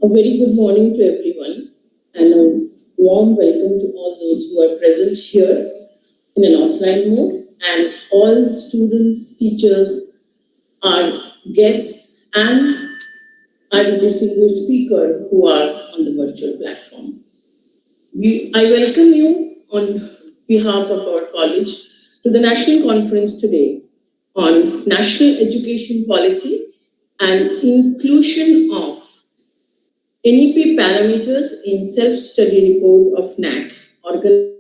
A very good morning to everyone and a warm welcome to all those who are present here in an offline mode and all students, teachers, our guests and our distinguished speaker who are on the virtual platform. I welcome you on behalf of our college to the national conference today on national education policy and inclusion of NEP parameters in self-study report of NAAC, organized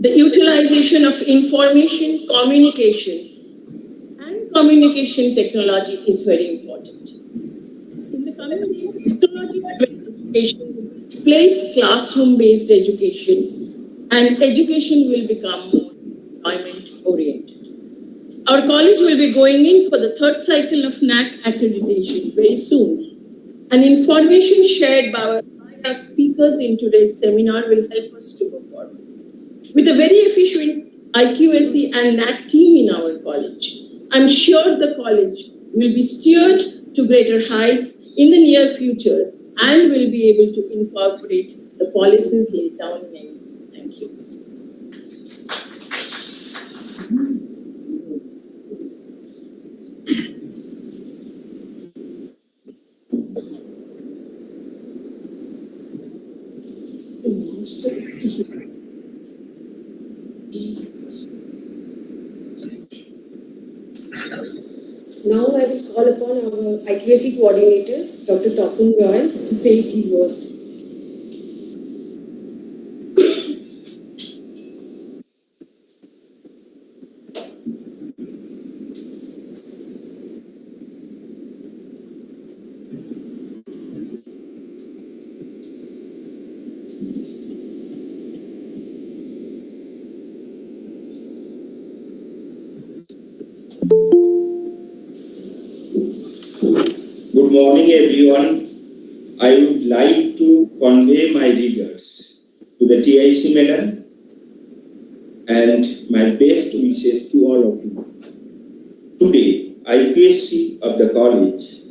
the utilization of information, communication technology is very important. In the coming days, technology-driven education will displace classroom-based education and education will become more employment-oriented. Our college will be going in for the third cycle of NAAC accreditation very soon. And information shared by our speakers in today's seminar will help us to go forward. With a very efficient IQAC and NAAC team in our college, I'm sure the college will be steered to greater heights in the near future and will be able to incorporate the policies laid down in NEP. Thank you. Now I will call upon our IQAC coordinator, Dr. Tapun Roy, to say a few words. Good morning, everyone. I would like to convey my regards to the TIC madam and my best wishes to all of you. Today, IQAC of the college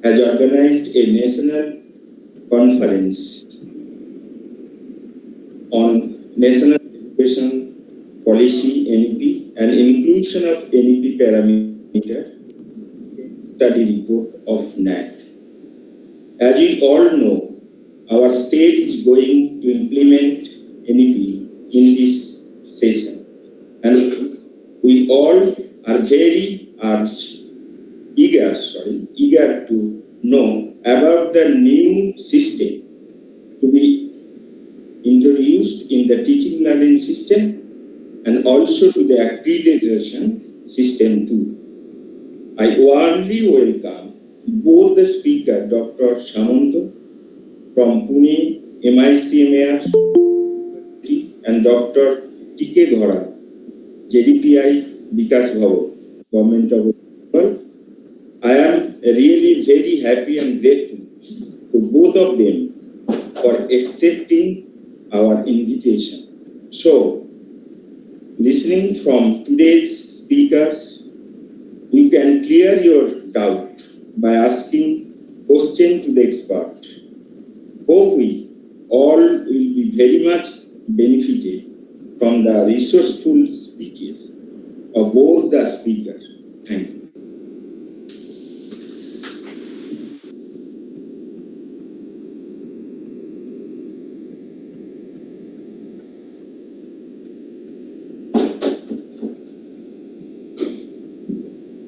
has organized a national conference on national education policy NEP and inclusion of NEP parameter study report of NAAC. As we all know, our state is going to implement NEP in this session, and we all are very eager to know about the new system to be introduced in the teaching learning system and also to the accreditation system too. I warmly welcome both the speaker, Dr. Shamanto from Pune, MICMAR, and Dr. T.K. Ghora, JDPI Vikas Bhavan, Government of Bengal. I am really very happy and grateful to both of them for accepting our invitation. So, listening from today's speakers, you can clear your doubt by asking question to the expert. Hope we all will be very much benefited from the resourceful speeches of both the speakers. Thank you.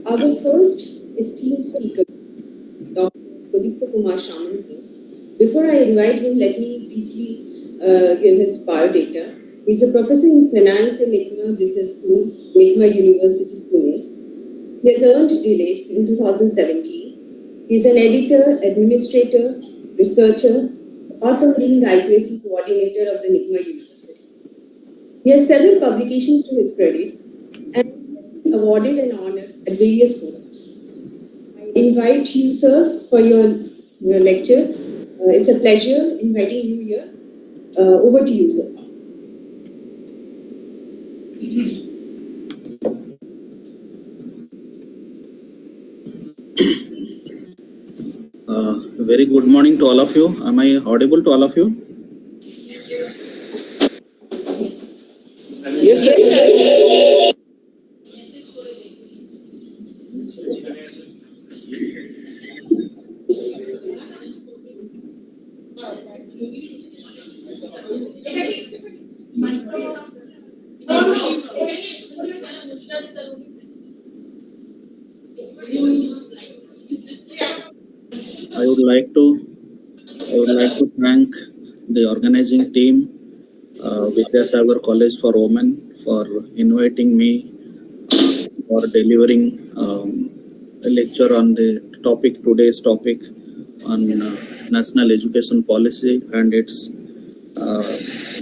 Our first esteemed speaker, Dr. Vidyasagar College. Before I invite him, let me briefly give his biodata. He's a professor in finance in NEP Business School, NEP University, Pune. He has earned DLED in 2017. He's an editor, administrator, researcher, apart from being the IQAC coordinator of the NEP University. He has several publications to his credit and been awarded and honored at various forums. I invite you, sir, for your lecture. It's a pleasure inviting you here. Over to you, sir. Very good morning to all of you. Am I audible to all of you? Yes, sir. I would like to thank the organizing team, Vidyasagar College for Women, for inviting me for delivering a lecture on today's topic on national education policy and its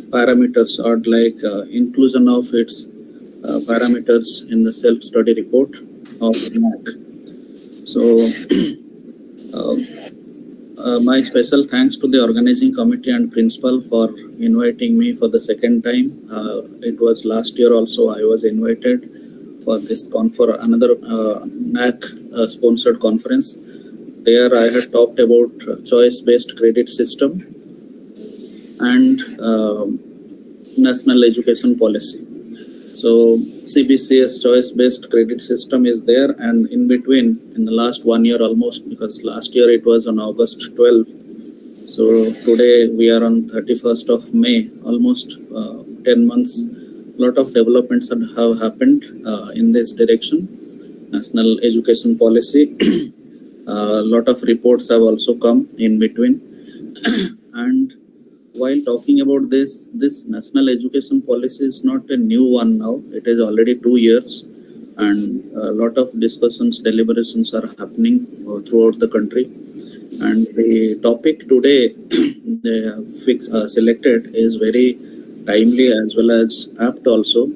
parameters, or inclusion of its parameters in the self-study report of NAAC. So, my special thanks to the organizing committee and principal for inviting me for the second time. It was last year also I was invited for another NAAC sponsored conference. There I had talked about choice-based credit system and national education policy. So CBCS choice-based credit system is there, and in between, in the last 1 year almost, because last year it was on August 12th. So today we are on 31st of May, almost 10 months. A lot of developments have happened in this direction, national education policy. A lot of reports have also come in between. And while talking about this national education policy is not a new one now. It is already 2 years, and a lot of discussions, deliberations are happening throughout the country. And the topic today they have selected is very timely as well as apt also.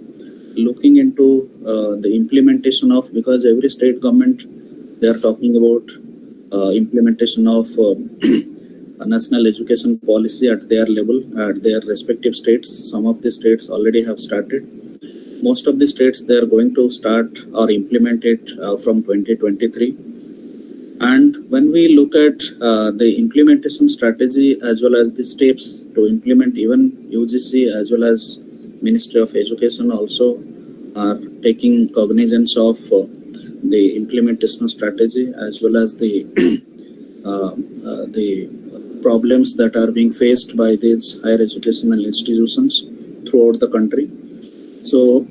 Looking into the implementation of, because every state government, they are talking about implementation of national education policy at their level, at their respective states. Some of the states already have started. Most of the states, they are going to start or implement it from 2023. And when we look at the implementation strategy as well as the steps to implement, even UGC as well as Ministry of Education also are taking cognizance of the implementation strategy as well as the problems that are being faced by these higher educational institutions throughout the country. So,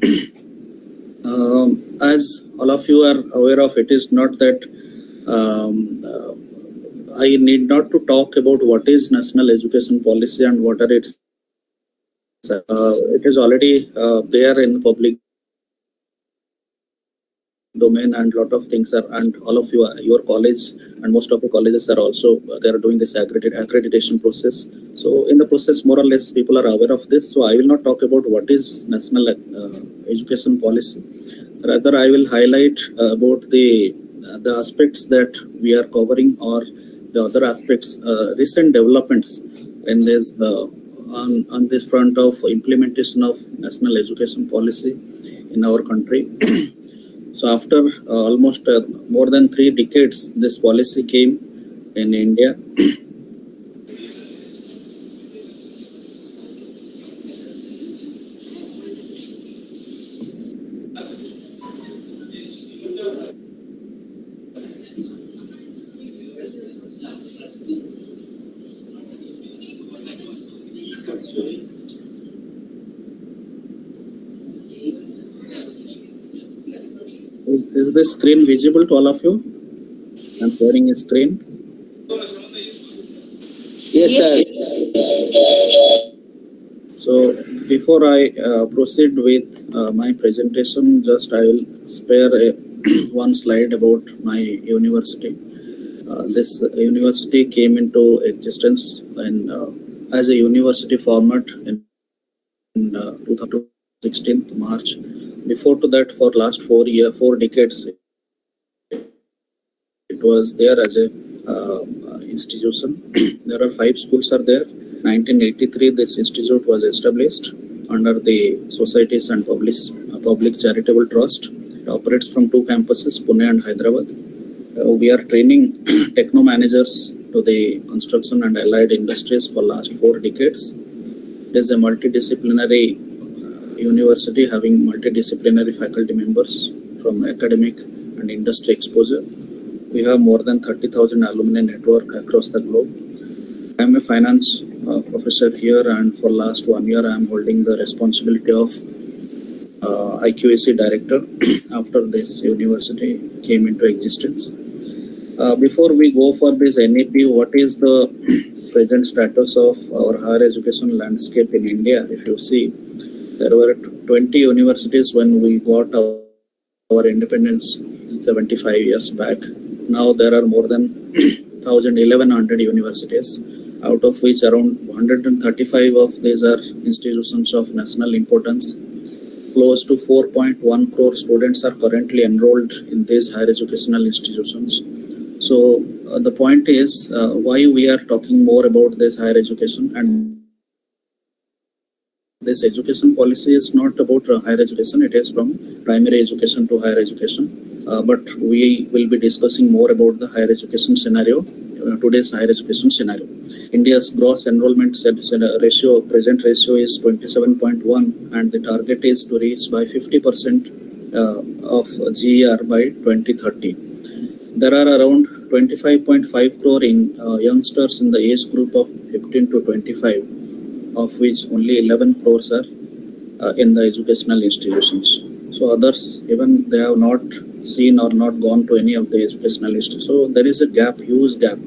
as all of you are aware of, it is not that I need not to talk about what is national education policy and what are its. It is already there in the public domain, and lot of things are, and all of you, your college and most of the colleges are also, they are doing this accreditation process. So in the process, more or less, people are aware of this. So I will not talk about what is national education policy. Rather, I will highlight about the aspects that we are covering, or the other aspects, recent developments in this on this front of implementation of national education policy in our country. So after almost more than 3 decades, this policy came in India. Is the screen visible to all of you? I'm sharing a screen. Yes, sir. So before I proceed with my presentation, just I will spare one slide about my university. This university came into existence in, as a university format in 2016 March. Before to that, for last 4 decades, it was there as a institution. There are 5 schools are there. 1983, this institute was established under the Societies and Public Charitable Trust. It operates from 2 campuses, Pune and Hyderabad. We are training techno managers to the construction and allied industries for last 4 decades. It is a multidisciplinary university having multidisciplinary faculty members from academic and industry exposure. We have more than 30,000 alumni network across the globe. I am a finance professor here, and for last 1 year I am holding the responsibility of IQAC director after this university came into existence. Before we go for this NEP, what is the present status of our higher education landscape in India? If you see, there were 20 universities when we got our independence 75 years back. Now there are more than 1,100 universities, out of which around 135 of these are institutions of national importance. Close to 4.1 crore students are currently enrolled in these higher educational institutions. So the point is why we are talking more about this higher education, and this education policy is not about higher education, it is from primary education to higher education. But we will be discussing more about the higher education scenario, today's higher education scenario. India's gross enrollment ratio, present ratio is 27.1, and the target is to reach by 50% of GER by 2030. There are around 25.5 crore youngsters in the age group of 15 to 25, of which only 11 crores are in the educational institutions. So others, even they have not seen or not gone to any of the educational institutions. So there is a gap, huge gap.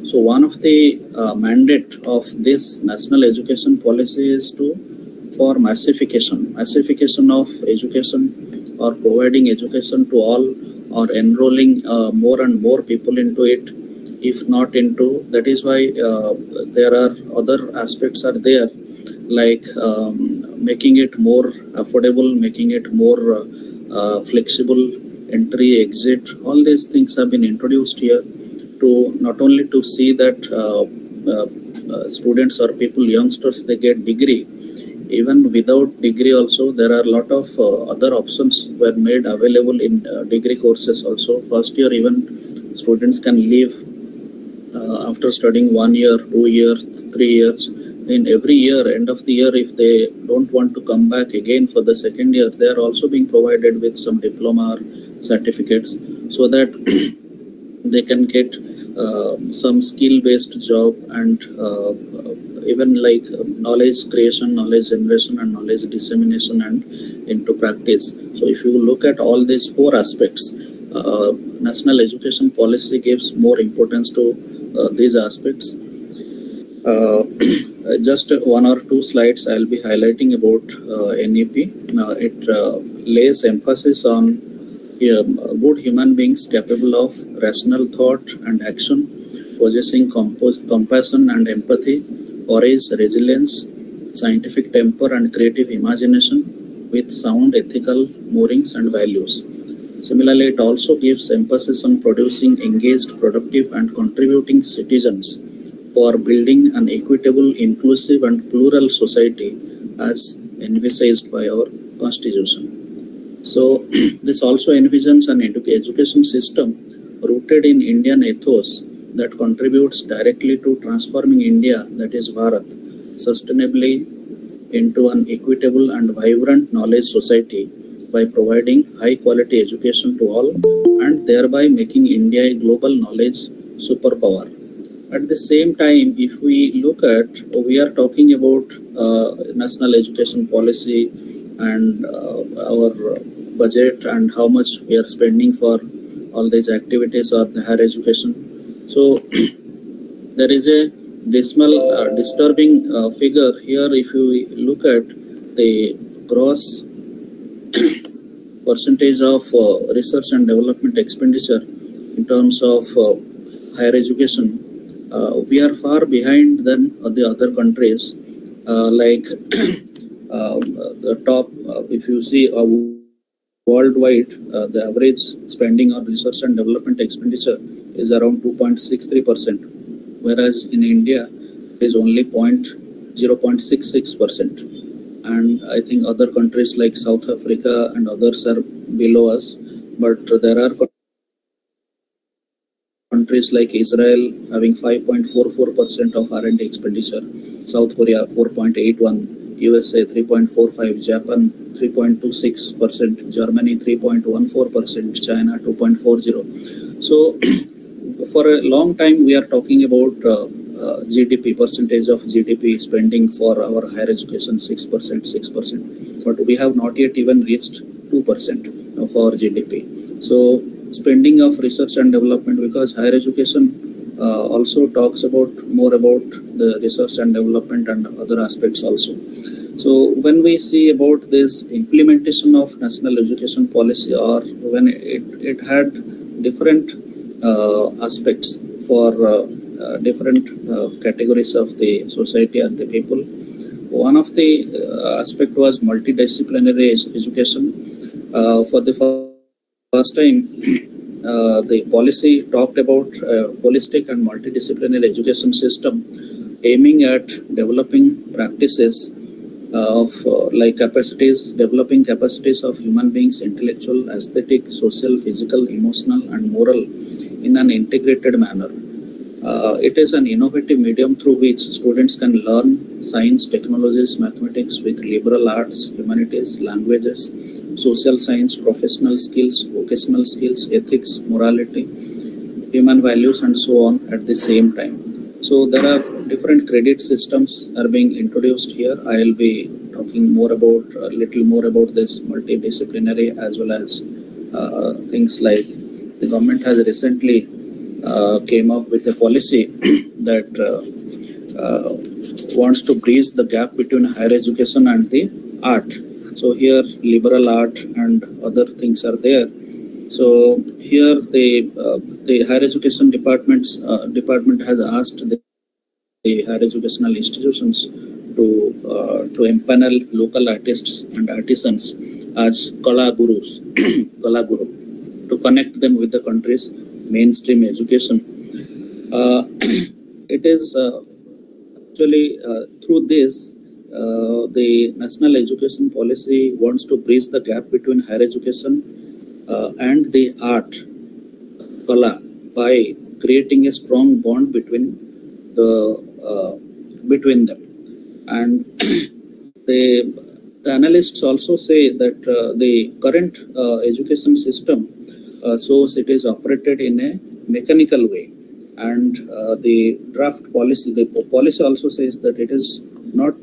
So one of the mandate of this national education policy is for massification of education, or providing education to all, or enrolling more and more people into it, if not into. That is why there are other aspects are there, like making it more affordable, making it more flexible, entry, exit. All these things have been introduced here to not only to see that students or people, youngsters, they get degree. Even without degree also, there are a lot of other options were made available in degree courses also. First year, even students can leave after studying 1 year, 2 years, 3 years. In every year, end of the year, if they don't want to come back again for the second year, they are also being provided with some diploma or certificates, so that they can get some skill-based job, and even like knowledge creation, knowledge generation, and knowledge dissemination and into practice. So if you look at all these 4 aspects, national education policy gives more importance to these aspects. Just 1 or 2 slides I'll be highlighting about NEP. It lays emphasis on good human beings capable of rational thought and action, possessing compassion and empathy, courage, resilience, scientific temper, and creative imagination with sound ethical moorings and values. Similarly, it also gives emphasis on producing engaged, productive, and contributing citizens for building an equitable, inclusive, and plural society as envisaged by our Constitution. So, this also envisions an education system rooted in Indian ethos that contributes directly to transforming India, that is Bharat, sustainably into an equitable and vibrant knowledge society by providing high quality education to all and thereby making India a global knowledge superpower. At the same time, if we look at, we are talking about national education policy and our budget and how much we are spending for all these activities or the higher education. So there is a dismal, disturbing figure here. If you look at the gross percentage of research and development expenditure in terms of higher education, we are far behind than the other countries. Like the top, if you see worldwide, the average spending on research and development expenditure is around 2.63%, whereas in India it is only 0.66%. And I think other countries like South Africa and others are below us, but there are countries like Israel having 5.44% of R&D expenditure, South Korea 4.81%, USA 3.45%, Japan 3.26%, Germany 3.14%, China 2.40%. So for a long time we are talking about GDP, percentage of GDP spending for our higher education 6%, but we have not yet even reached 2% of our GDP. So spending of research and development, because higher education also talks about more about the research and development and other aspects also. So when we see about this implementation of national education policy, or when it had different aspects for different categories of the society and the people. One of the aspect was multidisciplinary education. For the first time, the policy talked about holistic and multidisciplinary education system aiming at developing practices of developing capacities of human beings, intellectual, aesthetic, social, physical, emotional, and moral in an integrated manner. It is an innovative medium through which students can learn science, technologies, mathematics with liberal arts, humanities, languages, social science, professional skills, vocational skills, ethics, morality, human values, and so on at the same time. So there are different credit systems are being introduced here. I will be talking more about a little more about this multidisciplinary, as well as things like the government has recently came up with a policy that wants to bridge the gap between higher education and the art. So here liberal art and other things are there. So here the higher education department has asked the higher educational institutions to empanel local artists and artisans as Kala Gurus, Kala Guru, to connect them with the country's mainstream education. It is actually through this the national education policy wants to bridge the gap between higher education and the art, Kala, by creating a strong bond between them. And the analysts also say that the current education system shows it is operated in a mechanical way, and the draft policy, the policy also says that it is not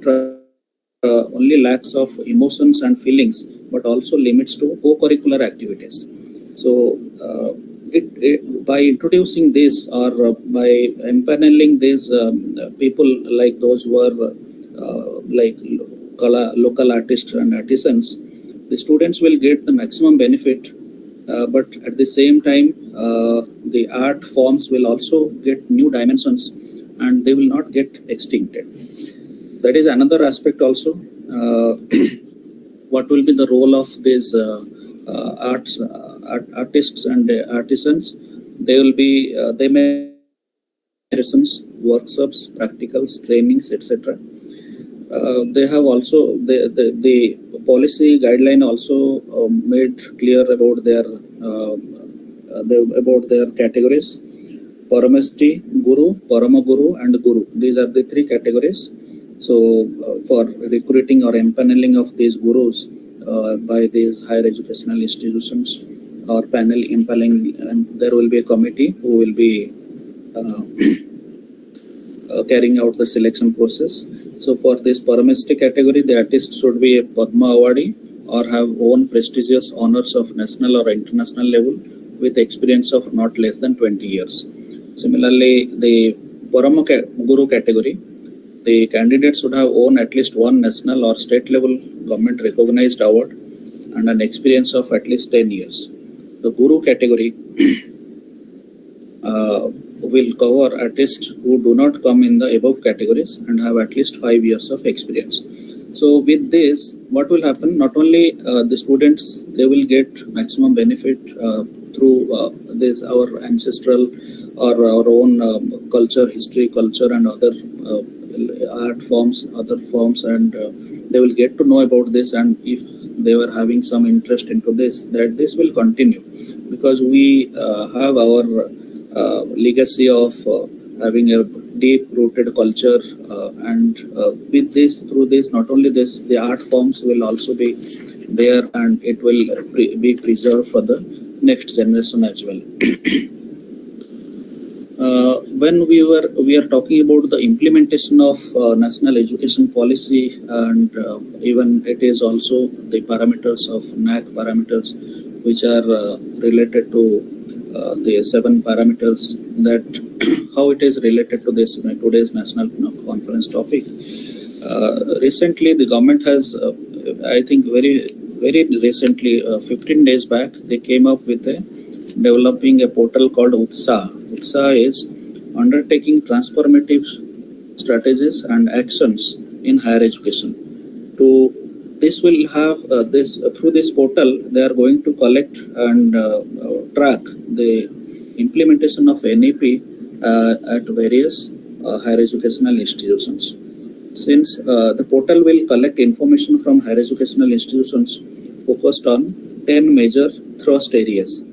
only lacks of emotions and feelings, but also limits to co-curricular activities. So by introducing this, or by empaneling these people like those who are like local artists and artisans, the students will get the maximum benefit but at the same time, the art forms will also get new dimensions and they will not get extincted. That is another aspect also. What will be the role of these artists and artisans? They will be, they may lessons, workshops, practicals, trainings, etc. They have also the policy guideline also made clear about their categories: Paramasti, Guru, Paramaguru, and Guru. These are the three categories. So for recruiting or empaneling of these gurus by these higher educational institutions or panel impaneling, and there will be a committee who will be carrying out the selection process. So for this Paramasti category, the artist should be a Padma awardee or have won prestigious honors of national or international level with experience of not less than 20 years. Similarly, the Paramaguru category, the candidate should have won at least one national or state level government recognized award and an experience of at least 10 years. The Guru category will cover artists who do not come in the above categories and have at least 5 years of experience. So with this, what will happen? Not only the students, they will get maximum benefit through this our ancestral or our own culture, history, culture, and other art forms, other forms, and they will get to know about this. And if they were having some interest into this, that this will continue, because we have our legacy of having a deep-rooted culture, and with this, through this, not only this, the art forms will also be there, and it will be preserved for the next generation as well. When we are talking about the implementation of national education policy, and even it is also the parameters of NAAC parameters, which are related to the 7 parameters, that how it is related to this today's national conference topic. Recently, the government has, I think very recently, 15 days back, they came up with developing a portal called UTSA. UTSA is undertaking transformative strategies and actions in higher education. This will have through this portal, they are going to collect and track the implementation of NEP at various higher educational institutions. Since the portal will collect information from higher educational institutions focused on 10 major thrust areas.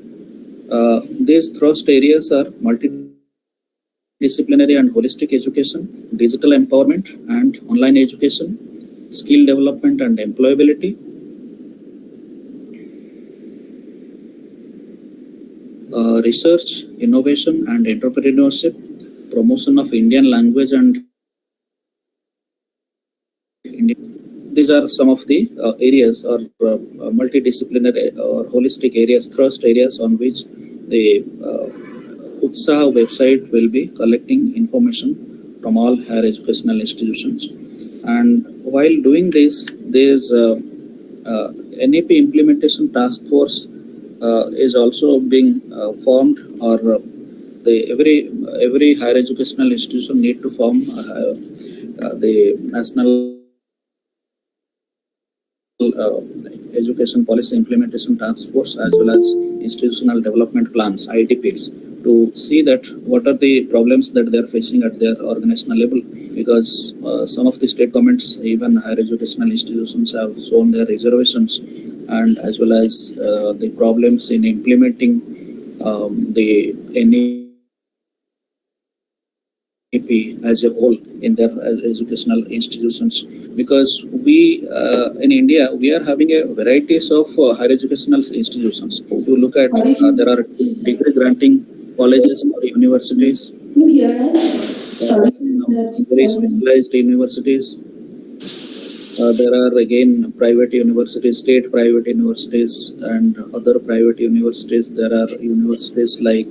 These thrust areas are multidisciplinary and holistic education, digital empowerment and online education, skill development and employability, research, innovation and entrepreneurship, promotion of Indian language and Indian. These are some of the areas or multidisciplinary or holistic areas, thrust areas on which the Utsaha website will be collecting information from all higher educational institutions. And while doing this, there is NEP implementation task force is also being formed, or every higher educational institution need to form the national education policy implementation task force as well as institutional development plans, IDPs, to see that what are the problems that they are facing at their organizational level, because some of the state governments, even higher educational institutions, have shown their reservations and as well as the problems in implementing the NEP as a whole in their educational institutions. Because we in India, we are having a varieties of higher educational institutions. If you look at there are degree granting colleges or universities, very specialized universities. There are again private universities, state private universities and other private universities. There are universities like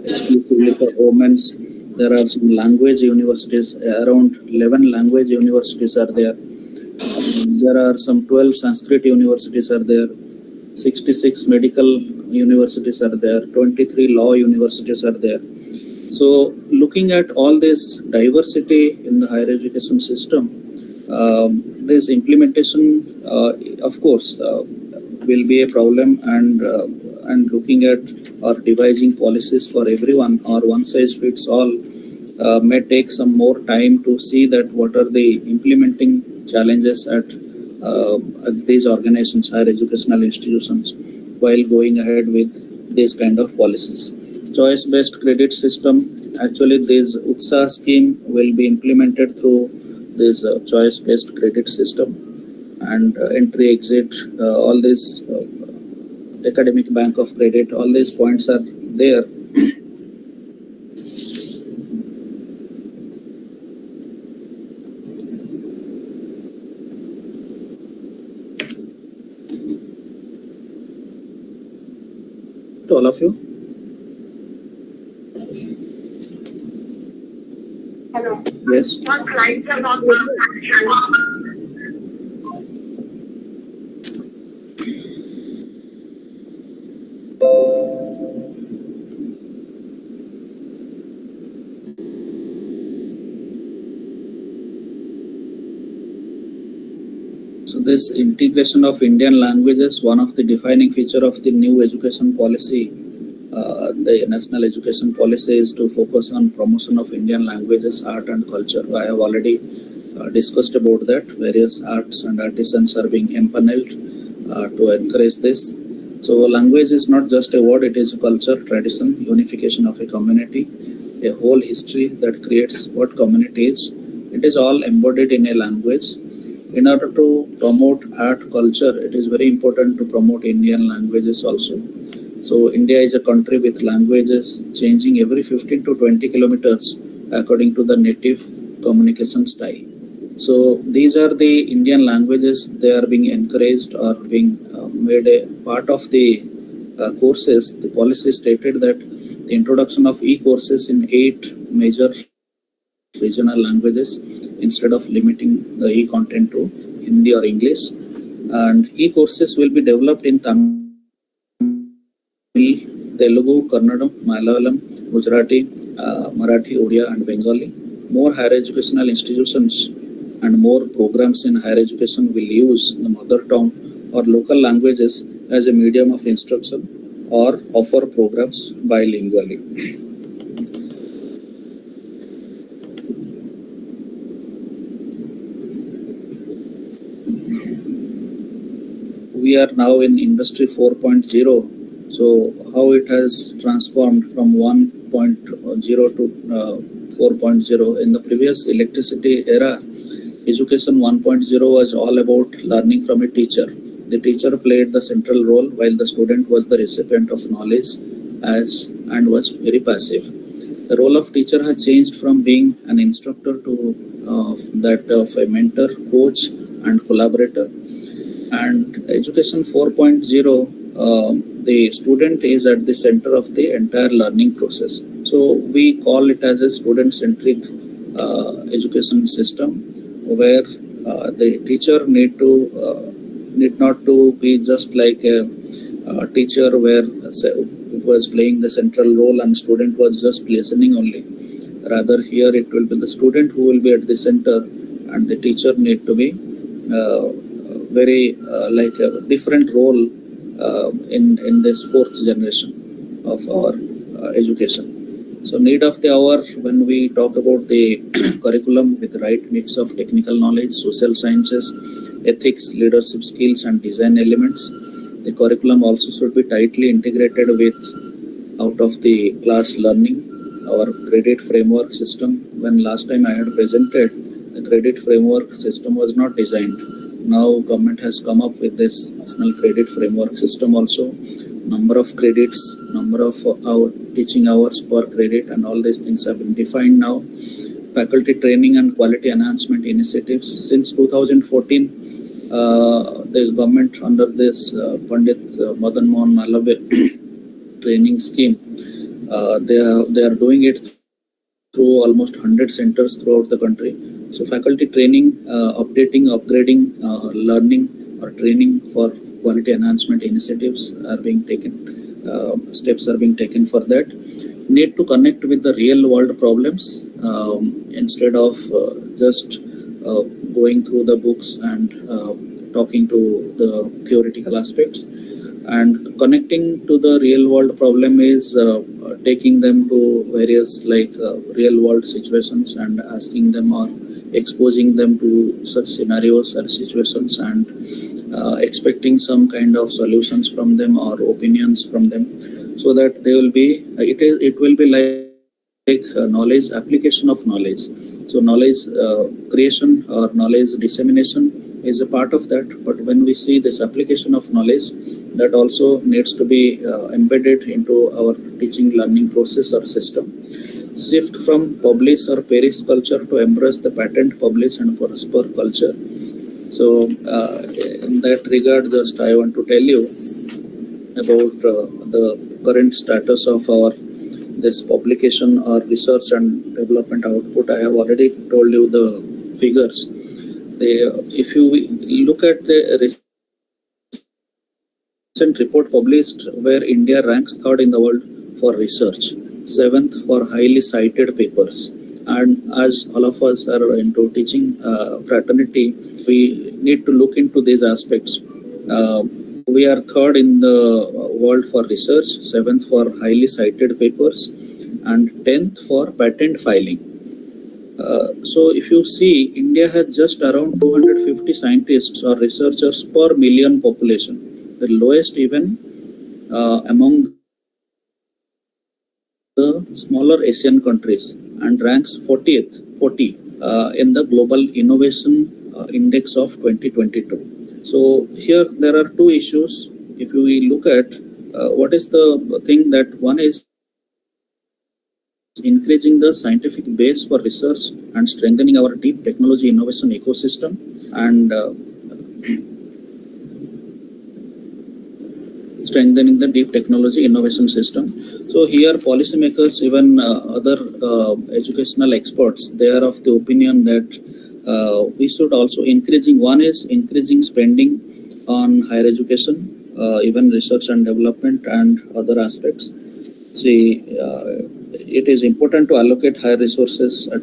exclusively for women's. There are some language universities, around 11 language universities are there. There are some 12 Sanskrit universities are there. 66 medical universities are there, 23 law universities are there. So looking at all this diversity in the higher education system, this implementation, of course, will be a problem, and looking at or devising policies for everyone or one size fits all may take some more time to see that what are the implementing challenges at these organizations, higher educational institutions, while going ahead with these kind of policies. Choice-based credit system, actually this UTSA scheme will be implemented through this choice-based credit system, and entry, exit, all these academic bank of credit, all these points are there. To all of you. Hello. Yes. What slides are not So this integration of Indian languages, one of the defining feature of the new education policy, the national education policy, is to focus on promotion of Indian languages, art and culture. I have already discussed about that. Various arts and artisans are being empaneled to encourage this. So language is not just a word, it is a culture, tradition, unification of a community, a whole history that creates what community is. It is all embodied in a language. In order to promote art, culture, it is very important to promote Indian languages also. So India is a country with languages changing every 15 to 20 kilometers according to the native communication style. So these are the Indian languages. They are being encouraged or being made a part of the courses. The policy stated that the introduction of e-courses in 8 major regional languages instead of limiting the e-content to Hindi or English. And e-courses will be developed in Tamil, Telugu, Kannadam, Malayalam, Gujarati, Marathi, Odia and Bengali. More higher educational institutions and more programs in higher education will use the mother tongue or local languages as a medium of instruction or offer programs bilingually. We are now in Industry 4.0. So how it has transformed from 1.0 to 4.0. In the previous electricity era, Education 1.0 was all about learning from a teacher. The teacher played the central role while the student was the recipient of knowledge and was very passive. The role of teacher has changed from being an instructor to that of a mentor, coach and collaborator. And Education 4.0, the student is at the center of the entire learning process. So we call it as a student-centric education system, where the teacher need not to be just like a teacher where was playing the central role and student was just listening only. Rather, here it will be the student who will be at the center, and the teacher need to be very like a different role in this fourth generation of our education. So need of the hour, when we talk about the curriculum with the right mix of technical knowledge, social sciences, ethics, leadership skills and design elements, the curriculum also should be tightly integrated with out of the class learning. Our credit framework system, when last time I had presented, the credit framework system was not designed. Now government has come up with this national credit framework system also. Number of credits, number of teaching hours per credit, and all these things have been defined now. Faculty training and quality enhancement initiatives. Since 2014, the government under this Pandit Madan Mohan Malviya training scheme, they are doing it through almost 100 centers throughout the country. So faculty training, updating, upgrading, learning or training for quality enhancement initiatives are being taken, steps are being taken for that. Need to connect with the real world problems instead of just going through the books and talking to the theoretical aspects. And connecting to the real world problem is taking them to various real world situations and asking them or exposing them to such scenarios and situations and expecting some kind of solutions from them or opinions from them, so that they will be it will be like knowledge, application of knowledge. So knowledge creation or knowledge dissemination is a part of that, but when we see this application of knowledge, that also needs to be embedded into our teaching learning process or system. Shift from publish or perish culture to embrace the patent, publish and prosper culture. So in that regard, just I want to tell you about the current status of our this publication or research and development output. I have already told you the figures. If you look at the recent report published where India ranks third in the world for research, seventh for highly cited papers. And as all of us are into teaching fraternity, we need to look into these aspects. We are third in the world for research, seventh for highly cited papers, and 10th for patent filing. So if you see, India has just around 250 scientists or researchers per million population, the lowest even among the smaller Asian countries, and ranks 40 in the Global Innovation Index of 2022. So here there are two issues. If we look at what is the thing that one is increasing the scientific base for research and strengthening our deep technology innovation ecosystem, and strengthening the deep technology innovation system. So here policymakers, even other educational experts, they are of the opinion that we should also increasing spending on higher education, even research and development and other aspects. See, it is important to allocate higher resources at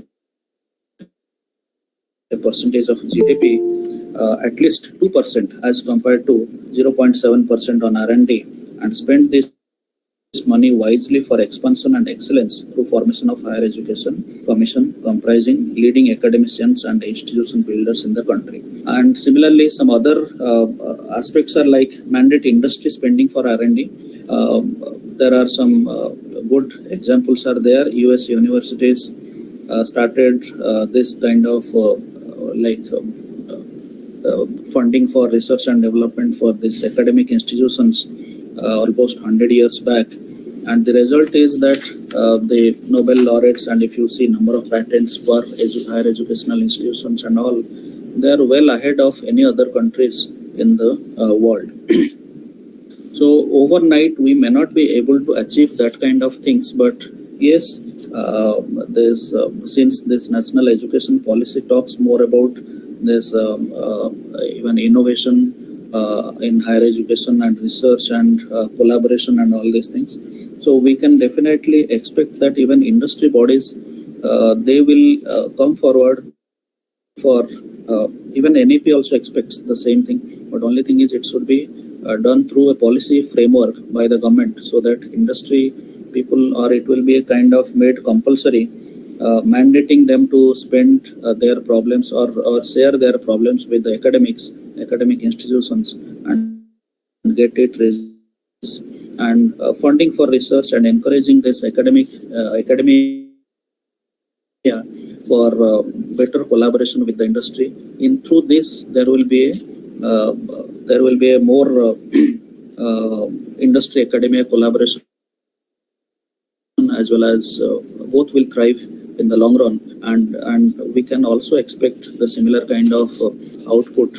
a percentage of GDP, at least 2% as compared to 0.7% on R&D, and spend this money wisely for expansion and excellence through formation of higher education commission comprising leading academicians and institution builders in the country. And similarly, some other aspects are like mandate industry spending for R&D. There are some good examples are there. US universities started this kind of funding for research and development for these academic institutions almost 100 years back, and the result is that the Nobel laureates, and if you see number of patents for higher educational institutions and all, they are well ahead of any other countries in the world. So overnight we may not be able to achieve that kind of things, but yes, since this national education policy talks more about this even innovation in higher education and research and collaboration and all these things, so we can definitely expect that even industry bodies they will come forward for even NEP also expects the same thing, but only thing is it should be done through a policy framework by the government, so that industry people, or it will be a kind of made compulsory, mandating them to spend their problems or share their problems with the academic institutions and get it raised, and funding for research and encouraging this academia for better collaboration with the industry. Through this there will be a more industry academia collaboration, as well as both will thrive in the long run, and we can also expect the similar kind of output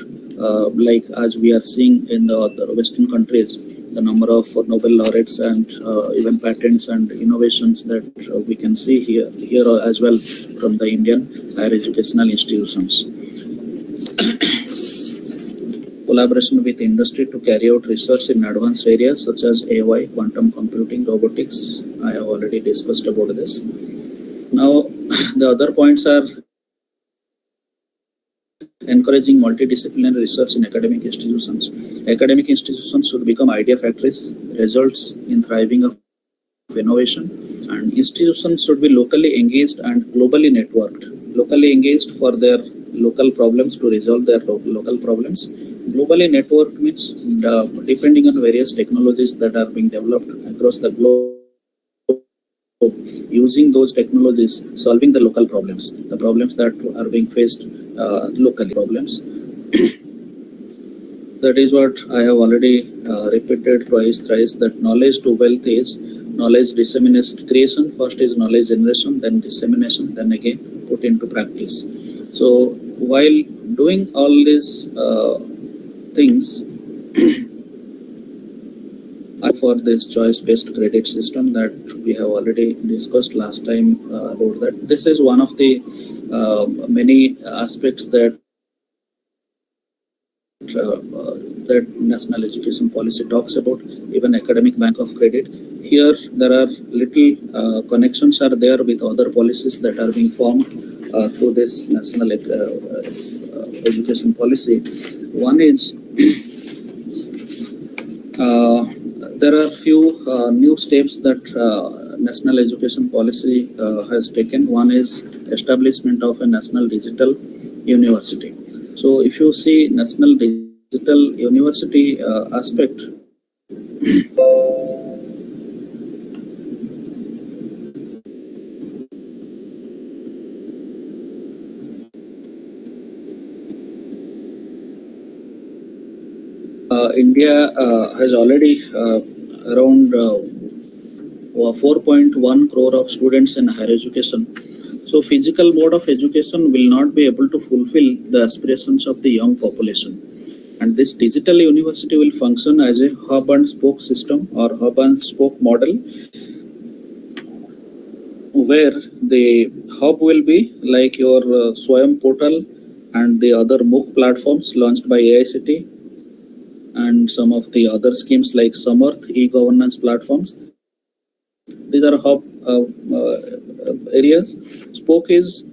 like as we are seeing in the Western countries, the number of Nobel laureates and even patents and innovations that we can see here as well from the Indian higher educational institutions. collaboration with industry to carry out research in advanced areas such as AI, quantum computing, robotics. I have already discussed about this. Now, the other points are encouraging multidisciplinary research in academic institutions. Academic institutions should become idea factories, results in thriving of innovation, and institutions should be locally engaged and globally networked. Locally engaged for their local problems to resolve their local problems. Globally networked means depending on various technologies that are being developed across the globe, using those technologies, solving the local problems, the problems that are being faced locally problems. That is what I have already repeated twice, thrice, that knowledge to wealth is knowledge dissemination, creation. First is knowledge generation, then dissemination, then again put into practice. So while doing all these things, for this choice-based credit system that we have already discussed last time, about that, this is one of the many aspects that that National Education Policy talks about, even Academic Bank of Credit. Here, there are little connections are there with other policies that are being formed through this National Education Policy. One is there are few new steps that National Education Policy has taken. One is establishment of a National Digital University. So if you see National Digital University aspect, India has already around 4.1 crore of students in higher education. So physical mode of education will not be able to fulfill the aspirations of the young population. And this digital university will function as a hub and spoke system or hub and spoke model, where the hub will be like your Swayam portal and the other MOOC platforms launched by AICT and some of the other schemes like Samarth e-governance platforms. These are hub areas. Spoke is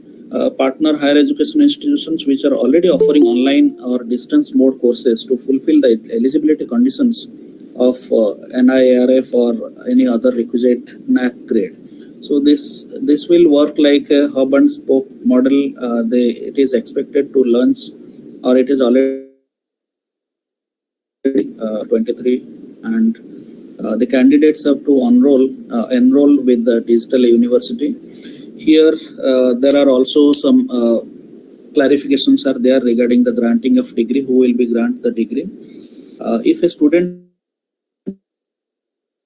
partner higher education institutions which are already offering online or distance mode courses to fulfill the eligibility conditions of NIRF or any other requisite NAAC grade. So this will work like a hub and spoke model. It is expected to launch, or it is already 23, and the candidates have to enroll with the digital university. Here there are also some clarifications are there regarding the granting of degree, who will be grant the degree. If a student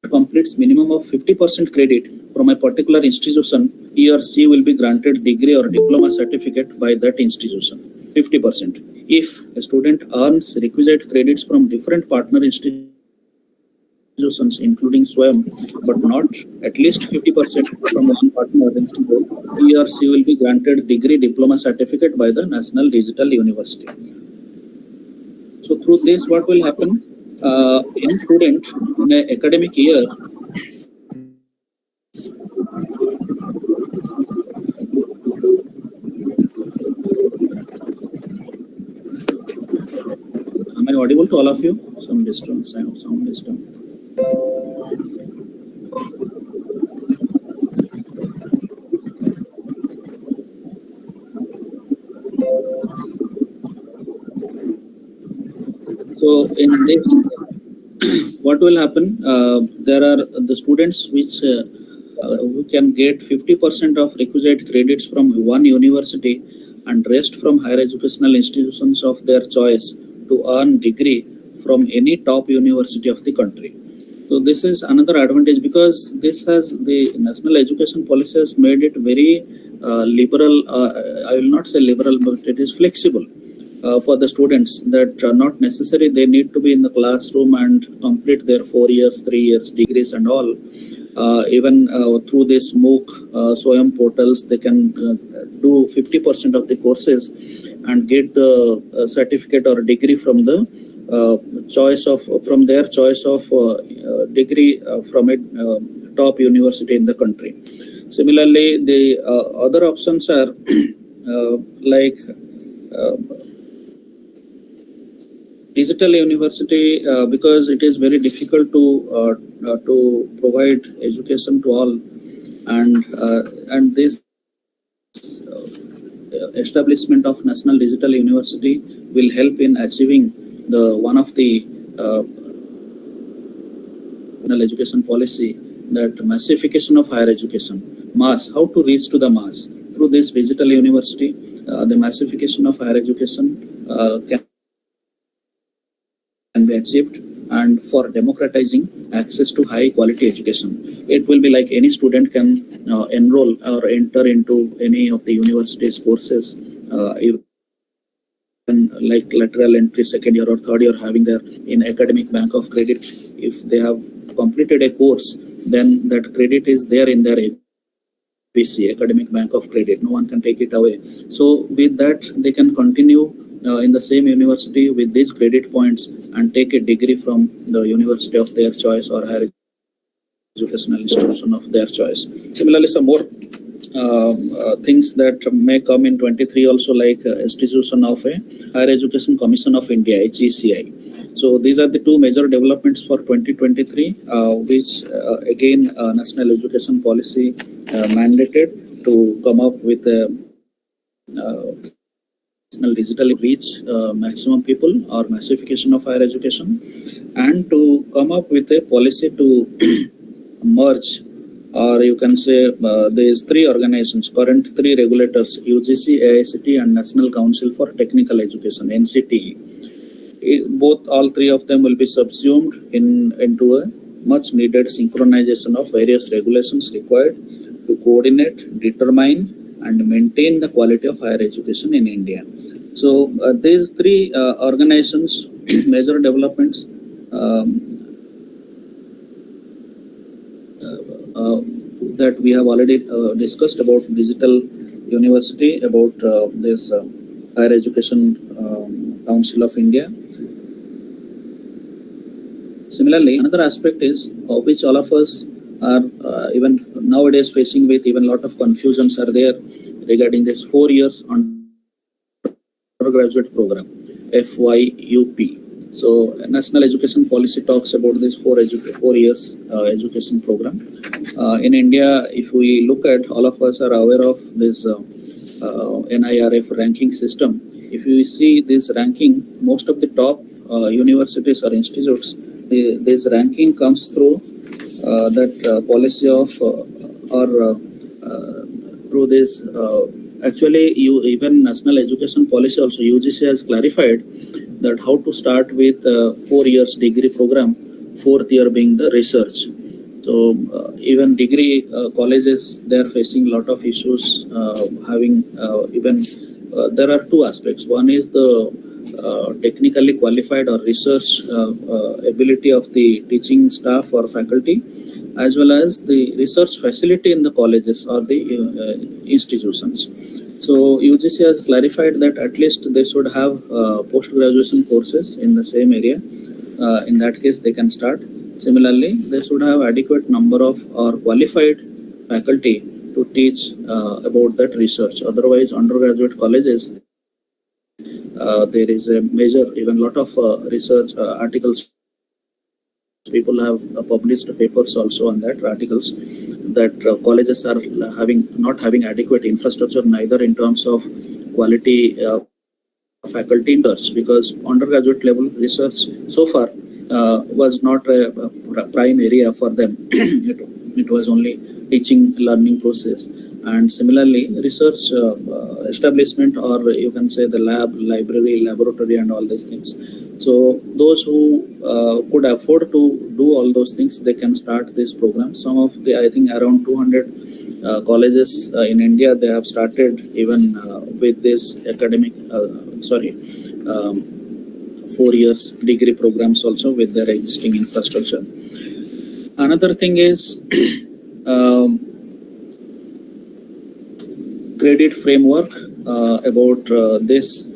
completes minimum of 50% credit from a particular institution, he or she will be granted degree or diploma certificate by that institution, 50%. If a student earns requisite credits from different partner institutions, including Swayam, but not at least 50% from one partner institution, he or she will be granted degree diploma certificate by the National Digital University. So through this, what will happen? Any student in an academic year Am I audible to all of you? Some disturbance, I have sound disturbance. So in this, what will happen? There are the students which who can get 50% of requisite credits from one university and rest from higher educational institutions of their choice to earn degree from any top university of the country. So this is another advantage, because this has the National Education Policy has made it very liberal. I will not say liberal, but it is flexible for the students, that not necessary they need to be in the classroom and complete their 4 years, 3 years degrees and all. Even through this MOOC, Swayam portals, they can do 50% of the courses and get the certificate or degree from the choice of from their choice of degree from a top university in the country. Similarly, the other options are like digital university, because it is very difficult to provide education to all, and this establishment of National Digital University will help in achieving the one of the national education policy, that massification of higher education, mass, how to reach to the mass through this digital university. The massification of higher education can be achieved, and for democratizing access to high quality education. It will be like any student can enroll or enter into any of the university's courses, even like lateral entry, second year or third year, having their in academic bank of credit. If they have completed a course, then that credit is there in their ABC, academic bank of credit. No one can take it away. So with that, they can continue in the same university with these credit points and take a degree from the university of their choice or higher educational institution of their choice. Similarly, some more things that may come in 23 also, like institution of a Higher Education Commission of India, HECI. So these are the two major developments for 2023, which again National Education Policy mandated to come up with a national digital reach maximum people or massification of higher education, and to come up with a policy to merge, or you can say these three organizations, current three regulators, UGC, AICT and National Council for Technical Education, NCTE. All three of them will be subsumed into a much needed synchronization of various regulations required to coordinate, determine and maintain the quality of higher education in India. So these three organizations, major developments that we have already discussed about digital university, about this Higher Education Council of India. Similarly, another aspect is of which all of us are even nowadays facing with, even a lot of confusions are there regarding this 4 years undergraduate program, FYUP. So National Education Policy talks about this 4 years education program. In India, if we look at, all of us are aware of this NIRF ranking system. If you see this ranking, most of the top universities or institutes, this ranking comes through that policy of through this actually even National Education Policy also, UGC has clarified that how to start with 4 years degree program, 4th year being the research. So even degree colleges, they are facing a lot of issues, having even there are two aspects. One is the technically qualified or research ability of the teaching staff or faculty, as well as the research facility in the colleges or the institutions. So UGC has clarified that at least they should have post-graduation courses in the same area. In that case, they can start. Similarly, they should have adequate number of or qualified faculty to teach about that research. Otherwise, undergraduate colleges, there is a major, even lot of research articles. People have published papers also on that, articles that colleges are not having adequate infrastructure, neither in terms of quality faculty research, because undergraduate level research so far was not a prime area for them. It was only teaching learning process. And similarly, research establishment, or you can say the lab, library, laboratory and all these things. So those who could afford to do all those things, they can start this program. Some of the, I think around 200 colleges in India, they have started even with this academic, 4 years degree programs also with their existing infrastructure. Another thing is credit framework. About this,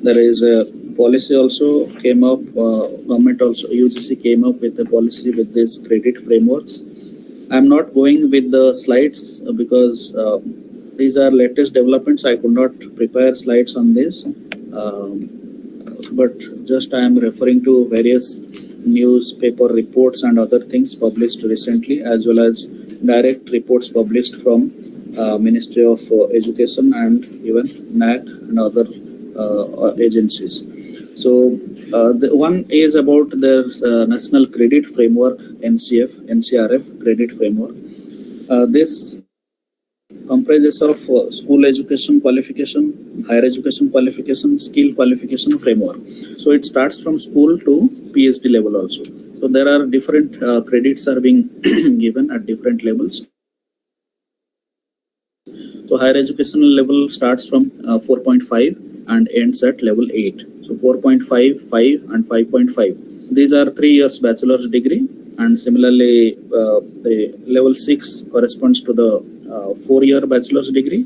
there is a policy also came up, government also, UGC came up with a policy with these credit frameworks. I'm not going with the slides because these are latest developments. I could not prepare slides on this, but just I am referring to various newspaper reports and other things published recently, as well as direct reports published from Ministry of Education and even NAAC and other agencies. So the one is about the National Credit Framework, NCRF Credit Framework. This comprises of school education qualification, higher education qualification, skill qualification framework. So it starts from school to PhD level also. So there are different credits are being given at different levels. So higher educational level starts from 4.5 and ends at level 8. So 4.5, 5 and 5.5. These are 3 years bachelor's degree, and similarly the level 6 corresponds to the 4-year bachelor's degree.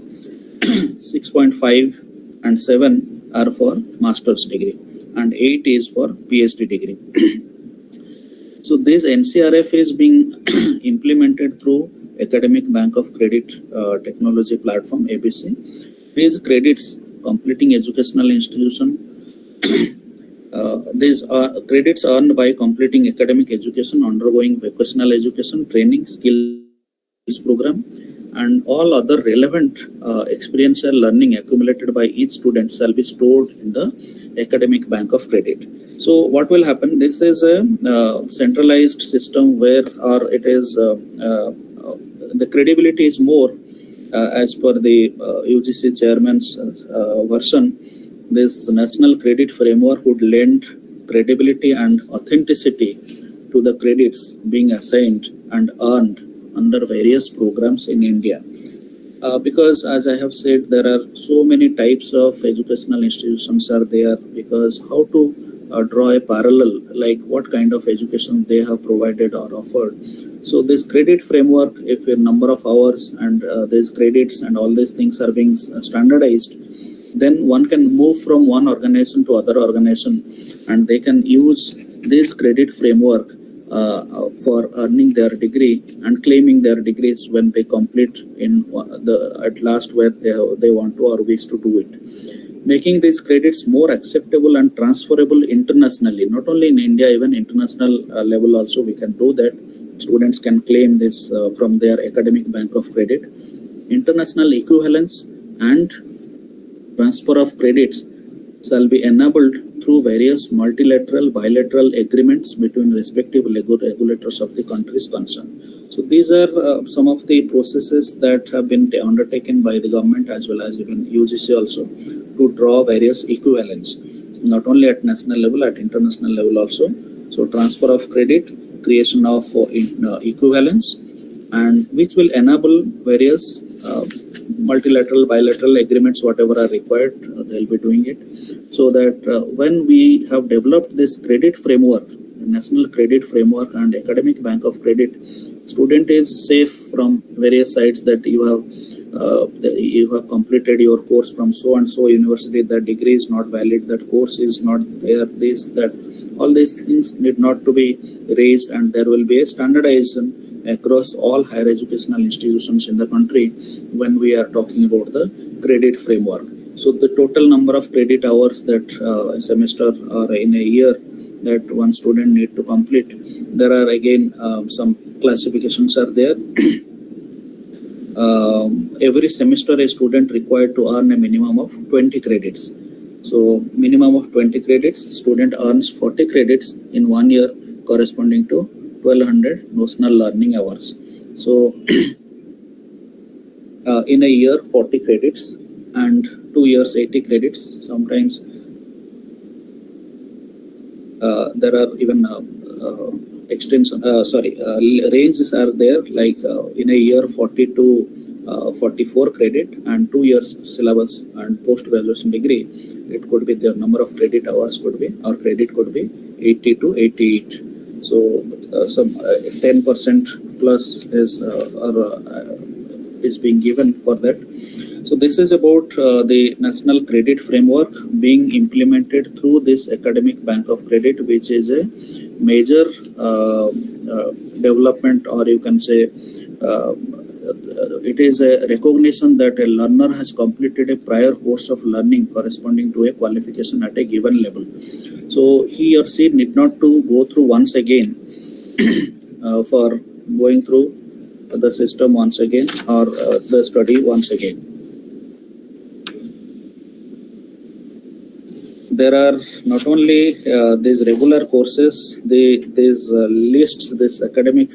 6.5 and 7 are for master's degree, and 8 is for PhD degree. So this NCRF is being implemented through Academic Bank of Credit Technology Platform, ABC. These credits completing educational institution, these are credits earned by completing academic education, undergoing vocational education, training, skills program, and all other relevant experiential learning accumulated by each student shall be stored in the Academic Bank of Credit. So what will happen? This is a centralized system where, or it is the credibility is more as per the UGC chairman's version. This National Credit Framework would lend credibility and authenticity to the credits being assigned and earned under various programs in India. Because as I have said, there are so many types of educational institutions are there, because how to draw a parallel, like what kind of education they have provided or offered. So this credit framework, if a number of hours and these credits and all these things are being standardized, then one can move from one organization to other organization, and they can use this credit framework for earning their degree and claiming their degrees when they complete in the at last where they want to or wish to do it, making these credits more acceptable and transferable internationally. Not only in India, even international level also we can do that. Students can claim this from their Academic Bank of Credit. International equivalence and transfer of credits shall be enabled through various multilateral, bilateral agreements between respective regulators of the countries concerned. So these are some of the processes that have been undertaken by the government as well as even UGC also to draw various equivalents, not only at national level, at international level also. So transfer of credit, creation of equivalence, and which will enable various multilateral, bilateral agreements, whatever are required, they'll be doing it. So that when we have developed this credit framework, National Credit Framework and Academic Bank of Credit, student is safe from various sides that you have completed your course from so and so university, that degree is not valid, that course is not there, this, that, all these things need not to be raised, and there will be a standardization across all higher educational institutions in the country when we are talking about the credit framework. So the total number of credit hours that a semester or in a year that one student need to complete, there are again some classifications are there. Every semester a student required to earn a minimum of 20 credits. So minimum of 20 credits, student earns 40 credits in 1 year, corresponding to 1200 notional learning hours. So in a year 40 credits, and 2 years 80 credits. Sometimes there are even ranges are there, like in a year 40 to 44 credit, and 2 years syllabus and post-graduation degree, it could be the number of credit hours could be, or credit could be 80 to 88. So some 10% plus is being given for that. So this is about the National Credit Framework being implemented through this Academic Bank of Credit, which is a major development, or you can say it is a recognition that a learner has completed a prior course of learning corresponding to a qualification at a given level. So he or she need not to go through once again for going through the system once again or the study once again. There are not only these regular courses, these lists, this academic,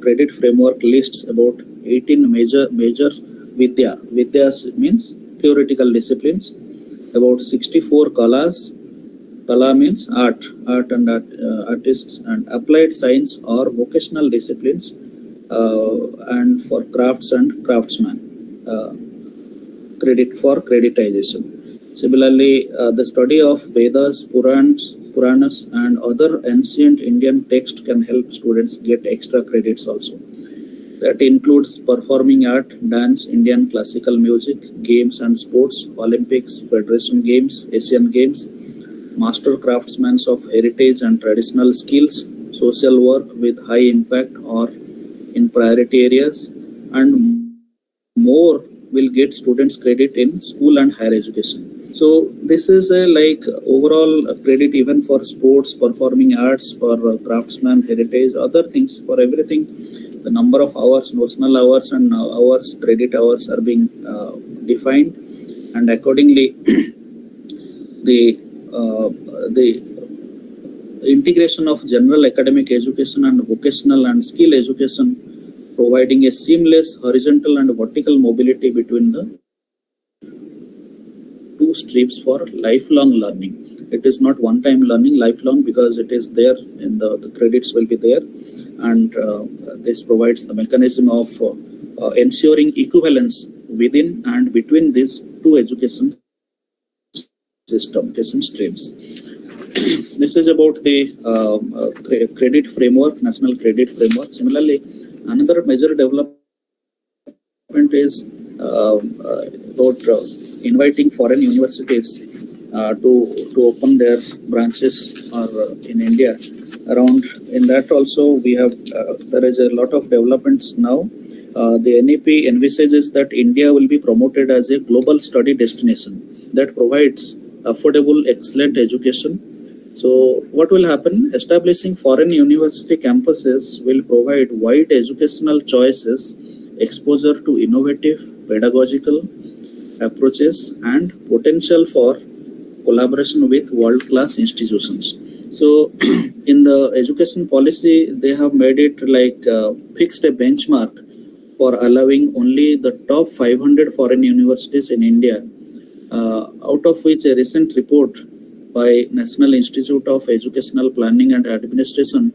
credit framework lists about 18 major Vidyas means theoretical disciplines, about 64 kalas. Kala means art and artists, and applied science or vocational disciplines, and for crafts and craftsmen, credit for creditization. Similarly, the study of Vedas, Puranas and other ancient Indian texts can help students get extra credits also. That includes performing art, dance, Indian classical music, games and sports, Olympics, Federation Games, Asian Games, master craftsmen of heritage and traditional skills, social work with high impact or in priority areas, and more will get students credit in school and higher education. So this is a overall credit even for sports, performing arts, for craftsmen, heritage, other things, for everything. The number of hours, notional hours and hours, credit hours are being defined, and accordingly the integration of general academic education and vocational and skill education, providing a seamless horizontal and vertical mobility between the two streams for lifelong learning. It is not one-time learning, lifelong, because it is there in the credits will be there, and this provides the mechanism of ensuring equivalence within and between these two education streams. This is about the credit framework, national credit framework. Similarly, another major development is about inviting foreign universities to open their branches or in India. Around in that also we have there is a lot of developments now. The NEP envisages that India will be promoted as a global study destination that provides affordable, excellent education. So what will happen? Establishing foreign university campuses will provide wide educational choices, exposure to innovative pedagogical approaches, and potential for collaboration with world-class institutions. So in the education policy, they have made it fixed a benchmark for allowing only the top 500 foreign universities in India, out of which a recent report by National Institute of Educational Planning and Administration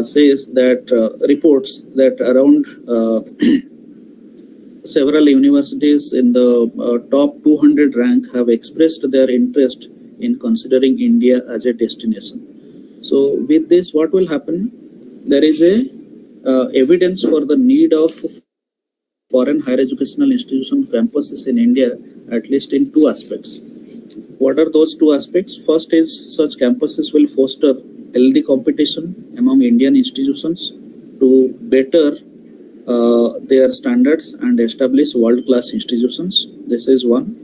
says that reports that around several universities in the top 200 rank have expressed their interest in considering India as a destination. So with this, what will happen? There is a evidence for the need of foreign higher educational institution campuses in India, at least in two aspects. What are those two aspects? First is such campuses will foster healthy competition among Indian institutions to better their standards and establish world-class institutions. This is one.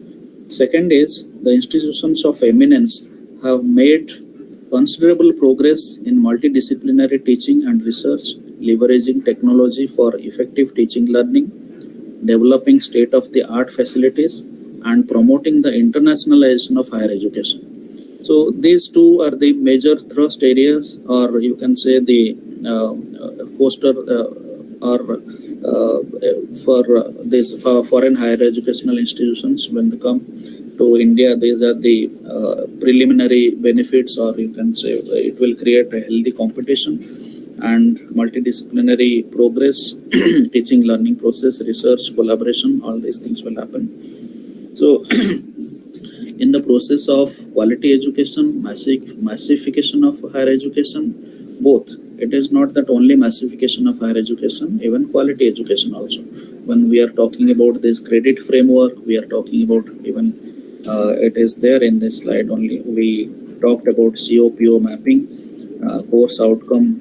Second is the institutions of eminence have made considerable progress in multidisciplinary teaching and research, leveraging technology for effective teaching learning, developing state-of-the-art facilities, and promoting the internationalization of higher education. So these two are the major thrust areas, or you can say the foster for these foreign higher educational institutions when they come to India. These are the preliminary benefits, or you can say it will create a healthy competition and multidisciplinary progress, teaching learning process, research, collaboration, all these things will happen. So in the process of quality education, massification of higher education, both. It is not that only massification of higher education, even quality education also. when we are talking about this credit framework, we are talking about even it is there in this slide only. We talked about COPO mapping, course outcome,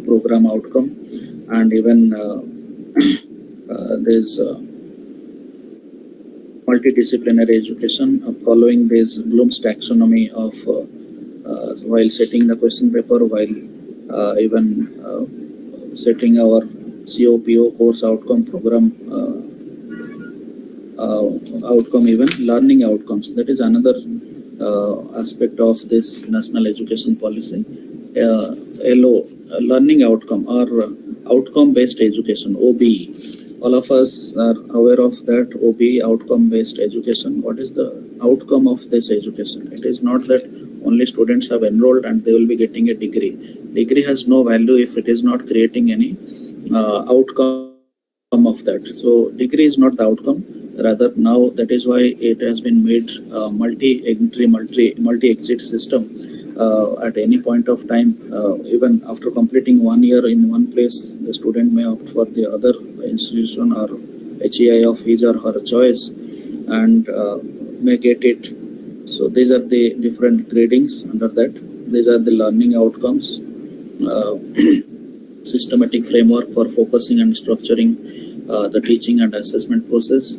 program outcome, and even there's multidisciplinary education following this Bloom's taxonomy of while setting the question paper, while even setting our COPO course outcome program outcome, even learning outcomes. That is another aspect of this national education policy. LO, learning outcome, or outcome based education, OBE. All of us are aware of that OBE, outcome based education. What is the outcome of this education? It is not that only students have enrolled and they will be getting a degree. Degree has no value if it is not creating any outcome of that. So degree is not the outcome. Rather, now that is why it has been made multi-entry, multi-exit system. At any point of time, even after completing 1 year in one place, the student may opt for the other institution or HEI of his or her choice and may get it. So these are the different gradings under that. These are the learning outcomes, systematic framework for focusing and structuring the teaching and assessment process.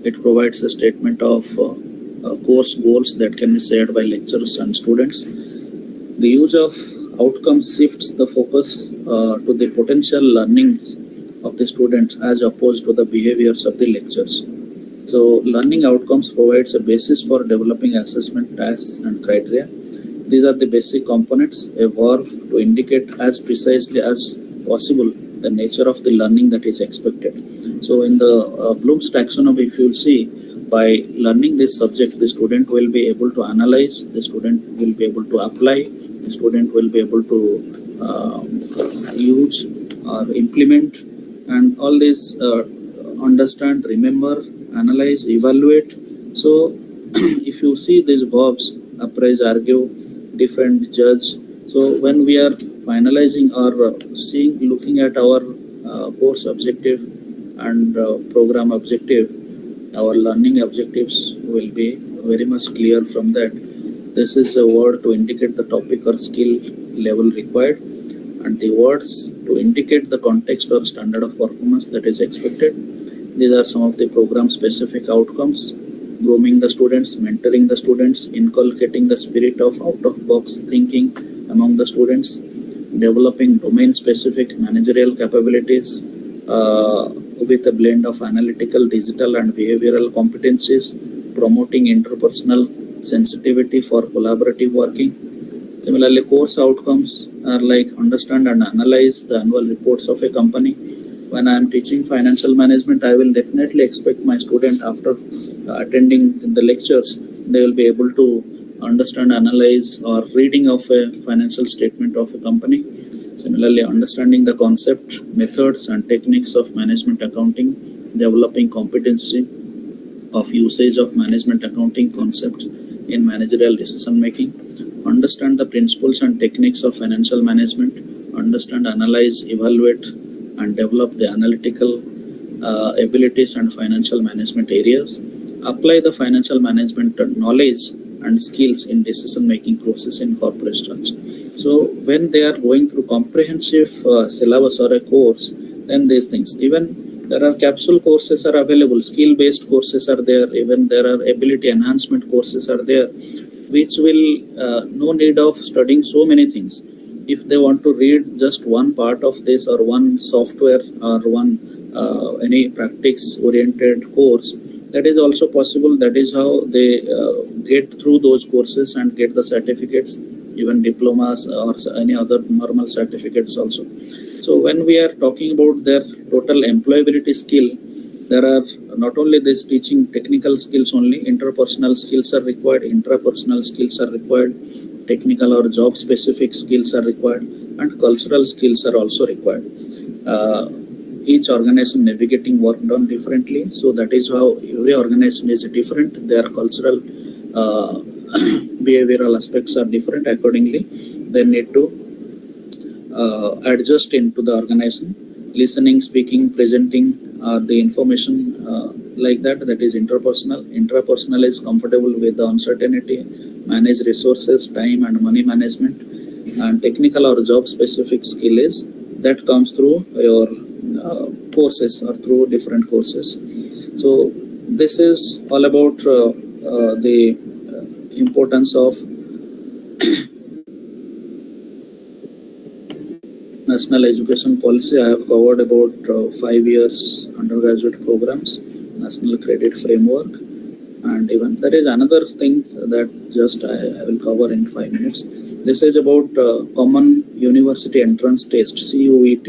It provides a statement of course goals that can be shared by lecturers and students. The use of outcomes shifts the focus to the potential learnings of the students as opposed to the behaviors of the lecturers. So learning outcomes provides a basis for developing assessment tasks and criteria. These are the basic components, a verb to indicate as precisely as possible the nature of the learning that is expected. So in the Bloom's taxonomy, if you will see, by learning this subject, the student will be able to analyze, the student will be able to apply, the student will be able to use or implement, and all this understand, remember, analyze, evaluate. So if you see these verbs, appraise, argue, defend, judge. So when we are finalizing or looking at our course objective and program objective, our learning objectives will be very much clear from that. This is a word to indicate the topic or skill level required, and the words to indicate the context or standard of performance that is expected. These are some of the program specific outcomes: grooming the students, mentoring the students, inculcating the spirit of out-of-box thinking among the students, developing domain-specific managerial capabilities with a blend of analytical, digital, and behavioral competencies, promoting interpersonal sensitivity for collaborative working. Similarly, course outcomes are like understand and analyze the annual reports of a company. When I am teaching financial management, I will definitely expect my student, after attending the lectures, they will be able to understand, analyze, or reading of a financial statement of a company. Similarly, understanding the concept, methods, and techniques of management accounting, developing competency of usage of management accounting concepts in managerial decision making, understand the principles and techniques of financial management, understand, analyze, evaluate, and develop the analytical abilities and financial management areas, apply the financial management knowledge and skills in decision making process in corporations. So when they are going through comprehensive syllabus or a course, then these things, even there are capsule courses are available, skill based courses are there, even there are ability enhancement courses are there, which will no need of studying so many things. If they want to read just one part of this or one software or one any practice oriented course, that is also possible. That is how they get through those courses and get the certificates, even diplomas or any other normal certificates also. So when we are talking about their total employability skill, there are not only this teaching technical skills only, interpersonal skills are required, intrapersonal skills are required, technical or job specific skills are required, and cultural skills are also required. Each organization navigating work done differently, so that is how every organization is different. Their cultural behavioral aspects are different. Accordingly, they need to adjust into the organization. listening, speaking, presenting the information like that. That is interpersonal. Intrapersonal is comfortable with the uncertainty, manage resources, time and money management. And technical or job specific skill is that comes through your courses or through different courses. So this is all about the importance of national education policy. I have covered about 5 years undergraduate programs, national credit framework, and even there is another thing that just I will cover in 5 minutes. This is about common university entrance test, CUET.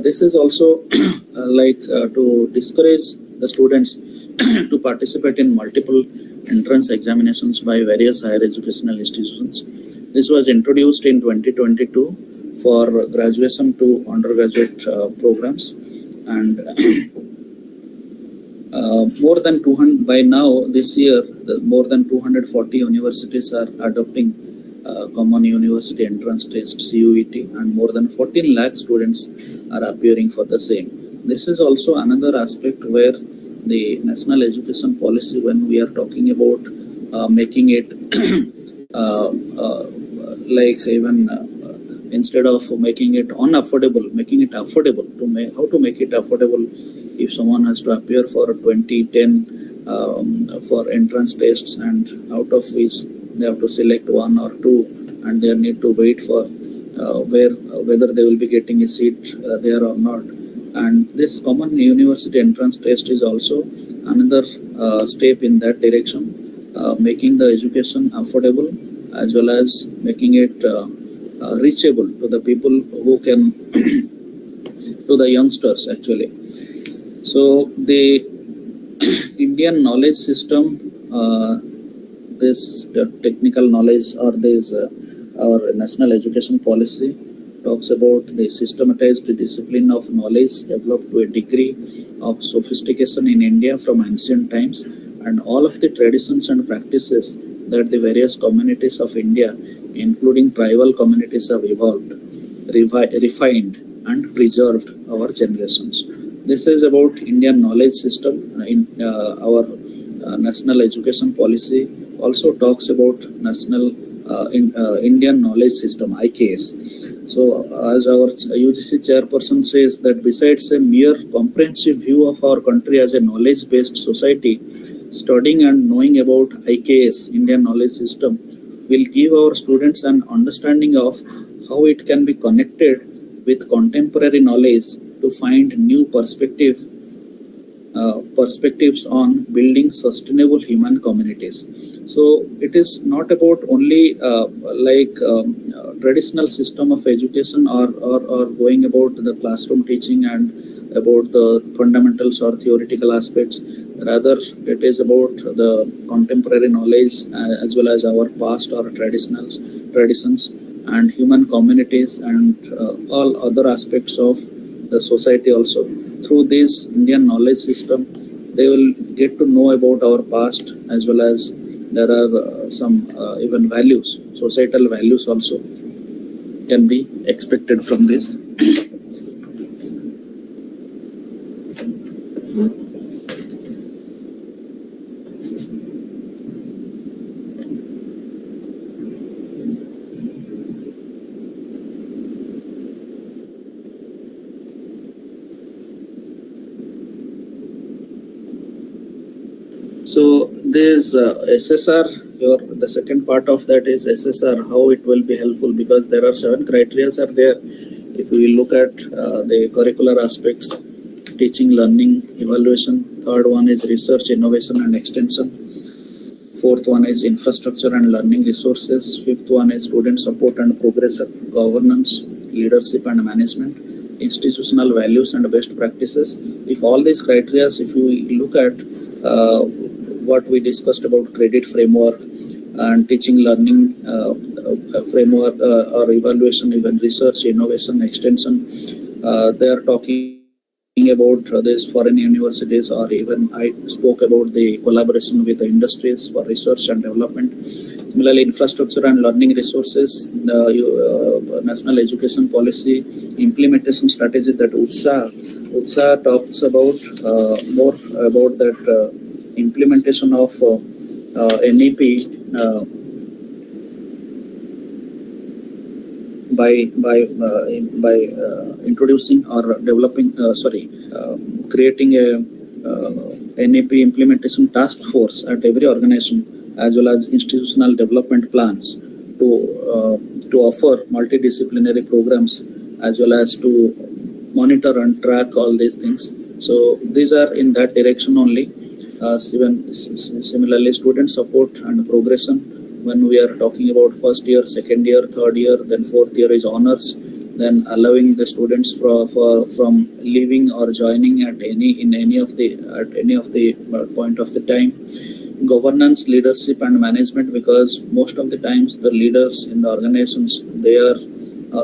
This is also to discourage the students to participate in multiple entrance examinations by various higher educational institutions. This was introduced in 2022 for graduation to undergraduate programs, and more than 200 by now this year, more than 240 universities are adopting common university entrance test, CUET, and more than 14 lakh students are appearing for the same. This is also another aspect where the national education policy, when we are talking about making it instead of making it unaffordable, making it affordable. How to make it affordable? If someone has to appear for 2010 for entrance tests, and out of which they have to select 1 or 2, and they need to wait for whether they will be getting a seat there or not. And this common university entrance test is also another step in that direction, making the education affordable as well as making it reachable to the people who can, to the youngsters actually. So the Indian knowledge system, this technical knowledge, or this our national education policy talks about the systematized discipline of knowledge developed to a degree of sophistication in India from ancient times, and all of the traditions and practices that the various communities of India, including tribal communities, have evolved, refined and preserved over generations. This is about Indian knowledge system. In our national education policy also talks about national Indian knowledge system, IQAC. So as our UGC chairperson says, that besides a mere comprehensive view of our country as a knowledge-based society, studying and knowing about IKS, Indian knowledge system, will give our students an understanding of how it can be connected with contemporary knowledge to find new perspectives on building sustainable human communities. So it is not about only traditional system of education or going about the classroom teaching and about the fundamentals or theoretical aspects. Rather, it is about the contemporary knowledge as well as our past or traditions and human communities and all other aspects of the society also. Through this Indian knowledge system, they will get to know about our past, as well as there are some even values, societal values also can be expected from this. So this SSR, the second part of that is SSR, how it will be helpful, because there are 7 criteria are there. If we look at the curricular aspects, teaching, learning, evaluation. Third one is research, innovation and extension. Fourth one is infrastructure and learning resources. Fifth one is student support and progress, governance, leadership and management, institutional values and best practices. If all these criteria, if you look at what we discussed about credit framework and teaching, learning framework or evaluation, even research, innovation, extension, they are talking about these foreign universities, or even I spoke about the collaboration with the industries for research and development. Similarly, infrastructure and learning resources, the National Education Policy Implementation Strategy that UTSA talks about more about that implementation of NEP by introducing or developing creating a NEP implementation task force at every organization, as well as institutional development plans to offer multidisciplinary programs, as well as to monitor and track all these things. So these are in that direction only. Similarly, student support and progression. When we are talking about first year, second year, third year, then fourth year is honors, then allowing the students from leaving or joining at any of the point of the time. Governance, leadership and management, because most of the times the leaders in the organizations, they are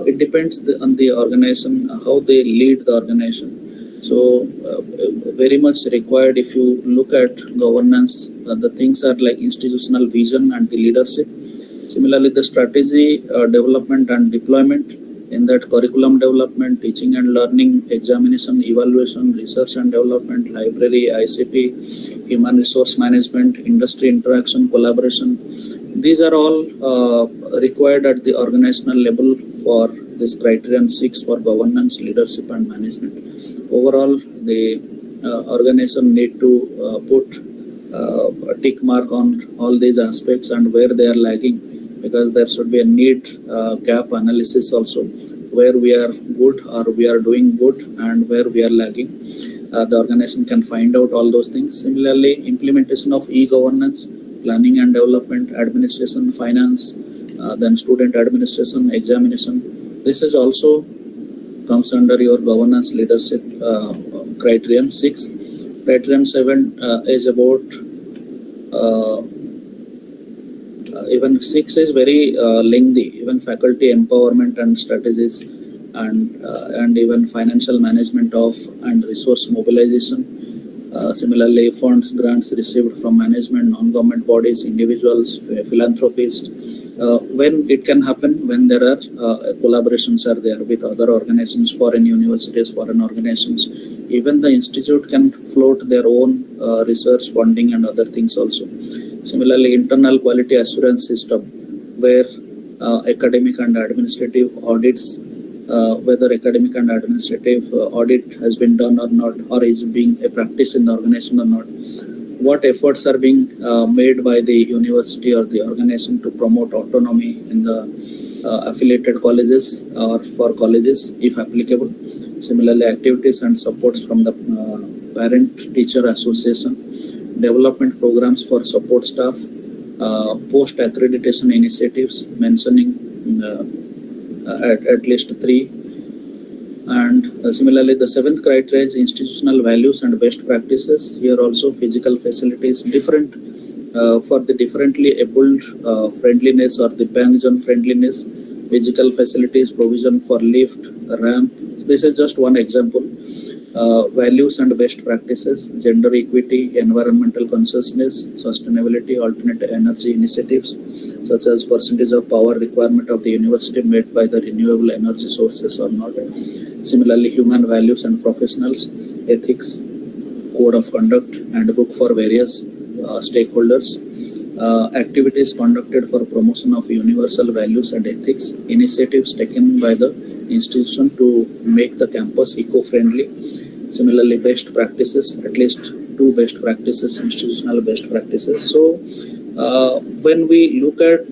it depends on the organization how they lead the organization. So very much required. If you look at governance, the things are like institutional vision and the leadership. Similarly, the strategy development and deployment, in that curriculum development, teaching and learning, examination, evaluation, research and development, library, ICT, human resource management, industry interaction, collaboration. These are all required at the organizational level for this criterion 6 for governance, leadership and management. Overall, the organization need to put a tick mark on all these aspects and where they are lagging, because there should be a need gap analysis also, where we are good or we are doing good and where we are lagging. The organization can find out all those things. Similarly, implementation of e-governance, planning and development, administration, finance, then student administration, examination. This is also comes under your governance leadership criterion 6. Criterion 7 is about even 6 is very lengthy, even faculty empowerment and strategies, and even financial management of and resource mobilization. Similarly, funds, grants received from management, non-government bodies, individuals, philanthropists. When it can happen, when there are collaborations are there with other organizations, foreign universities, foreign organizations. Even the institute can float their own research funding and other things also. Similarly, internal quality assurance system, where academic and administrative audits, whether academic and administrative audit has been done or not, or is being a practice in the organization or not. What efforts are being made by the university or the organization to promote autonomy in the affiliated colleges or for colleges, if applicable. Similarly, activities and supports from the parent-teacher association, development programs for support staff, post-accreditation initiatives, mentioning at least 3. And similarly, the 7th criteria is institutional values and best practices. Here also physical facilities, different for the differently abled friendliness or the Bangjan friendliness, physical facilities, provision for lift, ramp. This is just one example. Values and best practices, gender equity, environmental consciousness, sustainability, alternate energy initiatives, such as percentage of power requirement of the university made by the renewable energy sources or not. Similarly, human values and professionals, ethics, code of conduct, and book for various stakeholders. Activities conducted for promotion of universal values and ethics, initiatives taken by the institution to make the campus eco-friendly. Similarly, best practices, at least 2 best practices, institutional best practices. So, when we look at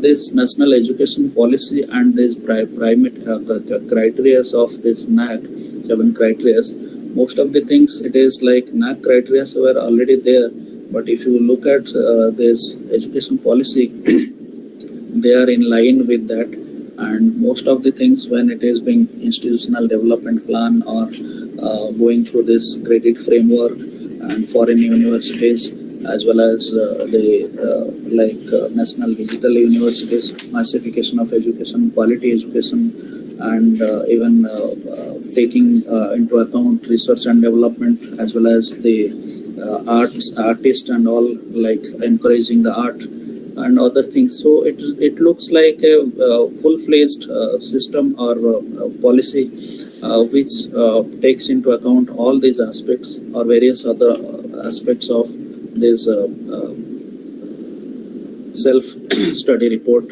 this national education policy and these primate criteria of this NAAC, 7 criteria, most of the things it is like NAAC criteria were already there. But if you look at this education policy, they are in line with that. And most of the things, when it is being institutional development plan or going through this credit framework and foreign universities, as well as national digital universities, massification of education, quality education, and even taking into account research and development, as well as the artists and all, like encouraging the art. and other things. So it looks like a full-fledged system or policy which takes into account all these aspects or various other aspects of this self-study report.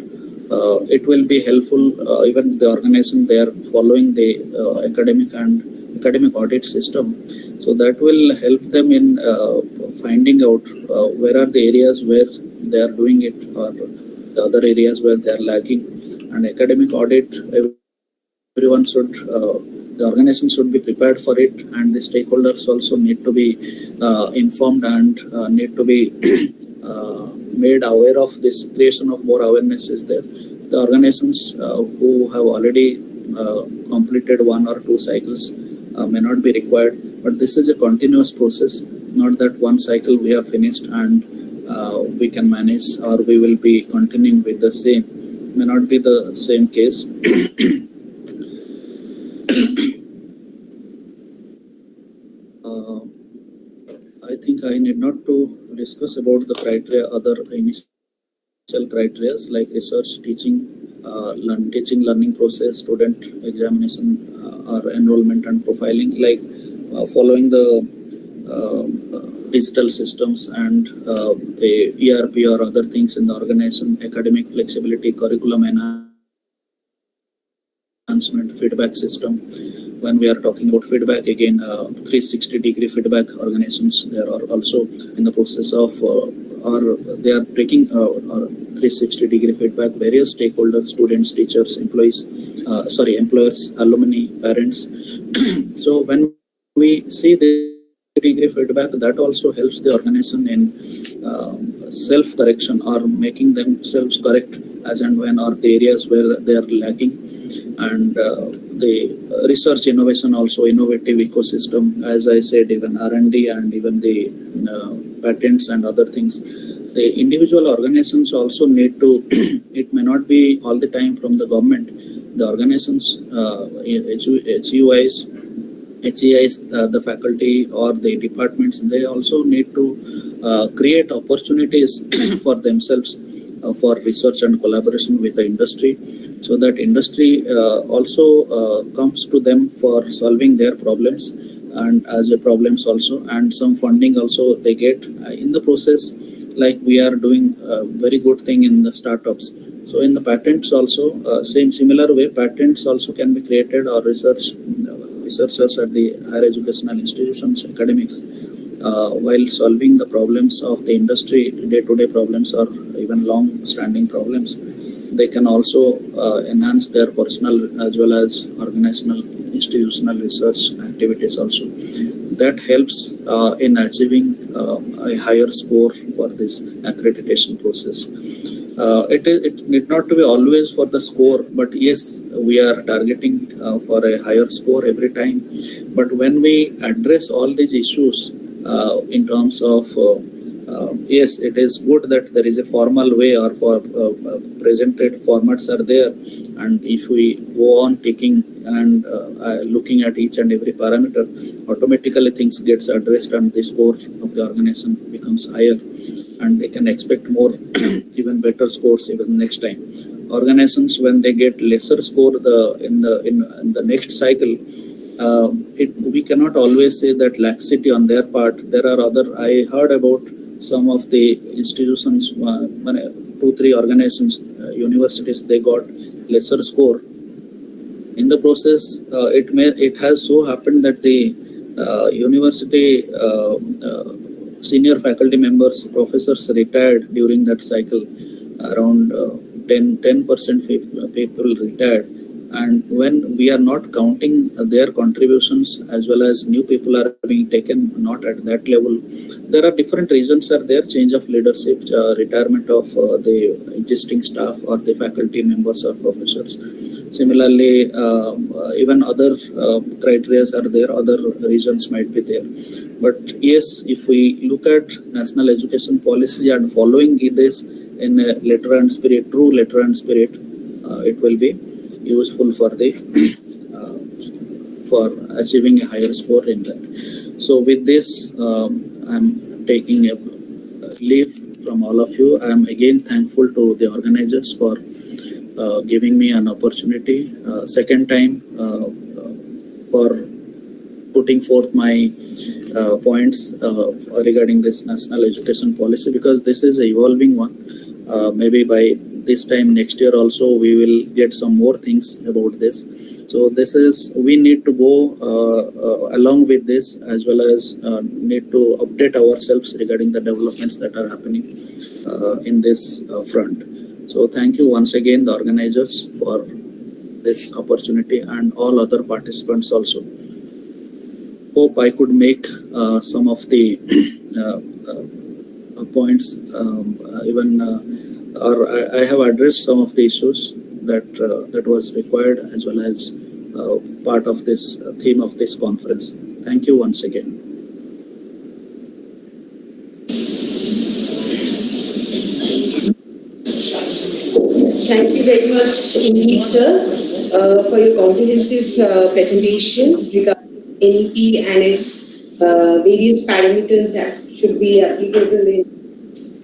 It will be helpful. Even the organization, they are following the academic audit system, so that will help them in finding out where are the areas where they are doing it or the other areas where they are lacking. And academic audit, everyone should, the organization should be prepared for it, and the stakeholders also need to be informed and need to be made aware of this. Creation of more awareness is there. The organizations who have already completed 1 or 2 cycles may not be required, but this is a continuous process, not that one cycle we have finished and we can manage or we will be continuing with the same. May not be the same case. I think I need not to discuss about the criteria, other initial criteria like research, teaching, learning process, student examination or enrollment and profiling, like following the digital systems and the ERP or other things in the organization, academic flexibility, curriculum enhancement, feedback system. When we are talking about feedback, again, 360-degree feedback organizations, they are also in the process of or they are taking 360-degree feedback, various stakeholders, students, teachers, employees, employers, alumni, parents. So when we see the degree feedback, that also helps the organization in self-correction or making themselves correct as and when are the areas where they are lacking. And the research innovation, also innovative ecosystem, as I said, even R&D and even the patents and other things. The individual organizations also need to, it may not be all the time from the government. The organizations, HUIs, the faculty or the departments, they also need to create opportunities for themselves for research and collaboration with the industry, so that industry also comes to them for solving their problems and as a problems also, and some funding also they get in the process. Like we are doing a very good thing in the startups. So in the patents also, similar way, patents also can be created, or researchers at the higher educational institutions, academics, while solving the problems of the industry, day-to-day problems or even long-standing problems, they can also enhance their personal as well as organizational, institutional research activities also. That helps in achieving a higher score for this accreditation process. It need not to be always for the score, but yes, we are targeting for a higher score every time. But when we address all these issues in terms of yes, it is good that there is a formal way or for presented formats are there, and if we go on taking and looking at each and every parameter, automatically things gets addressed and the score of the organization becomes higher, and they can expect more even better scores even next time. Organizations, when they get lesser score in the next cycle, we cannot always say that laxity on their part. There are other, I heard about some of the institutions, 2-3 organizations, universities, they got lesser score. In the process, it has so happened that the university senior faculty members, professors retired during that cycle. Around 10% people retired. And when we are not counting their contributions as well as new people are being taken not at that level, there are different reasons are there: change of leadership, retirement of the existing staff or the faculty members or professors. Similarly, even other criteria are there, other reasons might be there. But yes, if we look at national education policy and following this in a letter and spirit, true letter and spirit, it will be useful for the for achieving a higher score in that. So with this, I'm taking a leave from all of you. I am again thankful to the organizers for giving me an opportunity, second time for putting forth my points regarding this national education policy, because this is a evolving one. Maybe by this time next year also we will get some more things about this. So this is, we need to go along with this, as well as need to update ourselves regarding the developments that are happening in this front. So thank you once again, the organizers, for this opportunity, and all other participants also. Hope I could make some of the points, or I have addressed some of the issues that was required, as well as part of this theme of this conference. Thank you once again. Thank you very much indeed, sir, for your comprehensive presentation regarding NEP and its various parameters that should be applicable in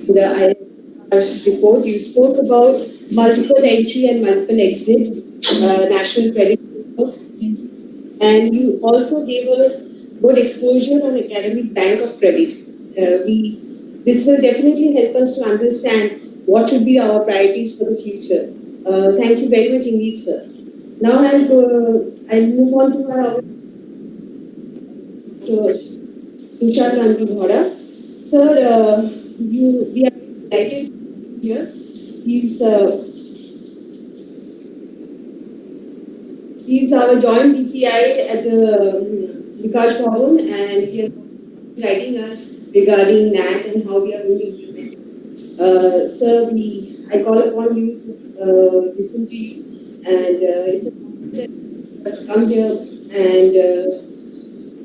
the ISR report. You spoke about multiple entry and multiple exit national credit report, and you also gave us good exposure on academic bank of credit. This will definitely help us to understand what should be our priorities for the future. Thank you very much indeed, sir. Now I'll move on to our Tushar Nandi Bhora. Sir, we are delighted here. He's our joint DPI at the Vikas Bhavan, and he is guiding us regarding NAAC and how we are going to implement it. Sir, I call upon you to listen to you, and it's a pleasure to come here, and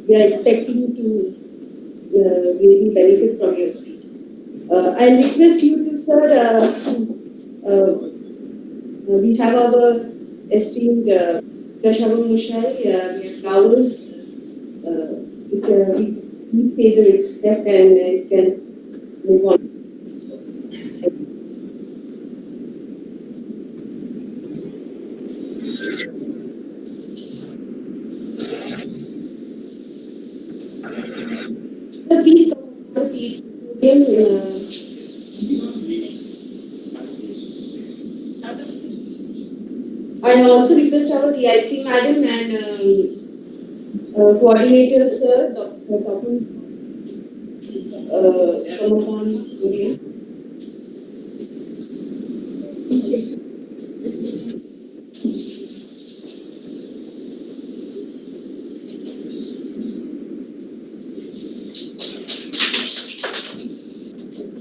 we are expecting to really benefit from your speech. I request you to, sir, we have our esteemed Vidyasagar College, we have flowers. Please pay the respect and you can move on. Please come on the podium. I also request our TIC madam and coordinator, sir, Dr. Tapun, come upon podium.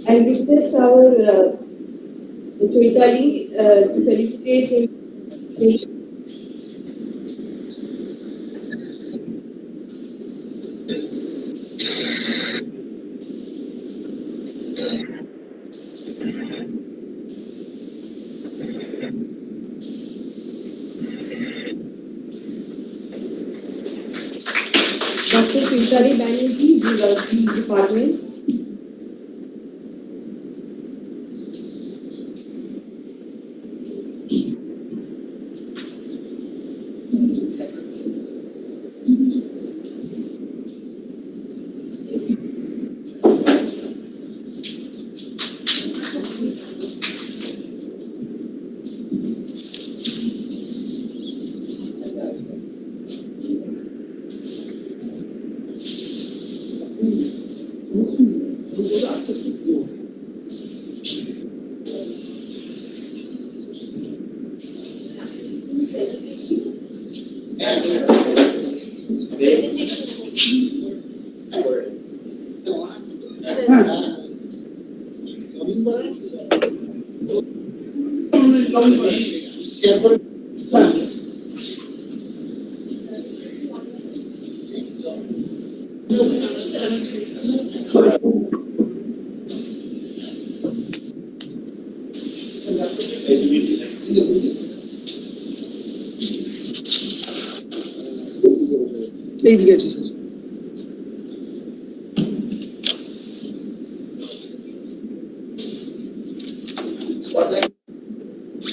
I request our Choitali to felicitate him. Dr. Choitali Banerjee, Zoology Department.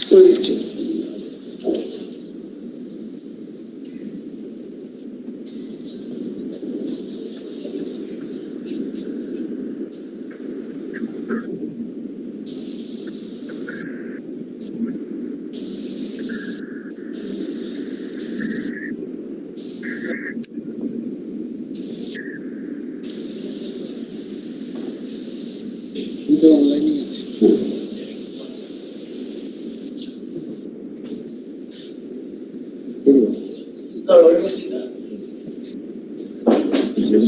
করে দিচ্ছি। অনলাইনে আছে।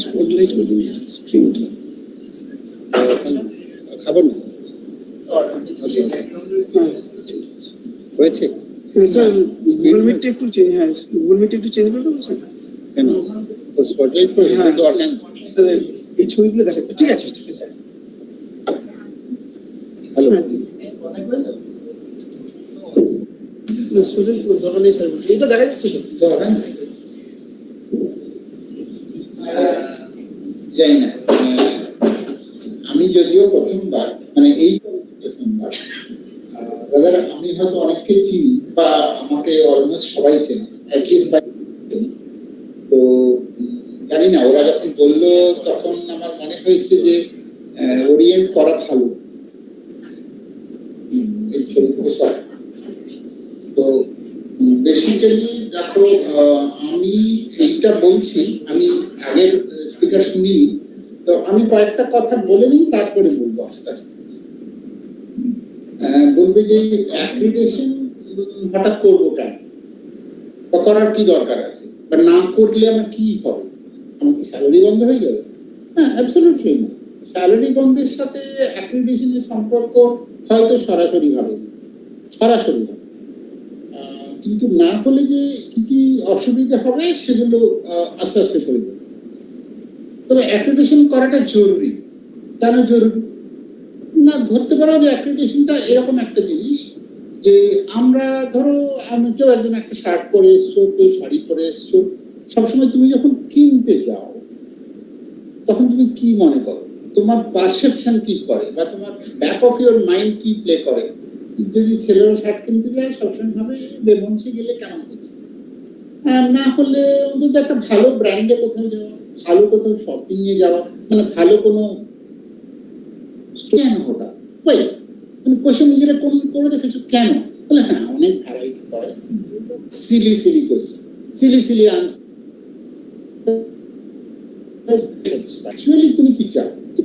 Spotlight করে দিন স্ক্রিনটা। খাবার না হয়েছে স্যার, গুগল মিটটা একটু চেঞ্জ, হ্যাঁ গুগল মিটটা একটু চেঞ্জ করে দেবো স্যার। কেন স্পটলাইট করে? হ্যাঁ এই ছবিগুলো দেখাচ্ছে। ঠিক আছে ঠিক আছে। হ্যালো দরকার নেই স্যার, এটা দেখা যাচ্ছে তো? জানি না, আমি যদিও প্রথমবার মানে এই প্রথমবার, দাদা আমি হয়তো অনেককে চিনি বা আমাকে অলমোস্ট সবাই চেনে, অ্যাটলিস্ট বাই চেনে। তো জানি না, ওরা যখন বললো তখন আমার মনে হয়েছে যে ওরিয়েন্ট করা ভালো এই ছবি থেকে সব। তো বেসিক্যালি দেখো, আমি এইটা বলছি, আমি আগের স্পিকার শুনিনি, তো আমি কয়েকটা কথা বলে নিই, তারপরে বলবো আস্তে আস্তে। বলবে যে অ্যাক্রিডিটেশন হঠাৎ করবো কেন, বা করার কি দরকার আছে, বা না করলে আমার কি হবে, আমার কি স্যালারি বন্ধ হয়ে যাবে? হ্যাঁ, অ্যাবসলিউটলি না। স্যালারি বন্ধের সাথে অ্যাক্রিডিটেশনের সম্পর্ক হয়তো সরাসরি হবে, কিন্তু না হলে যে কি কি অসুবিধা হবে সেগুলো আস্তে আস্তে করে দেবে। তবে অ্যাক্রিডিটেশন করাটা জরুরি। কেন জরুরি? না, ধরতে পারো যে অ্যাক্রিডিটেশনটা এরকম একটা জিনিস যে আমরা ধরো কেউ একজন একটা শার্ট পরে এসছো, কেউ শাড়ি পরে এসছো, সবসময় তুমি যখন কিনতে যাও তখন তুমি কি মনে করো, তোমার পারসেপশন কি করে, বা তোমার ব্যাক অফ ইউর মাইন্ড কি প্লে করে? যদি ছেলেরা শার্ট কিনতে যায় সবসময় ভাবে বেমন্সে গেলে কেমন হতো, না হলে অন্তত একটা ভালো ব্র্যান্ডে কোথাও যাওয়া, ভালো কোথাও শপিং এ যাওয়া, মানে ভালো কোনো কেন হঠাৎ ওই মানে কোশ্চেন নিজেরা কোনদিন করে দেখেছো কেন? বলে হ্যাঁ, অনেক ভ্যারাইটি করে, silly silly question, silly silly answer. Actually তুমি কি চাও যে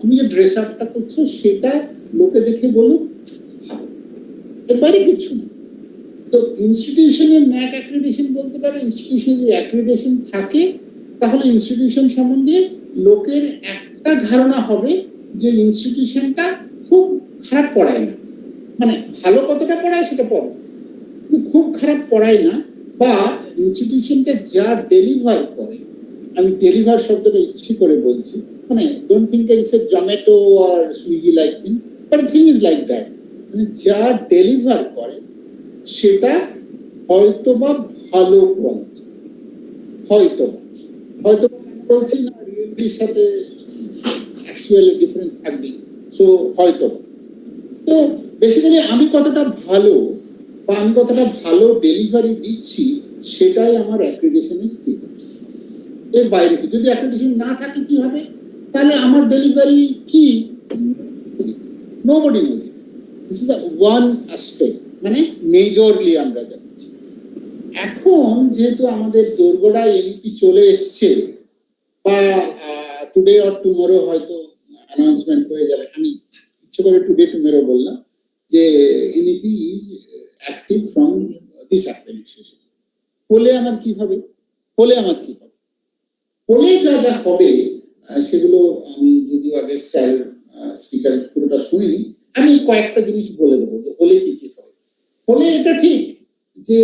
তুমি যে ড্রেস আপটা করছো সেটা লোকে দেখে বলুক ভালো, এর বাইরে কিছু না। তো ইনস্টিটিউশনের ন্যাক অ্যাক্রিডিটেশন বলতে পারো, ইনস্টিটিউশনে যদি অ্যাক্রিডিটেশন থাকে তাহলে ইনস্টিটিউশন সম্বন্ধে লোকের একটা ধারণা হবে যে ইনস্টিটিউশনটা খুব খারাপ পড়ায় না, মানে ভালো কতটা পড়ায় সেটা পড়ে, কিন্তু খুব খারাপ পড়ায় না, বা ইনস্টিটিউশনটা যা ডেলিভার করে, আমি ডেলিভার শব্দটা ইচ্ছে করে বলছি, মানে don't think it's a Zomato or Swiggy like things, but thing is like that, মানে যা ডেলিভার করে সেটা হয়তোবা ভালো কোয়ালিটি, হয়তো বলছি না, রিয়েলিটির সাথে অ্যাকচুয়াল ডিফারেন্স থাকবে, সো হয়তো। তো বেসিক্যালি আমি কতটা ভালো বা আমি কতটা ভালো ডেলিভারি দিচ্ছি সেটাই আমার অ্যাক্রিডিটেশনের স্ট্যাটাস। এর বাইরে কি, যদি অ্যাক্রিডিটেশন না থাকে কি হবে, তাহলে আমার ডেলিভারি কি, nobody nose. This is the one aspect, মানে মেজরলি আমরা যাচ্ছি। এখন যেহেতু আমাদের দোরগোড়া এনইপি চলে এসছে, বা টুডে অর টুমরো হয়তো অ্যানাউন্সমেন্ট হয়ে যাবে, আমি ইচ্ছে করে টুডে টুমরো বললাম, যে NEP is active from this administration. হলে আমার কি হবে, হলে যা যা হবে সেগুলো আমি যদিও আগে স্যার স্পিকার পুরোটা শুনিনি, আমি কয়েকটা জিনিস বলে দেবো যে হলে কি কি হবে। হলে এটা ঠিক যে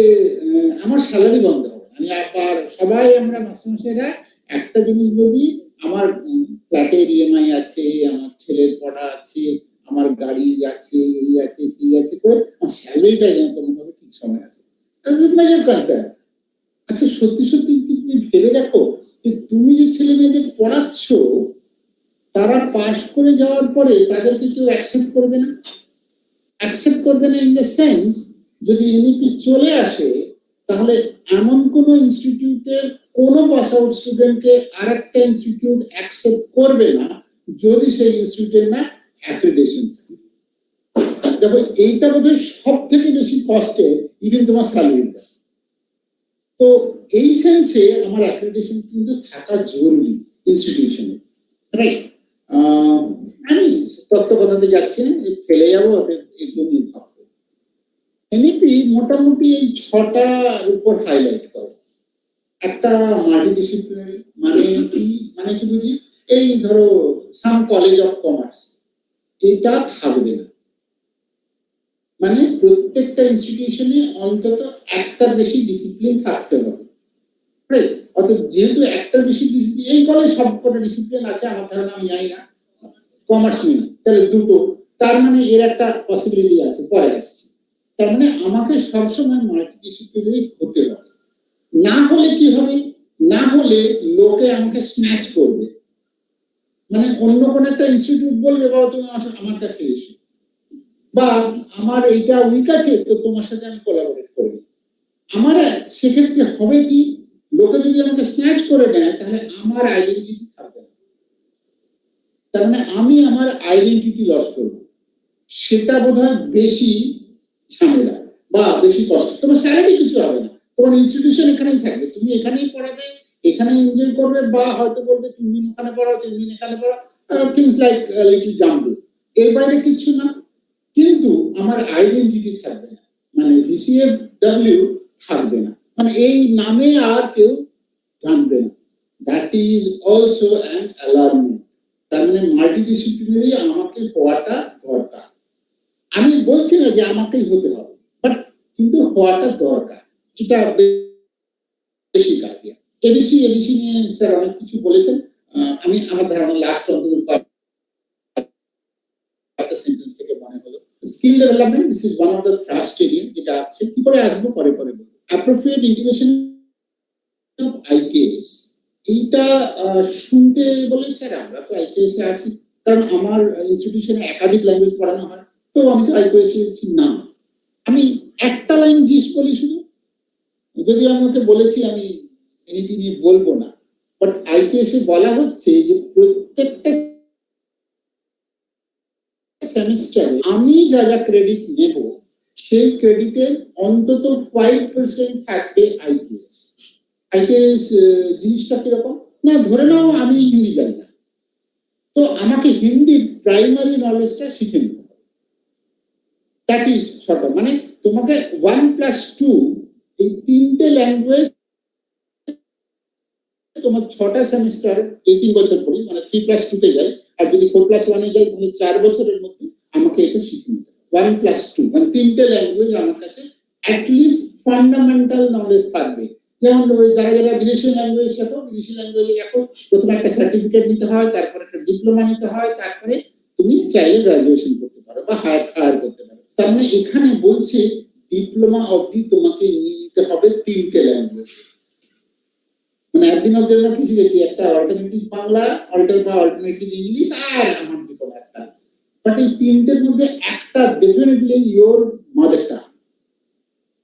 আমার স্যালারি বন্ধ হবে, আমি আবার সবাই আমরা মাস্টারমশাইরা একটা জিনিস বলি, আমার ফ্ল্যাটের ইএমআই আছে, আমার ছেলের পড়া আছে, আমার গাড়ি আছে, এই আছে সেই আছে করে আমার স্যালারিটা যেন কোনোভাবে ঠিক সময় আছে, মেজর কনসার্ন। আচ্ছা, সত্যি সত্যি কি তুমি ভেবে দেখো যে তুমি যে ছেলে মেয়েদের পড়াচ্ছ তারা পাশ করে যাওয়ার পরে তাদেরকে কেউ অ্যাকসেপ্ট করবে না, অ্যাকসেপ্ট করবে না ইন দ্য সেন্স, যদি এনইপি চলে আসে তাহলে এমন কোন ইনস্টিটিউটের কোন পাস আউট স্টুডেন্টকে আরেকটা ইনস্টিটিউট অ্যাকসেপ্ট করবে না যদি সেই ইনস্টিটিউটের না অ্যাক্রিডিটেশন। দেখো এইটা বোধহয় সব থেকে বেশি কষ্টে ইভেন তোমার স্যালারিটা। তো এই সেন্সে আমার অ্যাক্রিডিটেশন কিন্তু থাকা জরুরি ইনস্টিটিউশনে, রাইট? আমি তত্ত্ব কথাতে যাচ্ছি না, ফেলে যাবো এগুলো নিয়ে ভাববো। এনইপি মোটামুটি এই 6টার উপর হাইলাইট করে। একটা মাল্টিডিসিপ্লিনারি, মানে কি বুঝি, এই ধরো সাম কলেজ অফ কমার্স, এটা থাকবে না। মানে প্রত্যেকটা ইনস্টিটিউশনে অন্তত একটার বেশি ডিসিপ্লিন থাকতে হবে, রাইট? অর্থাৎ যেহেতু একটার বেশি ডিসিপ্লিন, এই কলেজ সবকটা ডিসিপ্লিন আছে আমার ধারণা, আমি জানি না, কমার্স নেই তাহলে দুটো, তার মানে এর একটা পসিবিলিটি আছে, পরে আসছে। তার মানে আমাকে সবসময় মাল্টিডিসিপ্লিনারি হতে হবে, না হলে কি হবে, না হলে লোকে আমাকে স্ন্যাচ করবে। মানে অন্য কোন একটা ইনস্টিটিউট বলবে বাবা তুমি আমার কাছে এসো, বা আমার এইটা উইক আছে তো তোমার সাথে আমি কোলাবোরেট করব। আমার সেক্ষেত্রে হবে কি, লোকে যদি আমাকে স্ন্যাচ করে নেয় তাহলে আমার আইডেন্টিটি থাকবে না, তার মানে আমি আমার আইডেন্টিটি লস করব। সেটা বোধহয় বেশি ঝামেলা বা বেশি কষ্ট। তোমার স্যালারি কিছু হবে না, তোমার ইনস্টিটিউশন এখানেই থাকবে, তুমি এখানেই পড়াবে, এখানে এনজয় করবে, বা হয়তো বলবে 3 দিন ওখানে পড়াও 3 দিন এখানে পড়াও, থিংস লাইক লিটল জাম্বল, এর বাইরে কিছু না। কিন্তু আমার আইডেন্টিটি থাকবে না, মানে ভিসিএফডব্লিউ থাকবে না, মানে এই নামে আর কেউ জানবে না। That is also an alarming. তার মানে মাল্টিডিসিপ্লিনারি আমাকে হওয়াটা দরকার। আমি বলছি না যে আমাকেই হতে হবে, বাট কিন্তু হওয়াটা দরকার, এটা বেশি কাজে। এবিসি নিয়ে স্যার অনেক কিছু বলেছেন, আমি আমার ধারণা লাস্ট অন্তত একটা সেন্টেন্স থেকে মনে হলো, skill development, this is one of the thrust area, যেটা আসছে কি করে আসবো পরে বলবো। অ্যাপ্রোপ্রিয়েট ইন্টিগ্রেশন অফ আইকেএস, এইটা শুনতে বলে স্যার আমরা তো আইকেএস এ আছি, কারণ আমার ইনস্টিটিউশনে একাধিক ল্যাঙ্গুয়েজ পড়ানো হয়, তো আমি তো আইকেএস এ না। আমি একটা লাইন জিস বলি শুধু, যদিও আমি ওকে বলেছি আমি এনইপি নিয়ে বলবো না, বাট আইকেএস এ বলা হচ্ছে যে প্রত্যেকটা সেমিস্টারে আমি যা যা ক্রেডিট নেব সেই ক্রেডিটের অন্তত 5% থাকবে আইকেএস। আইকেএস জিনিসটা কিরকম না, ধরে নাও আমি হিন্দি জানি না, তো আমাকে হিন্দির প্রাইমারি নলেজটা শিখে নিতে হবে। দ্যাট ইজ শর্ট, মানে তোমাকে 1+2 এই 3টে ল্যাঙ্গুয়েজ তোমার 6টা সেমিস্টার, এই 3 বছর পড়ি, মানে 3+2 তে যাই, আর যদি 4+1 এ যাই তাহলে 4 বছরের মধ্যে আমাকে এটা শিখে নিতে হবে। 1+2 মানে 3টে ল্যাঙ্গুয়েজ আমার কাছে অ্যাটলিস্ট ফান্ডামেন্টাল নলেজ থাকবে। যেমন যারা যারা বিদেশি ল্যাঙ্গুয়েজ শেখো, বিদেশি ল্যাঙ্গুয়েজে দেখো প্রথমে একটা সার্টিফিকেট নিতে হয়, তারপর একটা ডিপ্লোমা নিতে হয়, তারপরে তুমি চাইলে গ্রাজুয়েশন করতে পারো বা হায়ার করতে পারো। তার মানে এখানে বলছে ডিপ্লোমা অবধি তোমাকে নিয়ে নিতে হবে 3টে ল্যাঙ্গুয়েজ। মানে একদিন অব্দি আমরা কি শিখেছি, একটা অল্টারনেটিভ বাংলা, অল্টারনেটিভ ইংলিশ, আর আমার যে কোনো একটা, বাট এই 3টের মধ্যে একটা definitely your mother tongue.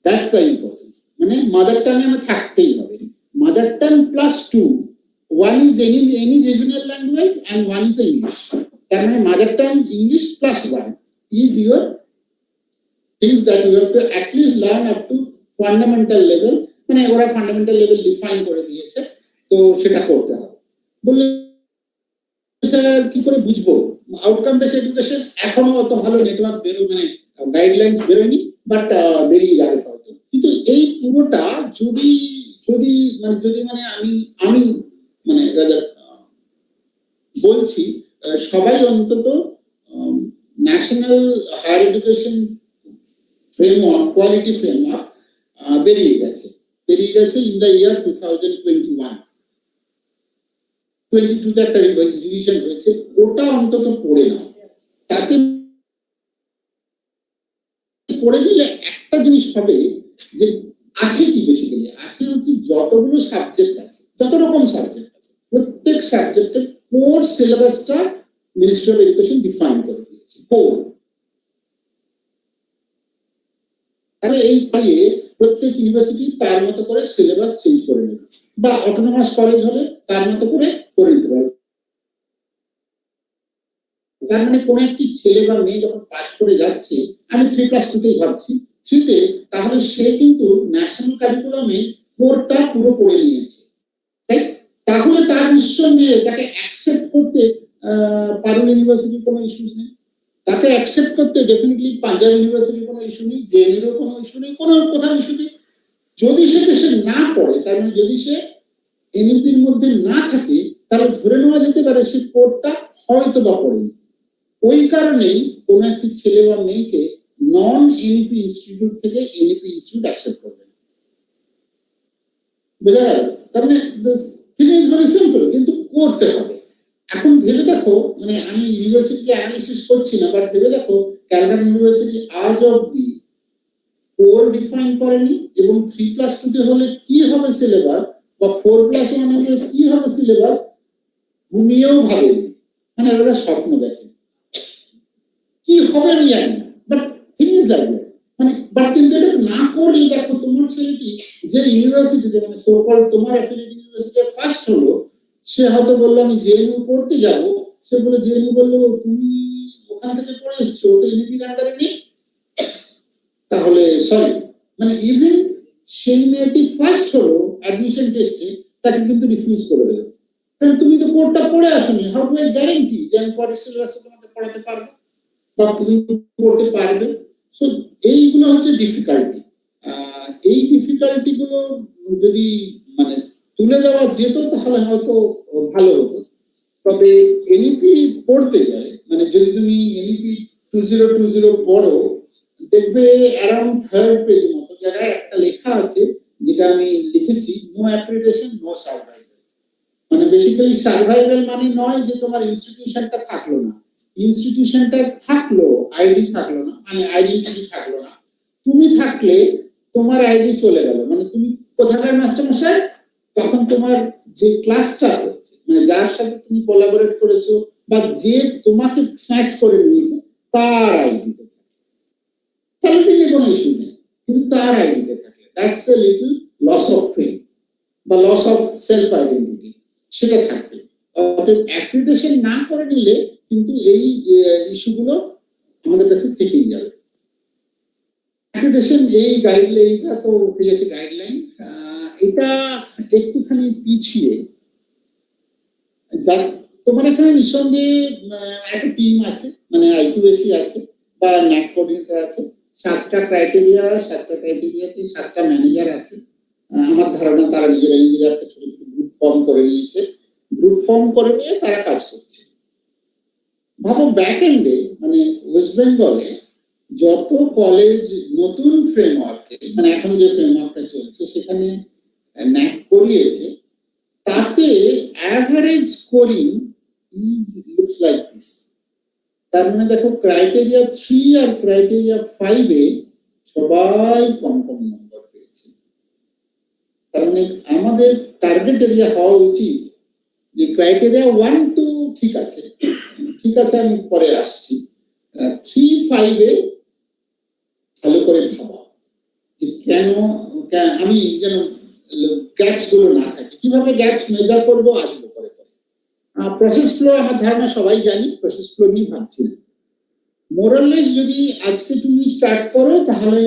That's the importance, মানে মাদার টাং আমার থাকতেই হবে। Mother tongue +2, one is any regional language and one is the English. তার মানে mother tongue English +1 is your things that you have to at least learn up to fundamental level, মানে ওরা fundamental level define করে দিয়েছে, তো সেটা করতে হবে। বললে স্যার কি করে বুঝবো আউটকাম বেস এডুকেশন? এখনো অত ভালো নেটওয়ার্ক মানে গাইডলাইন্স বেরোয়নি, বাট বেরিয়ে যাবে হয়তো। কিন্তু এই পুরোটা যদি যদি মানে যদি মানে আমি মানে বলছি, সবাই অন্তত national higher education framework, quality framework বেরিয়ে গেছে ইন দ্য ইয়ার 2021। 22তে একটা রিভিশন হয়েছে, ওটা অন্তত পড়ে নাও। তাতে পড়ে গেলে একটা জিনিস হবে যে আছে কি, বেসিক্যালি আছে হচ্ছে যতগুলো সাবজেক্ট আছে, যত রকম সাবজেক্ট আছে, প্রত্যেক সাবজেক্টের কোর সিলেবাসটা মিনিস্ট্রি অফ এডুকেশন ডিফাইন করে দিয়েছে। কোর তাহলে এই পাইয়ে প্রত্যেক ইউনিভার্সিটি তার মতো করে সিলেবাস চেঞ্জ করে নেবে, বা অটোনমাস কলেজ হলে তার মতো করে নিতে পারবে। তার মানে কোন একটি ছেলে বা মেয়ে যখন পাস করে যাচ্ছে, আমি 3+2 ভাবছি 3-তে, তাহলে সে কিন্তু ন্যাশনাল কারিকুলামে কোরটা পুরো পড়ে নিয়েছে, রাইট? তাহলে তার নিঃসন্দেহে তাকে অ্যাকসেপ্ট করতে পারুল ইউনিভার্সিটির কোনো ইস্যুস নেই, তাকে অ্যাকসেপ্ট করতে ডেফিনেটলি পাঞ্জাব ইউনিভার্সিটির কোনো ইস্যু নেই, জেএনইউর কোনো ইস্যু নেই, কোনো কোথাও ইস্যু নেই। যদি সে দেশে না পড়ে, তার মানে যদি সে এনইপির মধ্যে না থাকে, তাহলে ধরে নেওয়া যেতে পারে সে কোর্সটা হয়তো বা পড়েনি। ওই কারণেই কোন একটি ছেলে বা মেয়েকে নন এনইপি ইনস্টিটিউট থেকে এনইপি ইনস্টিটিউট অ্যাকসেপ্ট করবে না। বোঝা গেল? তার মানে থিং ইজ ভেরি সিম্পল, কিন্তু করতে হবে। এখন ভেবে দেখো, মানে আমি ইউনিভার্সিটি অ্যানালিসিস করছি না, বাট ভেবে দেখো ক্যালকাটা ইউনিভার্সিটি আজ অব্দি কোর ডিফাইন করেনি, এবং 3+2 হলে কি হবে সিলেবাস, বা 4+1 হলে কি হবে সিলেবাস ঘুমিয়েও ভাবেনি, মানে ওরা স্বপ্ন দেখে কি হবে আমি জানি না, but thing is like that. মানে বাট কিন্তু এটা না করলে দেখো তোমার ছেলেটি যে ইউনিভার্সিটিতে, মানে সোকল তোমার অ্যাফিলিয়েটেড ইউনিভার্সিটির ফার্স্ট হলো, সে হয়তো বললো আমি জেএনইউ পড়তে যাব, সে বলে জেএনইউ বললো তুমি ওখান থেকে পড়ে এসছো, তো এনইপির আন্ডারে নেই, তাহলে সরি, মানে ইভেন সেই মেয়েটি ফার্স্ট হলো অ্যাডমিশন টেস্টে, তাকে কিন্তু রিফিউজ করে দেবে, কারণ তুমি তো কোর্সটা পড়ে আসোনি। হাউ ডু আই গ্যারান্টি যে আমি পরের সিলেবাসটা তোমাকে পড়াতে পারবো বা তুমি পড়তে পারবে? সো এইগুলো হচ্ছে ডিফিকাল্টি। এই ডিফিকাল্টি গুলো যদি মানে তুলে দেওয়া যেত তাহলে হয়তো ভালো হতো। তবে এনইপি পড়তে গেলে, মানে যদি তুমি এনইপি 2020 পড়ো, দেখবে অ্যারাউন্ড 3rd পেজ মতো জায়গায় একটা লেখা আছে, যেটা আমি লিখেছি, নো অ্যাক্রিডিটেশন নো সার্ভাইভাল। মানে বেসিক্যালি সার্ভাইভাল মানে নয় যে তোমার ইনস্টিটিউশনটা থাকলো না, ইনস্টিটিউশনটা থাকলো, আইডি থাকলো না, মানে আইডেন্টিটি থাকলো না, তুমি থাকলে তোমার আইডি চলে গেল, মানে তুমি কোথাকার মাস্টারমশাই, তখন তোমার যে ক্লাসটা হয়েছে, মানে যার সাথে তুমি কোলাবোরেট করেছো বা যে তোমাকে স্ন্যাচ করে নিয়েছে, তার আইডিতে তাহলে দিলে কোনো ইস্যু নেই, কিন্তু তার আইডিতে থাকলে that's a little loss of fame বা লস অফ সেলফ আইডেন্টিটি, সেটা থাকবে। অর্থাৎ অ্যাক্রিডিটেশন না করে নিলে কিন্তু এই ইস্যুগুলো আমাদের কাছে থেকেই যাবে। অ্যাক্রিডিটেশন এই গাইডলাইনটা তো ঠিক আছে, গাইডলাইন এটা একটুখানি পিছিয়ে যা তোমার এখানে নিঃসন্দেহে একটা টিম আছে, মানে আইকিউএসি আছে বা ন্যাক কোঅর্ডিনেটর আছে, 7টা ক্রাইটেরিয়াতে 7টা ম্যানেজার আছে। আমার ধারণা তারা নিজেরা একটা ছোট ছোট গ্রুপ ফর্ম করে নিয়েছে, গ্রুপ ফর্ম করে নিয়ে তারা কাজ করছে। ভাবো ব্যাক এন্ডে, মানে ওয়েস্ট বেঙ্গলে যত কলেজ নতুন ফ্রেমওয়ার্কে, মানে এখন যে ফ্রেমওয়ার্কটা চলছে সেখানে ন্যাক করিয়েছে, তাতে average scoring is looks like this. তার মানে দেখো ক্রাইটেরিয়া 3 আর ক্রাইটেরিয়া 5-এ সবাই কম কম নম্বর পেয়েছে। তার মানে আমাদের টার্গেট এরিয়া হওয়া উচিত যে ক্রাইটেরিয়া 1-2 ঠিক আছে, আমি পরে আসছি, 3-5-এ ভালো করে ভাবা যে কেন আমি যেন গ্যাপস গুলো না থাকে, কিভাবে গ্যাপস মেজার করবো আসবো পরে পরে। প্রসেস ফ্লো আমার ধারণা সবাই জানি, প্রসেস ফ্লো নিয়ে ভাবছি না। মোরাললেস যদি আজকে তুমি স্টার্ট করো, তাহলে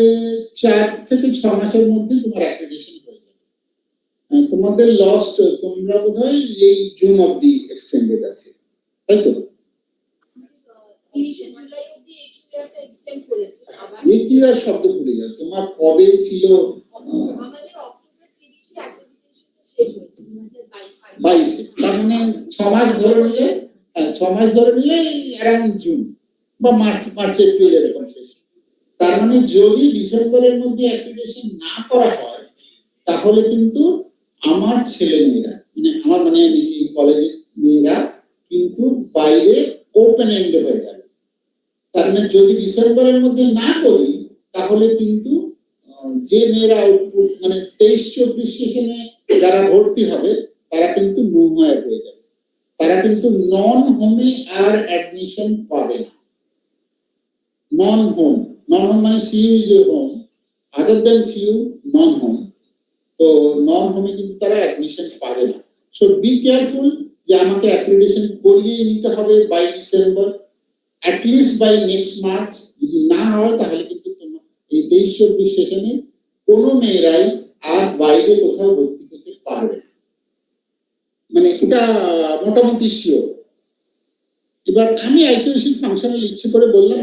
4 থেকে 6 মাসের মধ্যে তোমার অ্যাক্রিডিটেশন হয়ে যাবে। তোমাদের লস্ট তোমরা বোধহয় এই জুন অবধি এক্সটেন্ডেড আছে, তাই তো? 30 জুলাই অবধি একিউআরটা এক্সটেন্ড করেছে। একিউআর শব্দ ভুলে যাও, তোমার কবে ছিল? আমাদের অক্টোবর 30-এ অ্যাক্রিডিটেশনটা শেষ হয়েছে 2022-এ। তার মানে 6 মাস ধরে নিলে, 6 মাস ধরে নিলে অ্যারাউন্ড জুন বা মার্চ এপ্রিল এরকম শেষ। তার মানে যদি ডিসেম্বরের মধ্যে অ্যাক্রিডিটেশন না করা হয়, তাহলে কিন্তু আমার ছেলে মেয়েরা, মানে আমার মানে এই কলেজের মেয়েরা কিন্তু বাইরে ওপেন এন্ড হয়ে গেল। তার মানে যদি ডিসেম্বরের মধ্যে না করি, তাহলে কিন্তু যে মেয়েরা আউটপুট মানে 23-24 সেশনে যারা ভর্তি হবে, তারা কিন্তু নুহায় হয়ে যাবে, তারা কিন্তু নন হোমে আর অ্যাডমিশন পাবে না। নন হোম মানে সিইউ হোম, আদার দেন সিইউ নন হোম, তো নন হোমে কিন্তু তারা অ্যাডমিশন পাবে না। সো বি কেয়ারফুল যে আমাকে অ্যাক্রিডিটেশন করিয়ে নিতে হবে by December, at least by next March. যদি না হয় তাহলে কিন্তু তোমার এই 23-24 সেশনে কোনো মেয়েরাই আর বাইরে কোথাও ভর্তি করতে পারবে না, মানে এটা মোটামুটি শিওর। এবার আমি আইকিউএসি ফাংশনাল ইচ্ছে করে বললাম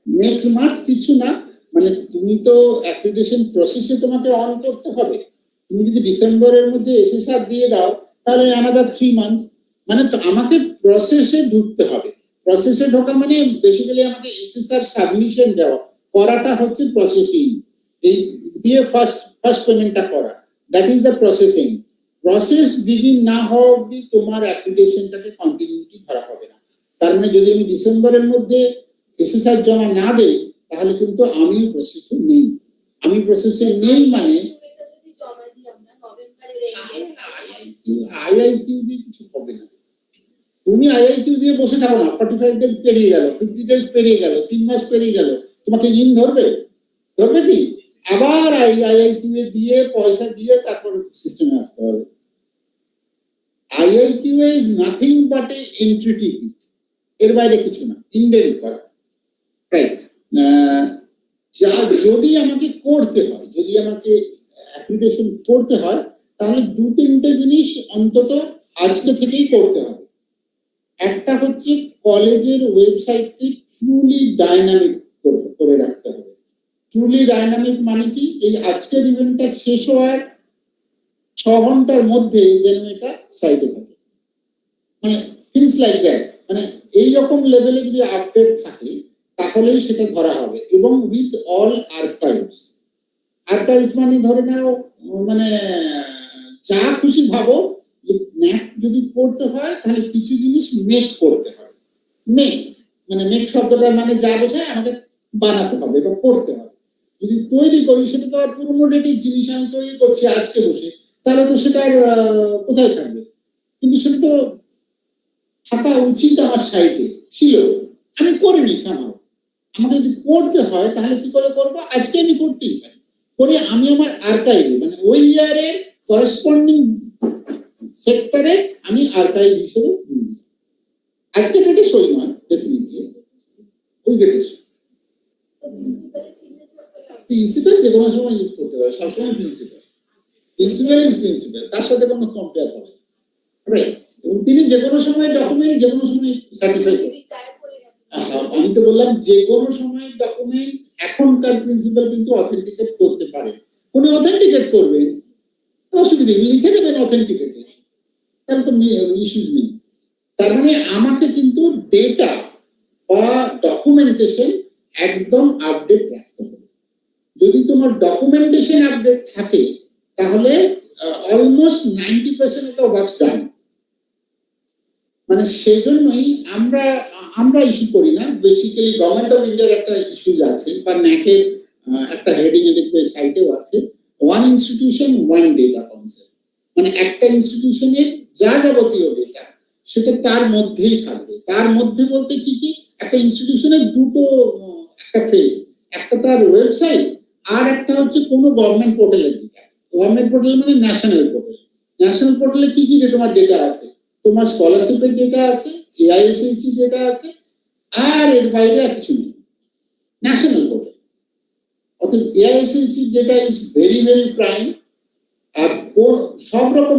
নেক্সট মার্চ কিছু না, মানে তুমি তো অ্যাক্রিডিটেশন প্রসেসে তোমাকে অন করতে হবে। তুমি যদি ডিসেম্বরের মধ্যে এসএসআর দিয়ে দাও তাহলে অ্যানাদার 3 মান্থস, মানে তো আমাকে প্রসেসে ঢুকতে হবে। প্রসেসে ঢোকা মানে বেসিক্যালি আমাকে এসএসআর সাবমিশন দেওয়া, করাটা হচ্ছে প্রসেসিং, এই দিয়ে ফার্স্ট পেমেন্টটা করা, that is the processing. Process begin না হওয়া অবধি তোমার অ্যাপ্লিকেশনটাকে কন্টিনিউটি ধরা হবে না। তার মানে যদি আমি ডিসেম্বরের মধ্যে এসএসআর জমা না দেই তাহলে কিন্তু আমিও প্রসেসে নেই। আমি প্রসেসে নেই মানে আইআইকিউ দিয়ে কিছু হবে না। তুমি আইআইকিউ দিয়ে বসে থাকো না, 45 ডেজ পেরিয়ে গেল, 50 ডেজ পেরিয়ে গেল, 3 মাস পেরিয়ে গেল, তোমাকে ইন ধরবে? ধরবে কি? আবার আইআইকিউ এ দিয়ে পয়সা দিয়ে তারপর সিস্টেমে আসতে হবে। I I Q is nothing but a entry ticket, এর বাইরে কিছু না, ইনডেন্ট করা, রাইট? যা যদি আমাকে করতে হয়, যদি আমাকে অ্যাপ্লিকেশন করতে হয় তাহলে 2-3টে জিনিস অন্তত আজকে থেকেই করতে হবে। একটা হচ্ছে কলেজের ওয়েবসাইটকে ট্রুলি ডাইনামিক করে রাখতে হবে। ট্রুলি ডাইনামিক মানে কি? এই আজকের ইভেন্টটা শেষ হওয়ার 6 ঘন্টার মধ্যে যেন এটা সাইটে থাকে, মানে থিংস লাইক দ্যাট, মানে এইরকম লেভেলে যদি আপডেট থাকে তাহলেই সেটা ধরা হবে। এবং উইথ অল আর্কাইভস। আর্কাইভস মানে ধরে নাও, মানে যা খুশি ভাবো যে ন্যাক যদি করতে হয় তাহলে কিছু জিনিস মেক করতে হবে। মেক মানে মেক শব্দটা মানে যা বোঝায় আমাকে বানাতে হবে বা করতে হবে। যদি তৈরি করি সেটা তো আর পুরোনো ডেটের জিনিস আমি তৈরি করছি আজকে বসে, তাহলে তো সেটা কোথায় থাকবে? কিন্তু সেটা তো থাকা উচিত আমার সাইটে ছিল, আমি করিনি সামাও। আমাকে যদি করতে হয় তাহলে কি করে করবো? আজকে আমি করতেই পারি, করে আমি আমার আর্কাইভে মানে ওই ইয়ারের করেসপন্ডিং সেক্টরে আমি আর্কাইভ হিসেবে দিয়ে দিই। আজকে ডেটে সই নয়, ডেফিনেটলি ওই ডেটে সই। প্রিন্সিপাল যে কোনো সময় ইউজ করতে পারে, সবসময় প্রিন্সিপাল ইজ প্রিন্সিপাল, তার সাথে কোনো কম্পেয়ার হবে, রাইট? এবং তিনি যে কোনো সময় ডকুমেন্ট যে কোনো সময় সার্টিফাই করেন। আমি তো বললাম যে কোনো সময় ডকুমেন্ট এখনকার প্রিন্সিপাল কিন্তু অথেন্টিকেট করতে পারে। উনি অথেন্টিকেট করবেন, অসুবিধা লিখে দেবেন অথেন্টিকেটে, তাহলে তো ইস্যুজ নেই। তার মানে আমাকে কিন্তু ডেটা বা ডকুমেন্টেশন একদম আপডেট রাখতে হবে। যদি তোমার ডকুমেন্টেশন আপডেট থাকে তাহলে অলমোস্ট 90% অফ দ্য ওয়ার্কস ডান। মানে সেজন্যই আমরা ইস্যু করি না, বেসিক্যালি গভর্নমেন্ট অফ ইন্ডিয়ার একটা ইস্যু আছে বা ন্যাকের একটা হেডিং এ দেখবে সাইটেও আছে, one institution one data concept. মানে একটা ইনস্টিটিউশনের যা যাবতীয় ডেটা সেটা তার মধ্যেই থাকবে। তার মধ্যে বলতে কি কি? একটা ইনস্টিটিউশনের দুটো একটা ফেস, একটা তার ওয়েবসাইট আর একটা হচ্ছে কোনো গভর্নমেন্ট পোর্টালের ডেটা। গভর্নমেন্ট পোর্টাল মানে ন্যাশনাল পোর্টাল। ন্যাশনাল পোর্টালে কি কি তোমার ডেটা আছে? তোমার স্কলারশিপের ডেটা আছে, এআইএসএইচি ডেটা আছে, আর এর বাইরে আর কিছু নেই। ন্যাশনাল পোর্টাল অর্থাৎ A I S H E data is very very prime. আর সব রকম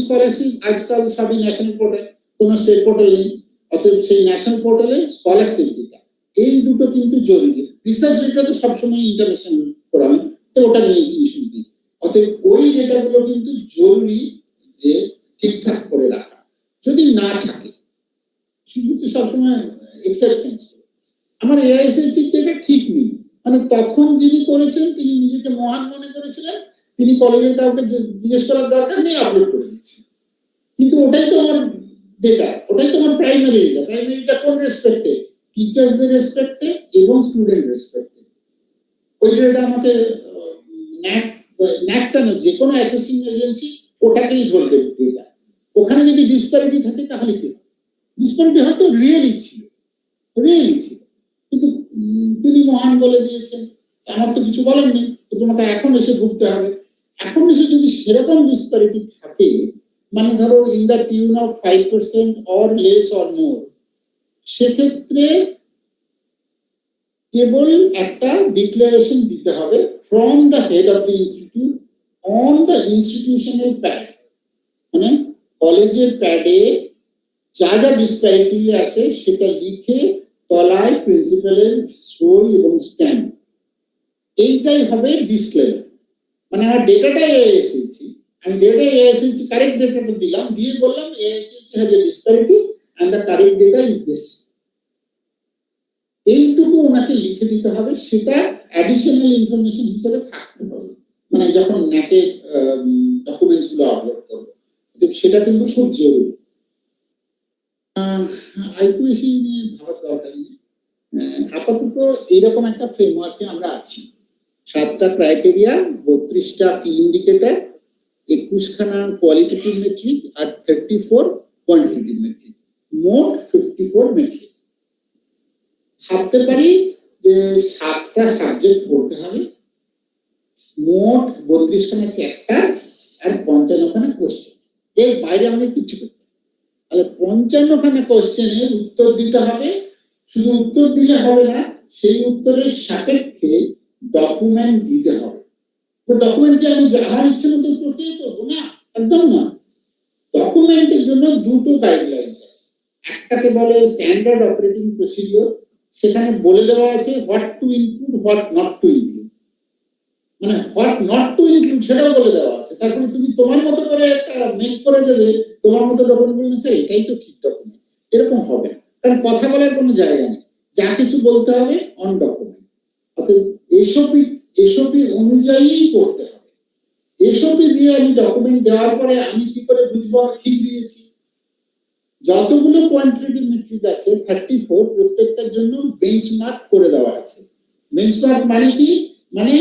স্কলারশিপ আজকাল সবই ন্যাশনাল পোর্টাল, কোনো স্টেট পোর্টাল নেই। অতএব সেই ন্যাশনাল পোর্টালে স্কলারশিপ ডেটা, এই দুটো কিন্তু জরুরি। রিসার্চ ডেটা তো সবসময় ইন্টারন্যাশনাল করা হয়, তো ওটা নিয়ে ইস্যুস নেই। অতএব ওই ডেটাগুলো কিন্তু জরুরি যে ঠিকঠাক করে রাখা। যদি না থাকে সুযোগটি সবসময় এক্সেপশন। আমার এআইএসএইচি ডেটা ঠিক নেই, মানে তখন যিনি করেছেন তিনি নিজেকে মহান মনে করেছিলেন, তিনি কলেজের কাউকে জিজ্ঞেস করার দরকার নেই, আপলোড করে দিয়েছেন। কিন্তু ওটাই তো আমার ডেটা, ওটাই তো আমার প্রাইমারি ডেটা। প্রাইমারিটা কোন রেসপেক্টে? টিচার্সদের রেসপেক্টে এবং স্টুডেন্ট রেসপেক্টে। ওই ডেটা আমাকে ন্যাকটা না, যে কোনো অ্যাসেসিং এজেন্সি ওটাকেই ধরবে ডেটা। ওখানে যদি ডিসপ্যারিটি থাকে তাহলে কি? ডিসপ্যারিটি হয়তো রিয়েলি ছিল, কিন্তু তিনি মহান বলে দিয়েছেন, আমার তো কিছু বলার নেই, তো তোমাকে এখন এসে ভুগতে হবে। এখন এসে যদি সেরকম ডিসপ্যারিটি থাকে, মানে ধরো in the tune of 5% or less or more, সেক্ষেত্রে কেবল একটা ডিক্লারেশন দিতে হবে from the head of the institute on the institutional pad, মানে কলেজের প্যাডে যা যা ডিসপ্যারিটি আছে সেটা লিখে তলায় প্রিন্সিপালের সই এবং স্ট্যাম্প, এইটাই হবে ডিসক্লেমার। মানে আমার ডেটাটা এসেছি, আমি ডেটা এসেছি কারেক্ট ডেটাটা দিলাম, দিয়ে বললাম এসেছি has a disparity and the correct data is this, এইটুকু ওনাকে লিখে দিতে হবে। সেটা অ্যাডিশনাল ইনফরমেশন হিসেবে থাকতে হবে, মানে যখন ন্যাকে ডকুমেন্টস গুলো আপলোড করবো, সেটা কিন্তু খুব জরুরি। আইকিউএসি নিয়ে ভাবার দরকার নেই, আপাতত এইরকম একটা ফ্রেমওয়ার্কে আমরা আছি। 7টা ক্রাইটেরিয়া, 32টা কি ইন্ডিকেটর, 21খানা কোয়ালিটেটিভ মেট্রিক আর 34 কোয়ান্টিটেটিভ মেট্রিক, মোট 54 মেট্রিক। ভাবতে পারি যে 7টা সাবজেক্ট পড়তে হবে, মোট 32খানা চ্যাপ্টার আর 55খানা কোশ্চেন, এর বাইরে আমাদের কিছু করতে হবে। তাহলে 55খানা কোশ্চেনের উত্তর দিতে হবে। শুধু উত্তর দিলে হবে না, সেই উত্তরের সাপেক্ষে ডকুমেন্ট দিতে হবে। তো ডকুমেন্টকে আমি আমার ইচ্ছে মতো প্রক্রিয়া করবো না, একদম না। ডকুমেন্টের জন্য দুটো গাইডলাইন্স আছে, একটাকে বলে স্ট্যান্ডার্ড অপারেটিং প্রসিডিওর, সেখানে বলে দেওয়া আছে what to include, what not to include, মানে হোয়াট নট টু ইনক্লুড সেটাও বলে দেওয়া আছে। তারপরে তুমি তোমার মতো করে একটা মেক করে দেবে, তোমার মতো ডকুমেন্ট বলবে স্যার এটাই তো ঠিক ডকুমেন্ট, এরকম হবে না, কারণ কথা বলার কোনো জায়গা নেই, যা কিছু বলতে হবে অন ডকুমেন্ট। অর্থাৎ এসপি অনুযায়ী করতে হবে। এসপি দিয়ে আমি ডকুমেন্ট দেওয়ার পরে আমি কি করে বুঝবো ঠিক দিয়েছি? যতগুলো কোয়ান্টিটেটিভ মেট্রিক আছে 34, প্রত্যেকটার জন্য বেঞ্চমার্ক করে দেওয়া আছে। বেঞ্চমার্ক মানে কি? মানে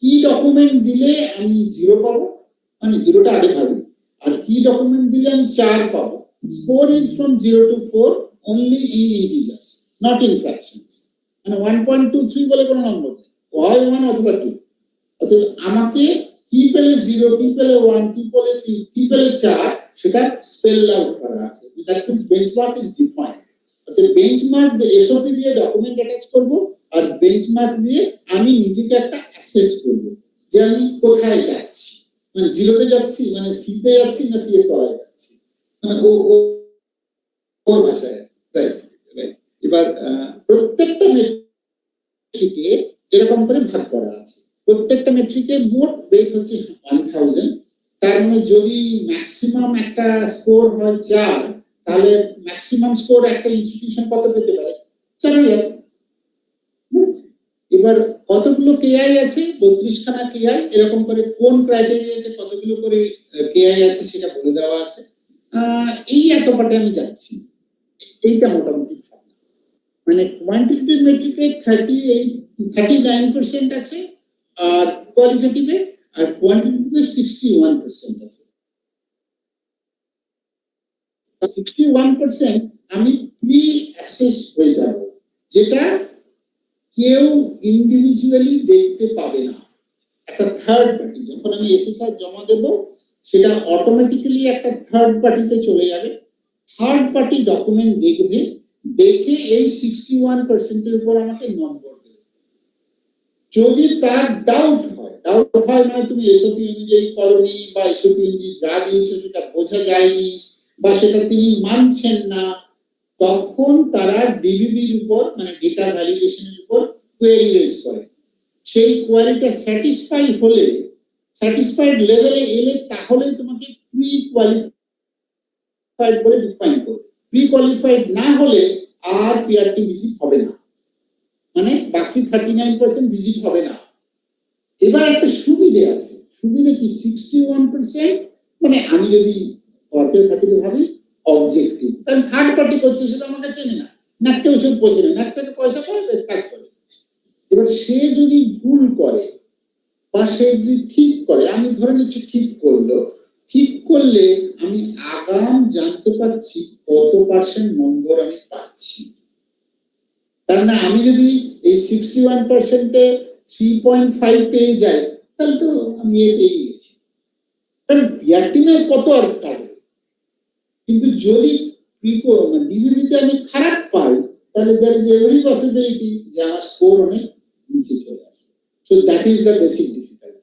কি ডকুমেন্ট দিলে আমি 0 পাবো, মানে 0টা আগে ভাবি, আর কি ডকুমেন্ট দিলে আমি 4 পাবো। Score is from 0 to 4 only in integers, not in fractions. মানে 1.23 বলে কোনো নম্বর নেই, হয় 1 অথবা 2। অতএব আমাকে কি পেলে 0, কি পেলে 1, কি পেলে 3, কি পেলে 4, সেটা স্পেল আউট করা আছে। That means benchmark is defined. অতএব বেঞ্চমার্ক এসওপি দিয়ে ডকুমেন্ট অ্যাটাচ করব, আর বেঞ্চমার্ক দিয়ে আমি নিজেকে একটা অ্যাসেস করব যে আমি কোথায় যাচ্ছি, মানে 0তে যাচ্ছি, মানে সিতে যাচ্ছি না সি এর তলায় যাচ্ছি, মানে ওর ভাষায়। Right right. এবার প্রত্যেকটা মেট্রিকে যেরকম করে ভাগ করা আছে, প্রত্যেকটা মেট্রিকে মোট ওয়েট হচ্ছে 1000। তার মানে যদি ম্যাক্সিমাম একটা স্কোর হয় 4, তাহলে ম্যাক্সিমাম স্কোর একটা ইনস্টিটিউশন কত পেতে পারে? 4000। এবার কতগুলো কেআই আছে? 32খানা কেআই। এরকম করে কোন ক্রাইটেরিয়াতে কতগুলো করে কেআই আছে সেটা বলে দেওয়া আছে। এই এত পাটে আমি যাচ্ছি, এইটা মোটামুটি ভাবনা। মানে কোয়ান্টিটেটিভ মেট্রিকে 39% আছে, আর কোয়ালিটেটিভে আর কোয়ান্টিটেটিভে 61% আছে। 61% আমি প্রি অ্যাসেস হয়ে যাব, যেটা কেউ ইন্ডিভিজুয়ালি দেখতে পাবে না। একটা থার্ড পার্টি, যখন আমি এসএসআর জমা দেব, সেটা অটোমেটিক্যালি একটা থার্ড পার্টিতে চলে যাবে। থার্ড পার্টি ডকুমেন্ট দেখবে, দেখে এই 61% এর উপর আমাকে নম্বর দেবে। যদি তার ডাউট হয় মানে তুমি এসওপি অনুযায়ী করনি, বা এসওপি অনুযায়ী যা দিয়েছো সেটা বোঝা যায়নি, বা সেটা তিনি মানছেন না, তখন তারা ডিবিবির উপর, মানে ডেটা ভ্যালিডেশনের উপর কোয়েরি রেজ করে। সেই কোয়েরিটা স্যাটিসফাইড লেভেলে এলে তাহলে তোমাকে প্রি কোয়ালিফাইড বলে ডিফাইন করবে। প্রি কোয়ালিফাইড না হলে আর পিআরটি ভিজিট হবে না, মানে বাকি 39% ভিজিট হবে না। এবার একটা সুবিধে আছে, সুবিধে কি? 61% মানে আমি যদি অর্থের খাতিরে ভাবি অবজেক্টিভ, কারণ থার্ড পার্টি করছে, সেটা আমাকে চেনে না, নাকটা ওষুধ বসে না, নাকটাকে পয়সা পায়, বেশ কাজ করে। এবার সে যদি ভুল করে বা সে যদি ঠিক করে, আমি ধরে নিচ্ছি ঠিক করলো, ঠিক করলে আমি আগাম জানতে পারছি কত % নম্বর আমি পাচ্ছি। তার মানে আমি যদি এই 61%-এ 3.5 পেয়ে যায়, তাহলে তো আমি পেয়ে গেছি। কারণ বিআরটিমের কত আর কাটবে। কিন্তু যদি ডিভিভিতে আমি খারাপ পাই, তাহলে there is every possibility যে আমার স্কোর অনেক নিচে চলে আসবে। So that is the basic difficulty.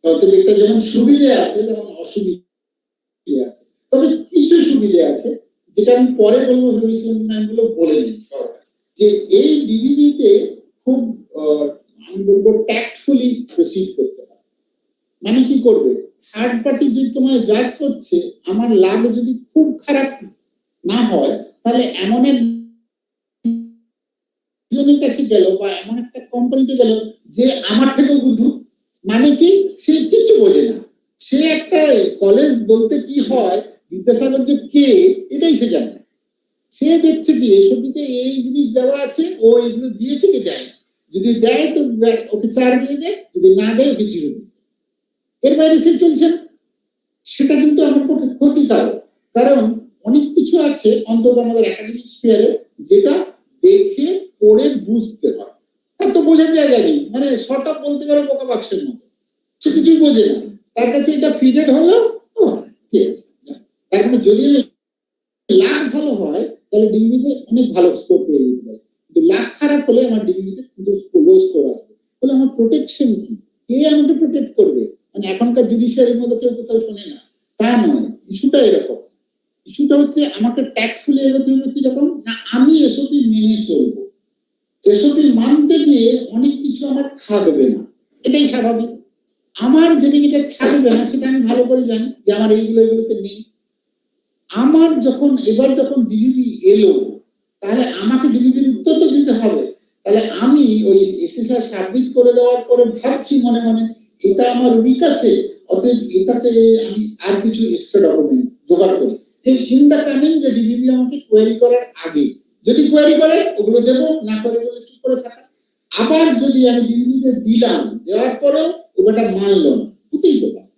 অতএব এটা যেমন সুবিধে আছে তেমন অসুবিধে আছে। তবে কিছু সুবিধে আছে যেটা আমি পরে বলবো ভেবেছিলাম, কিন্তু আমি বলে নিই যে এই ডিভিভিতে খুব আমি বলবো ট্যাক্টফুলি প্রসিড করতে হবে। মানে কি করবে, থার্ড পার্টি যে তোমায় জাজ করছে, আমার লাভ যদি খুব খারাপ না হয়, তাহলে এমন একজনের কাছে গেল বা এমন একটা কোম্পানিতে গেল যে আমার থেকেও বুদ্ধু। মানে কি, সে কিছু বোঝে না, সে একটা কলেজ বলতে কি হয়, বিদ্যাসাগর যে কে এটাই সে জানে না। সে দেখছে কি এসবিতে এই জিনিস দেওয়া আছে, ও এগুলো দিয়েছে কি দেয়, যদি দেয় তো ওকে 4 দিয়ে দেয়, যদি না দেয় ওকে 0 দিয়ে দেয়। এর বাইরে সে চলছে না। সেটা কিন্তু আমার পক্ষে ক্ষতিকারক, কারণ অনেক কিছু আছে অন্তত আমাদের একাডেমিক স্ফিয়ারে যেটা দেখে পড়ে বুঝতে হয়। তার তো বোঝার জায়গা নেই, মানে শর্ট আপ বলতে পারো বোকা বাক্সের মতো, সে কিছুই বোঝে না। তার কাছে এটা ফিডেড হলো, ও ঠিক আছে। তার মানে যদি লাখ ভালো হয় তাহলে ডিগ্রিতে অনেক ভালো স্কোর পেয়ে যেতে পারে, কিন্তু লাখ খারাপ হলে আমার ডিগ্রিতে কিন্তু লো স্কোর আসবে। তাহলে আমার প্রোটেকশন কি, কে আমাকে প্রোটেক্ট করবে? মানে এখনকার জুডিশিয়ারির মধ্যে কেউ তো শোনে না, তা নয়। ইস্যুটা এরকম, ইস্যুটা হচ্ছে আমাকে ট্যাক্টফুলি এগোতে হবে। কিরকম না, আমি এসবই মেনে চলবো, এসবই মানতে গিয়ে অনেক কিছু আমার থাকবে না, এটাই স্বাভাবিক। আমার যেটা যেটা থাকবে না সেটা আমি ভালো করে জানি যে আমার এগুলোতে নেই। আমার যখন ডিভিভি এলো, তাহলে আমাকে ডিভিভির উত্তর তো দিতে হবে। তাহলে আমি ওই এসএসআর সাবমিট করে দেওয়ার পরে ভাবছি মনে মনে এটা আমার উইক আছে, অতএব এটাতে আমি আর কিছু এক্সট্রা ডকুমেন্ট জোগাড় করি ইন দ্য কামিং, যে ডিভিভি আমাকে কোয়েরি করার আগে। যদি কোয়েরি করে ওগুলো দেবো, না করে বলে চুপ করে থাকা। আবার যদি আমি ডিভিভিতে দিলাম, দেওয়ার পরেও ওটা মানলো না, হতেই তো পারে,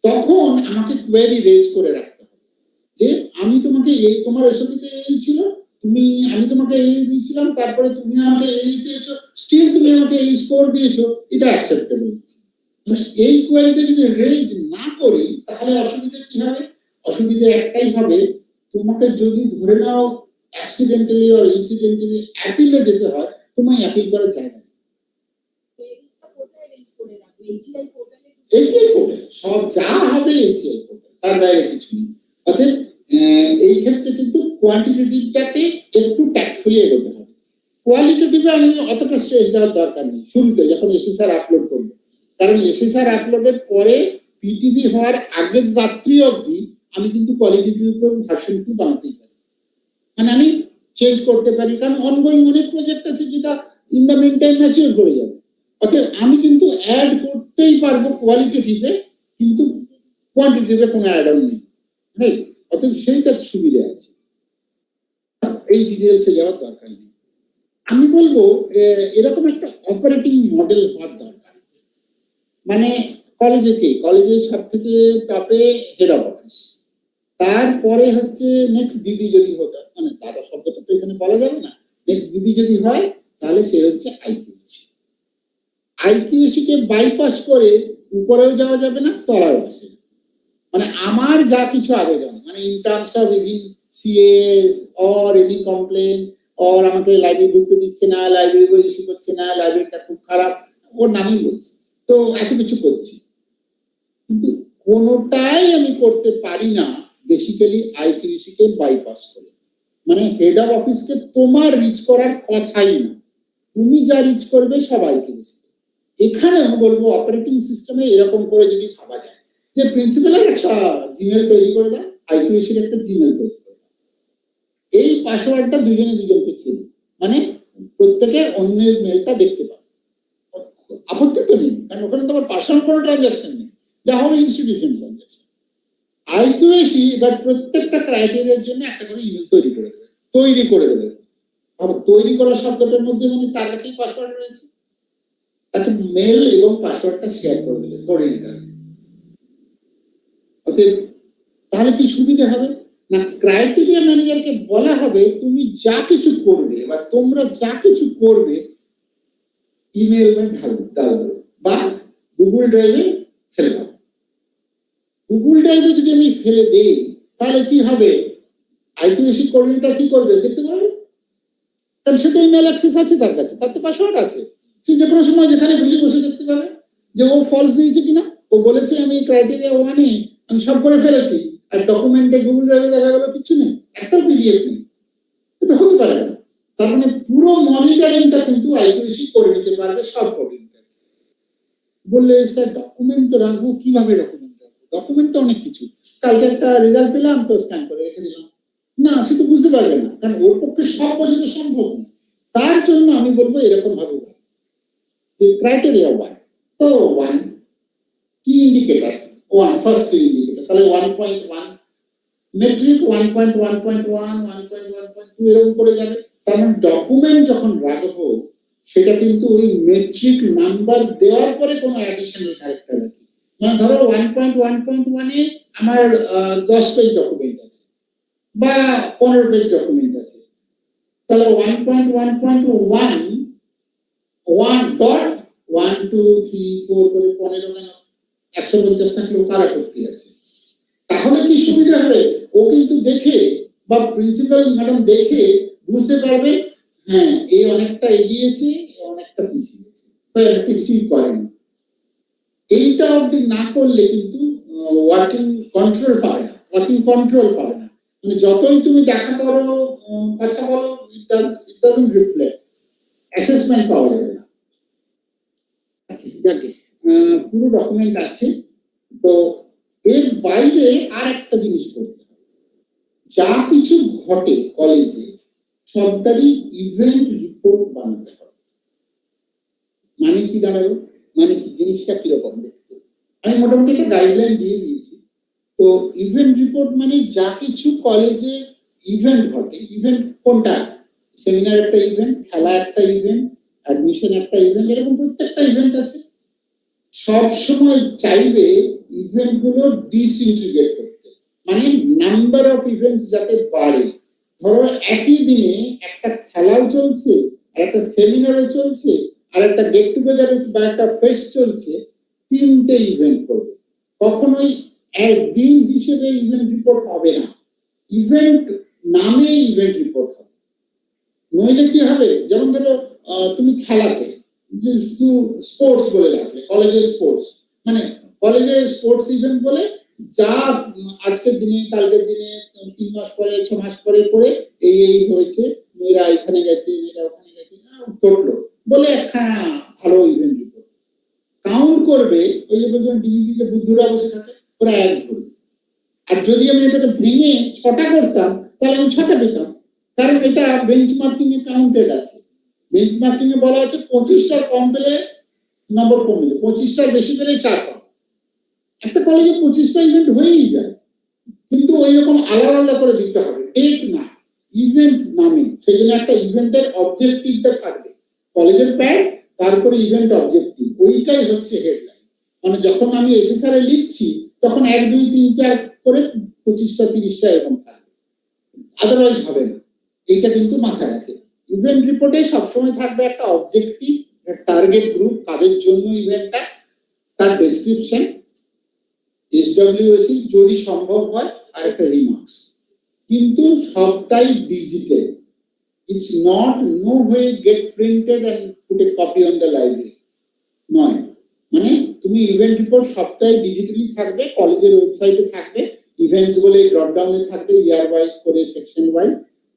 তখন আমাকে কোয়েরি রেজ করে রাখতে হবে যে আমি তোমাকে এই, তোমার এসবিতে এই ছিল, আমি তোমাকে এই দিয়েছিলাম, তারপরে তুমি আমাকে এই চেয়েছো, স্টিল তুমি আমাকে এই স্কোর দিয়েছো, এটা অ্যাকসেপ্টেবল। মানে এই কোয়েরিটা যদি রেজ না করি, তাহলে অসুবিধা কি হবে? অসুবিধা একটাই হবে, তোমাকে যদি ধরে নাও অ্যাক্সিডেন্টালি অর ইনসিডেন্টালি অ্যাপিলে যেতে হয়, তোমায় অ্যাপিল করার জায়গা নেই। এইচআই কোর্টে সব যা হবে, এইচআই কোর্টে, তার বাইরে কিছু নেই। অতএব এই ক্ষেত্রে কিন্তু কোয়ান্টিটেটিভটাতে একটু ট্যাক্টফুলি এগোতে হবে। কোয়ালিটেটিভে আমি অতটা স্ট্রেস দেওয়ার দরকার নেই শুরুতে যখন এসএসআর আপলোড করবো, কারণ এসএসআর আপলোডের পরে পিটিভি হওয়ার আগের রাত্রি অবধি আমি কিন্তু কোয়ালিটেটিভ ভার্সন 2 বানাতেই পারি, মানে আমি চেঞ্জ করতে পারি, কারণ অনগোয়িং অনেক প্রজেক্ট আছে যেটা in the mean time mature করে যাবে। অতএব আমি কিন্তু অ্যাড করতেই পারবো কোয়ালিটেটিভে, কিন্তু কোয়ান্টিটিভে কোনো অ্যাড অন নেই, রাইট? অতএব সেইটা সুবিধা আছে, এই ডিটেলসে যাওয়ার দরকার নেই। আমি বলবো এরকম একটা অপারেটিং মডেল হওয়ার দরকার। মানে কলেজে সব থেকে টপে হেড অফ অফিস, তারপরে হচ্ছে নেক্সট দিদি যদি হতো, মানে দাদা শব্দটা তো এখানে বলা যাবে না, নেক্সট দিদি যদি হয় তাহলে সে হচ্ছে আইকিউএসি। আইকিউএসি কে বাইপাস করে উপরেও যাওয়া যাবে না, তলাও আসে। মানে আমার যা কিছু আবেদন, মানে in terms of even CS or any complain, or আমাকে লাইব্রেরি ঢুকতে দিচ্ছে না, লাইব্রেরি বই ইস্যু করছে না, লাইব্রেরিটা খুব খারাপ, ওর নামই বলছে, তো এত কিছু করছি, কিন্তু কোনোটাই আমি করতে পারি না বেসিক্যালি আইকিউএসি কে বাইপাস করে। মানে হেড অফ অফিসকে তোমার রিচ করার কথাই না, তুমি যা রিচ করবে সব আইকিউএসি। এখানেও বলবো অপারেটিং সিস্টেমে এরকম করে যদি ভাবা যায় যে প্রিন্সিপালের একটা জিমেল তৈরি করে দাও, আইকিউএসির একটা জিমেল তৈরি করে দাও, এই পাসওয়ার্ডটা দুজনকে চেনে, মানে প্রত্যেকে অন্যের মেলটা দেখতে পাবে, আপত্তি তো নেই, কারণ ওখানে তোমার পার্সোনাল কোনো ট্রানজাকশন নেই, যা হবে ইনস্টিটিউশন ট্রানজাকশন। আইকিউএসি এবার প্রত্যেকটা ক্রাইটেরিয়ার জন্য একটা করে ইমেল তৈরি করে দেবে। তৈরি করা শব্দটার মধ্যে মানে তার কাছেই পাসওয়ার্ড রয়েছে, তাকে মেল এবং পাসওয়ার্ডটা শেয়ার করে দেবে কোঅর্ডিনেটরকে। অতএব তাহলে কি সুবিধা হবে না, ক্রাইটেরিয়া ম্যানেজারকে বলা হবে তুমি যা কিছু করবে বা তোমরা যা কিছু করবে ईमेल में डाल दो বা গুগল ড্রাইভে ফেলে দাও। গুগল ড্রাইভে যদি আমি ফেলে দেই তাহলে কি হবে, আইকিউএসি কোঅর্ডিনেটর কি করবে, দেখতে পাবে, কারণ সে তো ইমেল অ্যাক্সেস আছে তার কাছে, তার তো পাসওয়ার্ড আছে, সে যে কোনো সময় যেখানে খুশি বসে দেখতে পাবে যে ও ফলস দিয়েছে কিনা। ও বলেছে আমি ক্রাইটেরিয়া ওয়ানে আমি সব করে ফেলেছি, আর ডকুমেন্টে গুগল ড্রাইভে দেখা গেল কিছু নেই, একটাও পিডিএফ নেই, এটা হতে পারে না। তার মানে পুরো মনিটরিংটা কিন্তু আইকিউএসি করে নিতে পারবে সব কোঅর্ডিনেটর। বললে স্যার ডকুমেন্ট তো রাখবো, কিভাবে ডকুমেন্ট রাখবো, ডকুমেন্ট তো অনেক কিছু, কালকে একটা রেজাল্ট পেলাম তো স্ক্যান করে রেখে দিলাম, না সে তো বুঝতে পারবে না, কারণ ওর পক্ষে সব বোঝাতে সম্ভব না। তার জন্য আমি বলবো এরকম ভাবে যে ক্রাইটেরিয়া ওয়ান, তো ওয়ান কি ইন্ডিকেটর, ওয়ান ফার্স্ট কি ইন্ডিকেটর, তাহলে 1.1 মেট্রিক 1.1.1 1.1.2 এরকম করে যাবে। তার মানে ডকুমেন্ট যখন রাখবো সেটা কিন্তু ওই মেট্রিক নাম্বার দেওয়ার পরে কোনো অ্যাডিশনাল ক্যারেক্টার আছে, মানে ধরো 1.1.1 এ আমার 10 পেজ ডকুমেন্ট আছে বা 15 পেজ ডকুমেন্ট আছে, তাহলে 1.1.1 1.1 2 3 4 করে 15 কেন 150 থাকলেও কারা করতে আছে। তাহলে কি সুবিধা হবে, ও কিন্তু দেখে বা প্রিন্সিপাল ম্যাডাম দেখে বুঝতে পারবে হ্যাঁ এ অনেকটা এগিয়েছে, অনেকটা পিছিয়ে গেছে, বা অনেকটা কিছুই করেনি। এইটা অবধি না করলে কিন্তু ওয়ার্কিং কন্ট্রোল পাবে না, মানে যতই তুমি দেখা করো কথা বলো, ইট ডাজন্ট রিফ্লেক্ট, অ্যাসেসমেন্ট পাওয়া যাবে না। পুরো ডকুমেন্ট আছে, তো এর বাইরে আর একটা জিনিস করতে হবে, যা কিছু ঘটে কলেজে সবটারই ইভেন্ট রিপোর্ট বানাতে হবে। মানে কি দাঁড়ালো, মানে কি জিনিসটা কিরকম দেখতে, আমি মোটামুটি একটা গাইডলাইন দিয়ে দিয়েছি। তো ইভেন্ট রিপোর্ট মানে যা কিছু কলেজে ইভেন্ট ঘটে, ইভেন্ট কোনটা, সেমিনার একটা ইভেন্ট, খেলা একটা ইভেন্ট, অ্যাডমিশন একটা ইভেন্ট, এরকম প্রত্যেকটা ইভেন্ট আছে। সব সময় চাইবে ইভেন্ট গুলো ডিসইন্টিগ্রেট করতে, মানে নাম্বার অফ ইভেন্টস যাতে বাড়ে। ধরো একই দিনে একটা খেলাও চলছে, আর একটা সেমিনারও চলছে, আর একটা গেট টুগেদার বা একটা ফেস্ট চলছে, তিনটে ইভেন্ট করবে, কখনোই একদিন হিসেবে ইভেন্ট রিপোর্ট হবে না, ইভেন্ট নামে ইভেন্ট রিপোর্ট হবে। নইলে কি হবে, যেমন ধরো তুমি খেলাতে শুধু স্পোর্টস বলে রাখলে, কলেজের স্পোর্টস মানে কলেজের স্পোর্টস ইভেন্ট বলে যা আজকের দিনে কালকের দিনে 3 মাস পরে 6 মাস পরে করে এই হয়েছে, মেয়েরা এখানে গেছে, মেয়েরা ওখানে গেছে, ঘটলো বলে একখানা ভালো ইভেন্ট রিপোর্ট কাউন্ট করবে। ওই যে বলছিলাম ডিবিপিতে বুদ্ধুরা বসে থাকে, ওরা এক ধরবে। আর যদি আমি এটাকে ভেঙে 6টা করতাম তাহলে আমি 6টা পেতাম, কারণ এটা বেঞ্চমার্কিং এ কাউন্টেড আছে। বেঞ্চমার্কিং এ বলা আছে 25টার কম পেলে নম্বর কমে যায়, 25টার বেশি পেলে 4 পাবে। একটা কলেজে 25টা ইভেন্ট হয়েই যায়, কিন্তু ওই রকম আলাদা আলাদা করে দিতে হবে, ডেট না ইভেন্ট নামে। সেই জন্য একটা ইভেন্টের অবজেক্টিভটা থাকবে, কলেজের প্যাড তারপরে ইভেন্ট অবজেক্টিভ, ওইটাই হচ্ছে হেডলাইন। মানে যখন আমি এসএসআর এ লিখছি তখন 1 2 3 4 করে 25টা 30টা এরকম থাকবে, আদারওয়াইজ হবে না। এইটা কিন্তু মাথায় রাখে। ইভেন্ট রিপোর্টে সবসময় থাকবে একটা অবজেক্টিভ, টার্গেট গ্রুপ, কাদের জন্য ইভেন্টটা, তার ডেসক্রিপশন, এসডব্লিউএসি যদি সম্ভব হয়, আর একটা রিমার্কস। কিন্তু সবটাই digital, it's not no way get printed and put a copy on the library নয়। মানে তুমি ইভেন্ট রিপোর্ট সবটাই ডিজিটালি থাকবে, কলেজের ওয়েবসাইটে থাকবে, ইভেন্টস বলে ড্রপ ডাউনে থাকবে, ইয়ার ওয়াইজ করে সেকশন ওয়াইজ।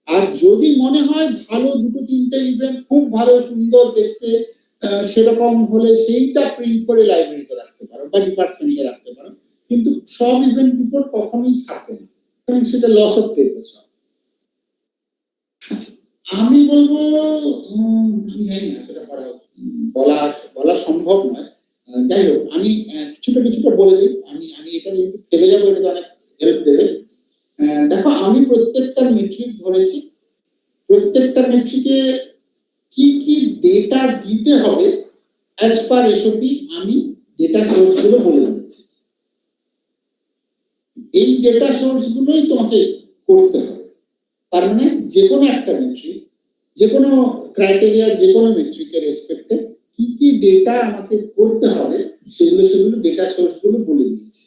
আর যদি মনে হয় ভালো 2-3টে ইভেন্ট খুব ভালো সুন্দর দেখতে, সেরকম হলে সেইটা প্রিন্ট করে লাইব্রেরিতে রাখতে পারো বা ডিপার্টমেন্টে রাখতে পারো, কিন্তু সব ইভেন্ট রিপোর্ট কখনোই ছাপবে না, কারণ সেটা লস অফ পেপার। আমি বলবো আমি জানি না এতটা বলা সম্ভব নয়, যাই হোক আমি কিছুটা বলে দিই। আমি এটা যেহেতু ফেলে যাবো, এটা তো অনেক হেল্প দেবে। দেখো আমি প্রত্যেকটা মেট্রিক ধরেছি, প্রত্যেকটা মেট্রিকে কি কি ডেটা দিতে হবে অ্যাজ পার এসওপি আমি ডেটা সোর্স গুলো বলে দিয়েছি। এই ডেটা সোর্স গুলোই তোমাকে করতে হবে। তার মানে যে কোনো একটা মেট্রিক, যে কোনো ক্রাইটেরিয়া, যে কোনো মেট্রিকের রেসপেক্টে কি ডেটা আমাকে করতে হবে সেগুলো ডেটা সোর্স গুলো বলে দিয়েছি।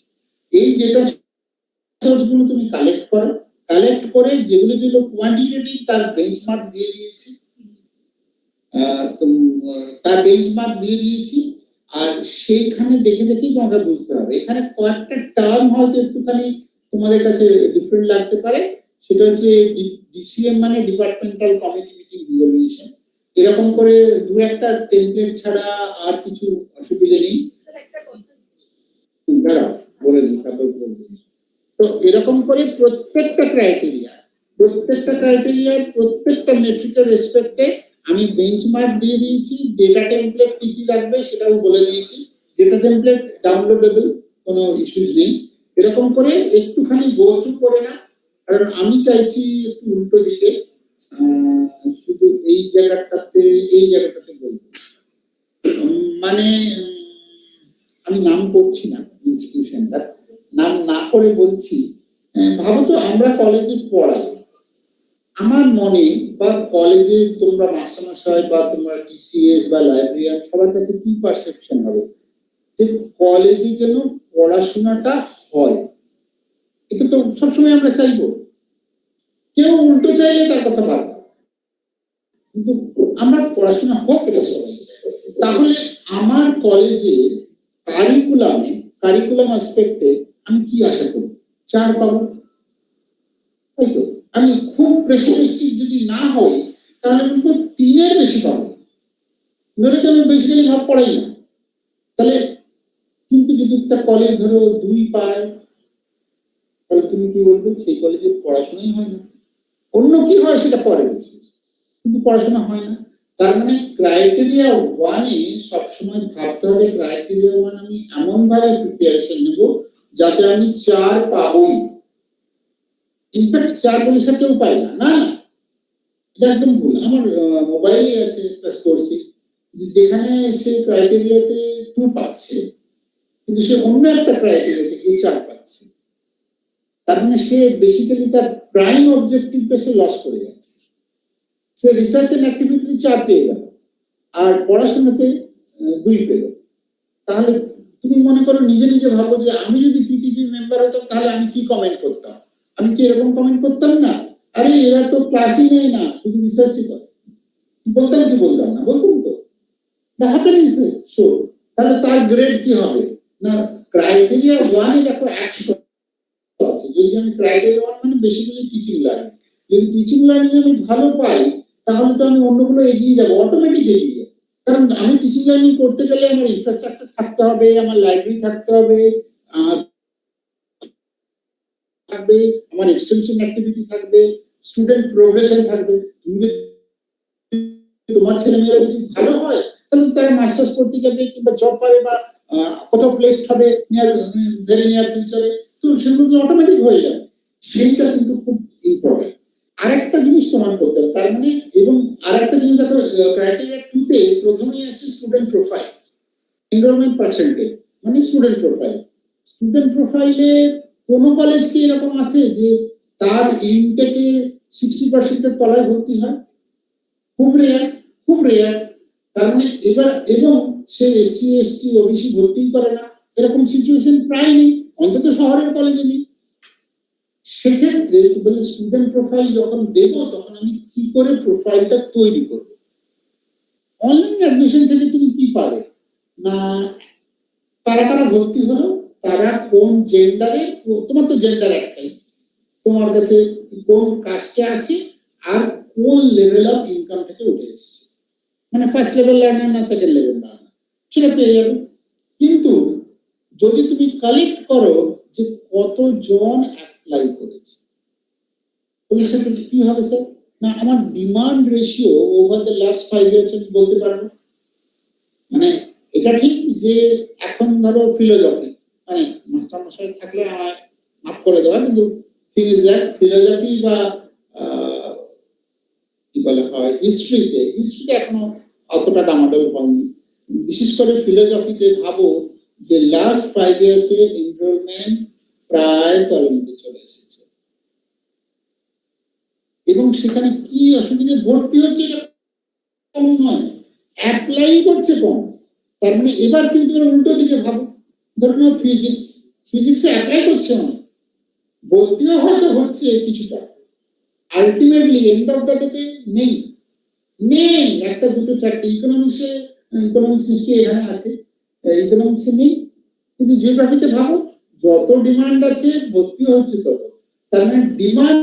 এই ডেটা সোর্স গুলো তুমি কালেক্ট করো, কালেক্ট করে যেগুলো কোয়ান্টিটেটিভ তার বেঞ্চমার্ক দিয়ে দিয়েছি, তার বেঞ্চমার্ক দিয়ে দিয়েছি। আর সেইখানে দেখে দেখেই তোমাকে বুঝতে হবে। এখানে কয়েকটা টার্ম হয়তো একটুখানি তোমাদের কাছে ডিফারেন্ট লাগতে পারে। সেটা হচ্ছে ডিসিএম মানে ডিপার্টমেন্টাল কমিটি মিটিং রিজলিউশন, এরকম করে দু একটা টেমপ্লেট ছাড়া আর কিছু অসুবিধা নেই। দাঁড়াও বলে দিই, তারপর বলবো। তো এরকম করে প্রত্যেকটা ক্রাইটেরিয়ার প্রত্যেকটা মেট্রিকের রেসপেক্টে আমি বেঞ্চমার্ক দিয়ে দিয়েছি। ডেটা টেমপ্লেট কি কি লাগবে সেটাও বলে দিয়েছি। ডেটা টেমপ্লেট ডাউনলোডেবল, কোনো ইস্যুস নেই। এরকম করে একটুখানি গো থ্রু করে না, কারণ আমি চাইছি একটু উল্টো দিকে, শুধু এই জায়গাটাতে বলবো। মানে আমি নাম করছি না ইনস্টিটিউশনটা, নাম না করে বলছি, ভাবো তো আমরা কলেজে পড়াই, আমার মনে বা কলেজে তোমরা মাস্টারমশাই বা তোমরা টিসিএস বা লাইব্রেরিয়ান সবার কাছে কি পারসেপশন হবে যে কলেজে যেন পড়াশোনাটা হয়। এটা তো সবসময় আমরা চাইবো। কেউ উল্টো চাইলে তার কথা বাদ দাও, কিন্তু আমরা পড়াশোনা হোক এটা সবাই চাই। তাহলে আমার কলেজে কারিকুলাম অ্যাসপেক্টে আমি কি আশা করি? 4 পাবো, তাই তো? আমি খুব পেসিমিস্টিক যদি না হই তাহলে বলবো 3-এর বেশি পাবো, নইলে তো আমি বেসিক্যালি ভাব পড়াই না। তাহলে কিন্তু যদি একটা কলেজ ধরো 2 পায়, তাহলে তুমি কি বলবে? সেই কলেজে পড়াশোনাই হয় না। অন্য কি হয় সেটা পরে বিষয়, কিন্তু পড়াশোনা হয় না। তার মানে ক্রাইটেরিয়া 1-এ সবসময় ভাবতে হবে ক্রাইটেরিয়া 1 আমি এমন ভাবে প্রিপারেশন নেব যাতে আমি 4 পাবোই। ইনফ্যাক্ট 4 বলে সে কেউ পায় না, না না, এটা একদম ভুল। আমার মোবাইলে আছে একটা স্কোরশিট, যেখানে সে ক্রাইটেরিয়াতে 2 পাচ্ছে, কিন্তু সে অন্য একটা ক্রাইটেরিয়াতে 4 পাচ্ছে। তার মানে সে বেসিক্যালি তার প্রাইম অবজেক্টিভটা সে লস করে যাচ্ছে। সে রিসার্চ এন্ড অ্যাক্টিভিটি 4 পেয়ে গেল আর পড়াশোনাতে 2 পেল। তাহলে তুমি মনে করো নিজে নিজে ভাবো যে আমি যদি পিটিপি মেম্বার হতাম তাহলে আমি কি কমেন্ট করতাম? আমি কি এরকম কমেন্ট করতাম না? আরে এরা তো ক্লাসই নেয় না, শুধু রিসার্চই করে। বলতাম কি বলতাম না? বলতাম তো। The happen is so. তাহলে তার গ্রেড কি হবে? না, ক্রাইটেরিয়া 1-এ দেখো 100 আছে। যদি আমি ক্রাইটেরিয়া 1 মানে বেসিক্যালি টিচিং লার্নিং, যদি টিচিং লার্নিং আমি ভালো পাই তাহলে তো আমি অন্যগুলো এগিয়ে যাবো, অটোমেটিক এগিয়ে যাবো। কারণ আমি টিচিং লার্নিং করতে গেলে আমার ইনফ্রাস্ট্রাকচার থাকতে হবে, আমার লাইব্রেরি থাকতে হবে, আমার এক্সটেনশন অ্যাক্টিভিটি থাকবে, স্টুডেন্ট প্রোগ্রেশন থাকবে। তোমার ছেলেমেয়েরা যদি ভালো হয় তাহলে তারা মাস্টার্স করতে যাবে কিংবা জব পাবে বা কোথাও প্লেসড হবে ভেরি নিয়ার ফিউচারে, তো সেগুলো অটোমেটিক হয়ে যাবে। সেইটা কিন্তু খুব ইম্পর্টেন্ট। আরেকটা জিনিস তোমার করতে হবে, তার মানে, এবং আরেকটা জিনিস দেখো ক্রাইটেরিয়া 2-তে প্রথমেই আছে স্টুডেন্ট প্রোফাইল, এনরোলমেন্ট পার্সেন্টেজ মানে স্টুডেন্ট প্রোফাইল। স্টুডেন্ট প্রোফাইলে কোন কলেজ কি এরকম আছে যে তার ইনটেকে 60%-এর তলায় ভর্তি হয়? খুব রেয়ার। তার মানে এবার, এবং সে এসসি এসটি ওবিসি ভর্তি করে না, এরকম সিচুয়েশন প্রায় নেই, অন্তত শহরের কলেজে নেই। সেক্ষেত্রে বলে স্টুডেন্ট প্রোফাইল যখন দেব তখন আমি কি করে প্রোফাইলটা তৈরি করব? অনলাইন অ্যাডমিশন থেকে তুমি কি পাবে না, কারা ভর্তি হলো, তারা কোন জেন্ডারে, তোমার তো জেন্ডার একটাই, তোমার কাছে কোন কাস্টে আছে আর কোন লেভেল অফ ইনকাম থেকে উঠে এসেছে, মানে ফার্স্ট লেভেল লার্নার না সেকেন্ড লেভেল লার্নার, সেটা পেয়ে যাবে। কিন্তু যদি তুমি কালেক্ট করো যে কতজন অ্যাপ্লাই করেছে, ওই সাথে কি হবে স্যার? না, আমার demand ratio over the last 5 years আমি বলতে পারবো। মানে এটা ঠিক যে এখন ধরো ফিলোজফি, মানে মাস্টারমশাই থাকলে মাফ করে দেওয়া, কিন্তু ফিলোজফি বা কি বলে হয় হিস্ট্রিতে এখনো অতটা ডামাডোল হয়নি। বিশেষ করে ফিলোজফিতে ভাবো যে লাস্ট 5 ইয়ার্সে এনরোলমেন্ট প্রায় তলানিতে চলে এসেছে, এবং সেখানে কি অসুবিধে ভর্তি হচ্ছে এটা কম নয়, অ্যাপ্লাই করছে কম। তার মানে এবার কিন্তু উল্টো দিকে ভাবো, ধরুন ফিজিক্সে অ্যাপ্লাই করছে অনেক, ভর্তিও হয়তো হচ্ছে কিছুটা, আলটিমেটলি এন্ড অফ দ্য ডেতে নেই নেই একটা দুটো চারটে। ইকোনমিক্স নিশ্চয়ই এখানে আছে, ইকোনমিক্সে নেই, কিন্তু জিওগ্রাফিতে ভাবো যত ডিমান্ড আছে ভর্তি হচ্ছে তত। তার মানে ডিমান্ড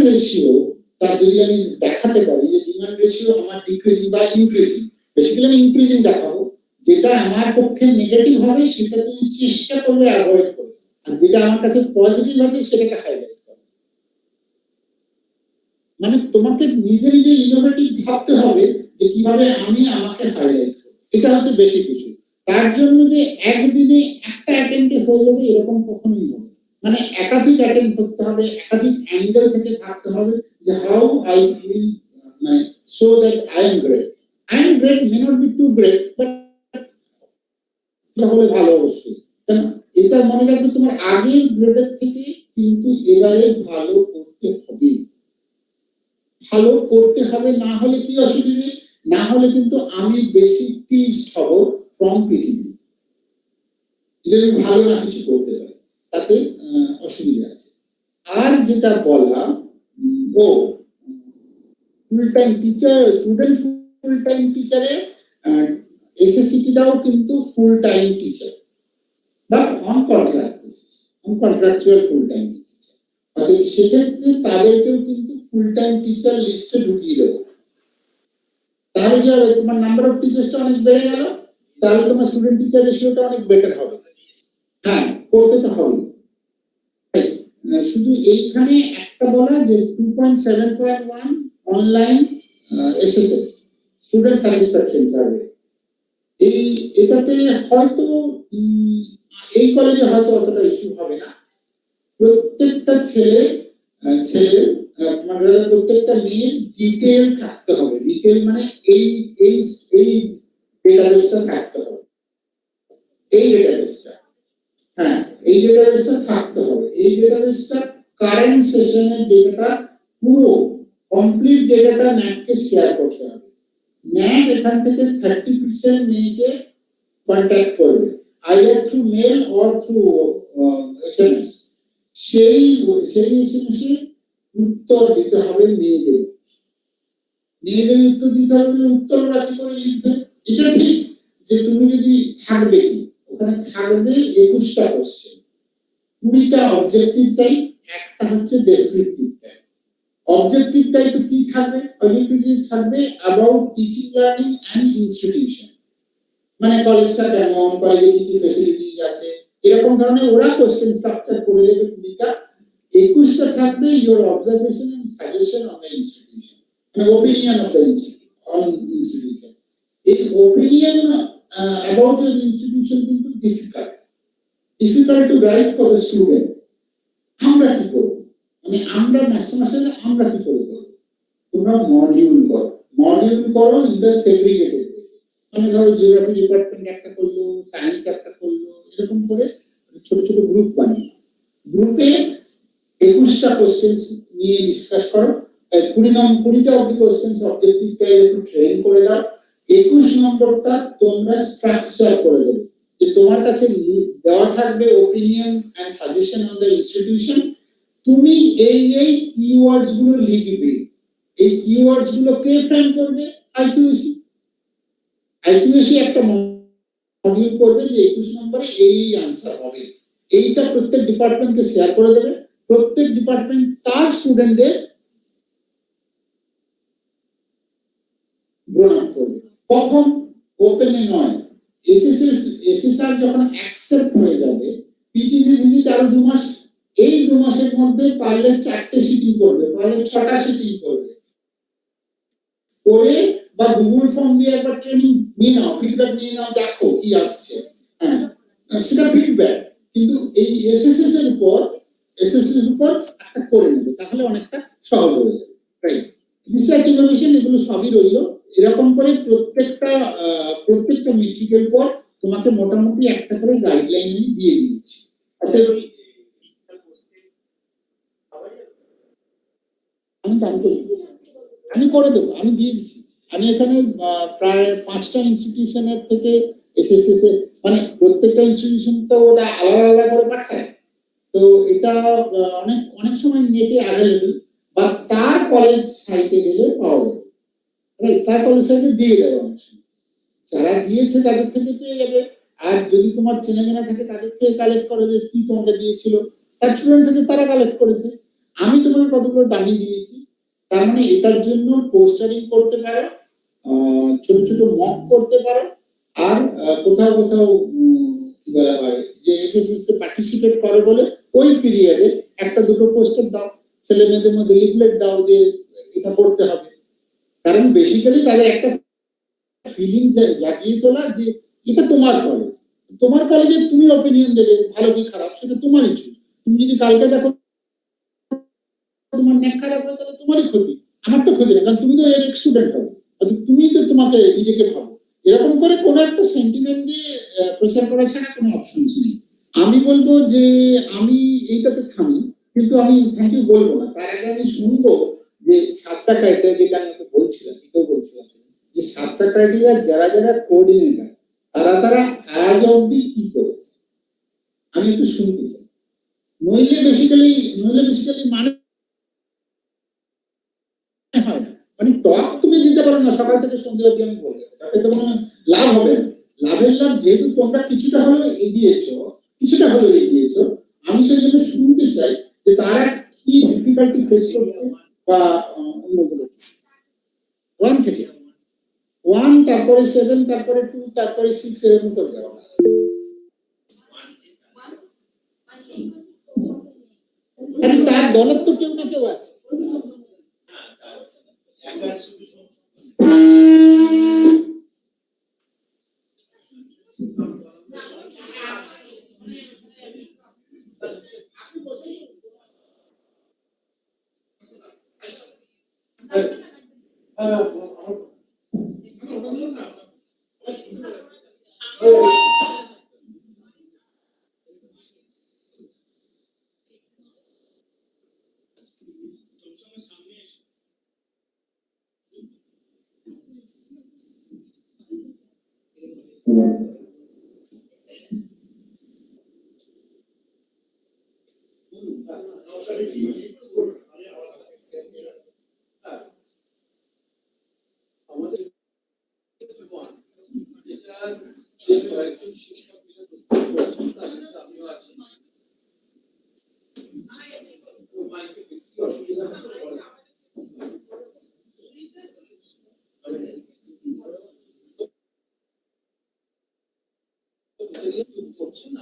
রেশিও তার যদি আমি দেখাতে পারি যে ডিমান্ড রেশিও আমার ডিক্রিজিং বা ইনক্রিজিং, বেসিক্যালি আমি ইনক্রিজিং দেখাবো, যেটা আমার পক্ষে নেগেটিভ হবে সেটা তুমি চেষ্টা করবে অ্যাভয়েড করবে, আর যেটা আমার কাছে পজিটিভ আছে সেটাকে হাইলাইট করবে। মানে তোমাকে নিজে নিজে ইনোভেটিভ ভাবতে হবে যে কিভাবে আমি আমাকে হাইলাইট করব, এটা হচ্ছে বেশি কিছু। তার জন্য যে একদিনে একটা অ্যাটেম্পটে হয়ে যাবে এরকম কখনোই হবে, মানে একাধিক অ্যাটেম্প করতে হবে, একাধিক অ্যাঙ্গেল থেকে ভাবতে হবে যে হাউ আই উইল মানে show that I am great may not be too great, but হলে ভালো অবশ্যই। কারণ এটা মনে রাখবে তোমার আগের গ্রেডের থেকে কিন্তু এবারে ভালো করতে হবে, ভালো করতে হবে, না হলে কি অসুবিধে, না হলে কিন্তু আমি বেশি টিচড হব ফ্রম পিটিভি, যদি আমি ভালো না কিছু করতে পারি তাতে অসুবিধা আছে। আর যেটা বলা ও full time teacher, student full time টিচারে এসএসসিটিটাও কিন্তু full time teacher but on contract basis, on contractual full time teacher. অতএব সেক্ষেত্রে তাদেরকেও কিন্তু ফুল টাইম টিচার লিস্টে ঢুকিয়ে দেবো। তাহলে কি হবে, তোমার নাম্বার অফ টিচার্সটা অনেক বেড়ে গেল, তাহলে তোমার স্টুডেন্ট টিচার রেশিওটা অনেক বেটার হবে। হ্যাঁ, করতে তো হবে। শুধু এইখানে একটা বলা যে 2.7.1 online SSS student satisfaction survey, এটাতে হয়তো এই কলেজে হয়তো অতটা ইস্যু হবে না। প্রত্যেকটা ছেলে মানে প্রত্যেকটা মেয়ের ডিটেল থাকতে হবে, ডিটেল মানে এই এই এই ডেটাবেসটা থাকতে হবে, এই ডেটাবেসটা, হ্যাঁ এই ডেটাবেসটা থাকতে হবে। এই ডেটাবেসটা কারেন্ট সেশনের ডেটাটা পুরো কমপ্লিট ডেটাটা ন্যাককে শেয়ার করতে হবে। ন্যাক এখান থেকে 30% মেয়েকে কন্ট্যাক্ট করবে, either through mail or through SMS. সেই এসএমএসে উত্তর দিতে হবে মেয়েদের, উত্তর দিতে হবে। উত্তর ওরা কি করে লিখবে, এটা ঠিক যে তুমি যদি থাকবে কি ওখানে থাকবে 21টা কোশ্চেন, 20টা অবজেক্টিভ টাইপ, একটা হচ্ছে ডেসক্রিপটিভ টাইপ। অবজেক্টিভ টাইপে কি থাকবে, অবজেক্টিভ থাকবে about teaching learning and institution, মানে কলেজটা কেমন, কলেজে কি কি ফ্যাসিলিটিজ আছে, এরকম ধরনের ওরা কোশ্চেন স্ট্রাকচার করে দেবে 20টা। 21টা থাকবে your observation and suggestion on the institution, মানে ওপিনিয়ন অফ দ্য ইনস্টিটিউশন। এই ওপিনিয়ন অ্যাবাউট ইওর ইনস্টিটিউশন কিন্তু difficult to write for the student. আমরা কি করব, মানে আমরা মাস্টারমশাইরা আমরা কি করে করব, তোমরা মডিউল করো ইন দ্য সেগ্রিগেটেড, মানে ধরো জিওগ্রাফি ডিপার্টমেন্ট একটা করলো, সায়েন্স একটা করলো, এরকম করে ছোট ছোট গ্রুপ বানিয়ে গ্রুপে 21টা কোশ্চেন্স নিয়ে ডিসকাস করো। 20টা অফ দি কোশ্চেন্স অবজেক্টিভটা একটু ট্রেন করে দাও, 21 নম্বরটা তোমরা স্ট্রাকচার করে দেবে, যে তোমার কাছে দেওয়া থাকবে opinion and suggestion on the institution, তুমি এই কিওয়ার্ডস গুলো লিখবে। এই কিওয়ার্ডস গুলো কে ফ্রেম করবে, আইকিউএসি একটা মডিউল করবে যে 21 নম্বরে এই আনসার হবে, এইটা প্রত্যেক ডিপার্টমেন্টকে শেয়ার করে দেবে। প্রত্যেক ডিপার্টমেন্ট তার স্টুডেন্টদের গ্রহণ করবে। কখন, ওপেনে নয়, এসএসআর যখন অ্যাকসেপ্ট হয়ে যাবে, পিটিভি ভিজিট আরো 2 মাস, এই 2 মাসের মধ্যে পারলে 4টে সিটিং করবে, পারলে 6টা সিটিং করবে করে, বা গুগল ফর্ম দিয়ে একবার ট্রেনিং নিয়ে নাও, ফিডব্যাক নিয়ে নাও, দেখো কি আসছে, হ্যাঁ সেটা ফিডব্যাক। কিন্তু এই এসএসএস এর উপর একটা করে নেবে, তাহলে অনেকটা সহজ হয়ে যাবে, রাইট। রিসার্চ ইনোভেশন এগুলো সবই রইলো। এরকম করে প্রত্যেকটা মেট্রিকের পর তোমাকে মোটামুটি একটা করে গাইডলাইন আমি দিয়ে দিয়েছি। আমি করে দেবো, আমি দিয়ে দিচ্ছি। আমি এখানে প্রায় 5টা ইনস্টিটিউশনের থেকে এসএসএস মানে প্রত্যেকটা ইনস্টিটিউশন তো ওরা আলাদা আলাদা করে পাঠায়, তো এটা অনেক অনেক সময় নেটে অ্যাভেলেবল বা তার কলেজ সাইটে গেলে পাওয়া যাবে, তার কলেজ সাইটে দিয়ে দেয় অনেক সময়, যারা দিয়েছে তাদের থেকে পেয়ে যাবে। আর যদি তোমার চেনা জানা থাকে তাদের থেকে কালেক্ট করো যে কি তোমাকে দিয়েছিল, তার স্টুডেন্ট থেকে তারা কালেক্ট করেছে। আমি তোমাকে কতগুলো ডামি দিয়েছি, তার মানে এটার জন্য পোস্টারিং করতে পারো, ছোট ছোট মক করতে পারো, আর কোথাও কোথাও কি বলা হয় যে এসএসএস এ পার্টিসিপেট করে বলে ওই পিরিয়ডে একটা দুটো পোস্টার দাও, ছেলে মেয়েদের মধ্যে লিফলেট দাও যে এটা করতে হবে। কারণ বেসিক্যালি তাদের একটা ফিলিং জাগিয়ে তোলা যে এটা তোমার কলেজ, তোমার কলেজে তুমি অপিনিয়ন দেবে ভালো কি খারাপ সেটা তোমার ইচ্ছু। তুমি যদি কালকে দেখো তোমার নেক খারাপ হয় তাহলে তোমারই ক্ষতি, আমার তো ক্ষতি না, কারণ তুমি তো এর স্টুডেন্ট হবে, তুমি তো তোমাকে নিজেকে ভাবো। এরকম করে কোনো একটা সেন্টিমেন্ট দিয়ে প্রচার করা ছাড়া কোনো অপশনস নেই। আমি বলবো যে আমি এইটাতে থামি, কিন্তু আমি থ্যাংক ইউ বলবো না, তার আগে আমি শুনবো যে 7টা ক্রাইটেরিয়া, যেটা আমি ওকে বলছিলাম, এটাও বলছিলাম যে 7টা ক্রাইটেরিয়া যারা যারা কোঅর্ডিনেটর তারা আজ অব্দি কি করেছে আমি একটু শুনতে চাই। নইলে বেসিক্যালি মানে হয় না, মানে টক তুমি দিতে পারো না সকাল থেকে সন্ধ্যা অব্দি, আমি বলবো তাতে তো কোনো লাভ হবে না। লাভের লাভ যেহেতু তোমরা কিছুটা হলেও এগিয়েছো, আমি সেই জন্য শুনতে চাই যে তারা কি ডিফিকাল্টি ফেস করছে বা অন্যগুলো 1 থেকে 1, তারপরে 7, তারপরে 2, তারপরে 6 এরকম করে যাওয়া। আরে তার দলের তো কেউ না কেউ আছে।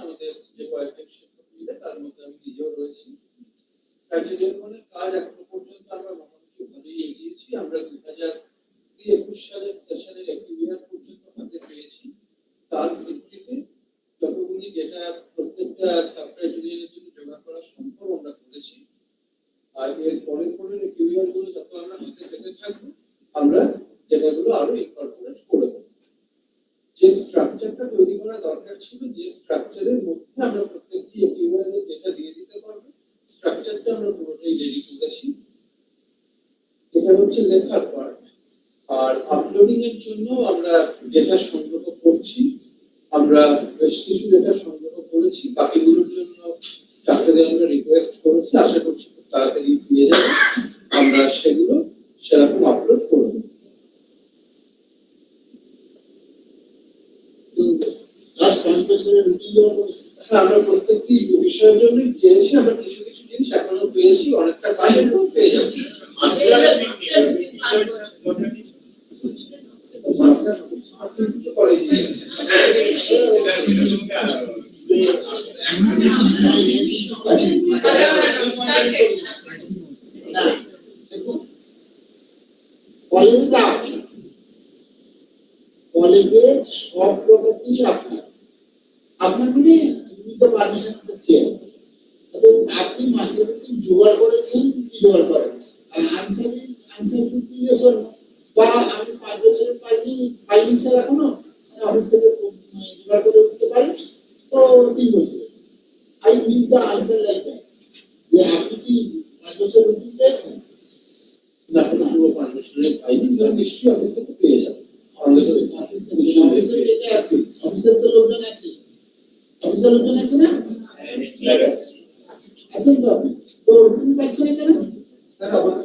আমাদের যে কয়েকটা শিক্ষক মিলে তার মধ্যে আমি নিজেও রয়েছি। ক্রাইটেরিয়ার কাজ এখনো পর্যন্ত আমরা মোটামুটি ভালোই এগিয়েছি। আমরা 2021 সালের সেশনের একটি ইয়ার পর্যন্ত হাতে পেয়েছি। তার ভিত্তিতে যতগুলি যেটা প্রত্যেকটা সাবক্রাইটেরিয়ার জন্য জোগাড় করা সম্ভব আমরা করেছি। আর এর পরের কিউআর গুলো যত আমরা হাতে পেতে থাকবো আমরা যেটাগুলো আরো ইনকর্পোরেট করে দেবো। যে স্ট্রাকচারটা তৈরি করা দরকার ছিল, যে স্ট্রাকচারের মধ্যে আমরা প্রত্যেকটি কিউআর এর ডেটা দিয়ে দিতে পারবো, স্ট্রাকচারটা আমরা পুরোটাই রেডি করেছি। এটা হচ্ছে লেখার পার্ট। আর আপলোডিং এর জন্য আমরা ডেটা সংগ্রহ করছি। আমরা বেশ কিছু ডেটা সংগ্রহ করেছি, বাকিগুলোর জন্য স্টাফেদের আমরা রিকোয়েস্ট করেছি, আশা করছি খুব তাড়াতাড়ি পেয়ে যাবে। আমরা সেগুলো সেরকম আপলোড করে দেবো। হ্যাঁ, আমরা প্রত্যেকটি বিষয়ের জন্যই চেয়েছি, আমরা কিছু কিছু জিনিস এখনো পেয়েছি, অনেকটা পাইনি, পেয়ে যাচ্ছি। কলেজের সব প্রপার্টি আপনার নিতে পারমিশন চেয়ে আপনি মাস্টারটি জোগাড় করেছেন কি জোগাড় করেন, answer should be yes or no, বা আমি 5 বছরের পাইনি স্যার এখনো অফিস থেকে জোগাড় করে উঠতে পারি তো 3 বছর। I need the answer like that, যে আপনি কি 5 বছর উঠতে পেয়েছেন না, পুরো 5 বছরের পাইনি, তারা নিশ্চয়ই অফিস থেকে পেয়ে যাবে। অফিসের কে আছে? অফিসের তো লোকজন আছে, অফিসের লোকজন আছে না? আছেন তো আপনি, তো রুটিন পাচ্ছেন না কেন? স্যার আবার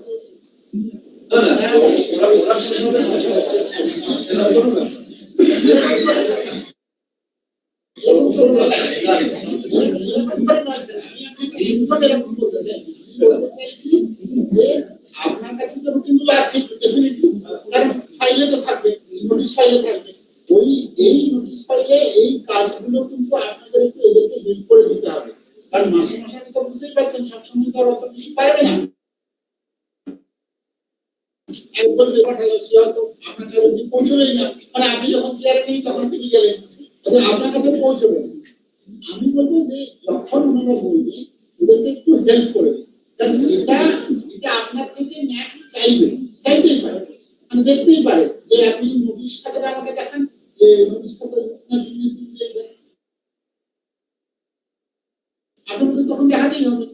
না না আপনার কাছে তো রুটিন গুলো আছে ডেফিনেটলি, কারণ ফাইলে তো থাকবে, নোটিশ ফাইলে থাকবে। ওই এই নোটিশ ফাইলে এই কাজগুলো কিন্তু আপনাদের একটু এদেরকে হেল্প করে দিতে হবে, কারণ মাসে মাসে আপনি তো বুঝতেই পারছেন সবসময় তো আর অত কিছু পারবে না। একদম ব্যাপারটা হলো সে হয়তো আপনার কাছে পৌঁছবেই না, মানে আপনি যখন চেয়ারে নেই তখন তিনি গেলেন, আপনার কাছে পৌঁছবে। আমি বলবো যে যখন ওনারা বলবে ওদেরকে একটু হেল্প করে দিন, কারণ এটা যেটা আপনার থেকে ন্যাক চাইবে, চাইতেই পারে, মানে দেখতেই পারে যে আপনি নোটিশ খাতাটা আমাকে দেখান, যে নোটিশ খাতা দেখবেন আপনাদের তখন দেখাতেই হবে।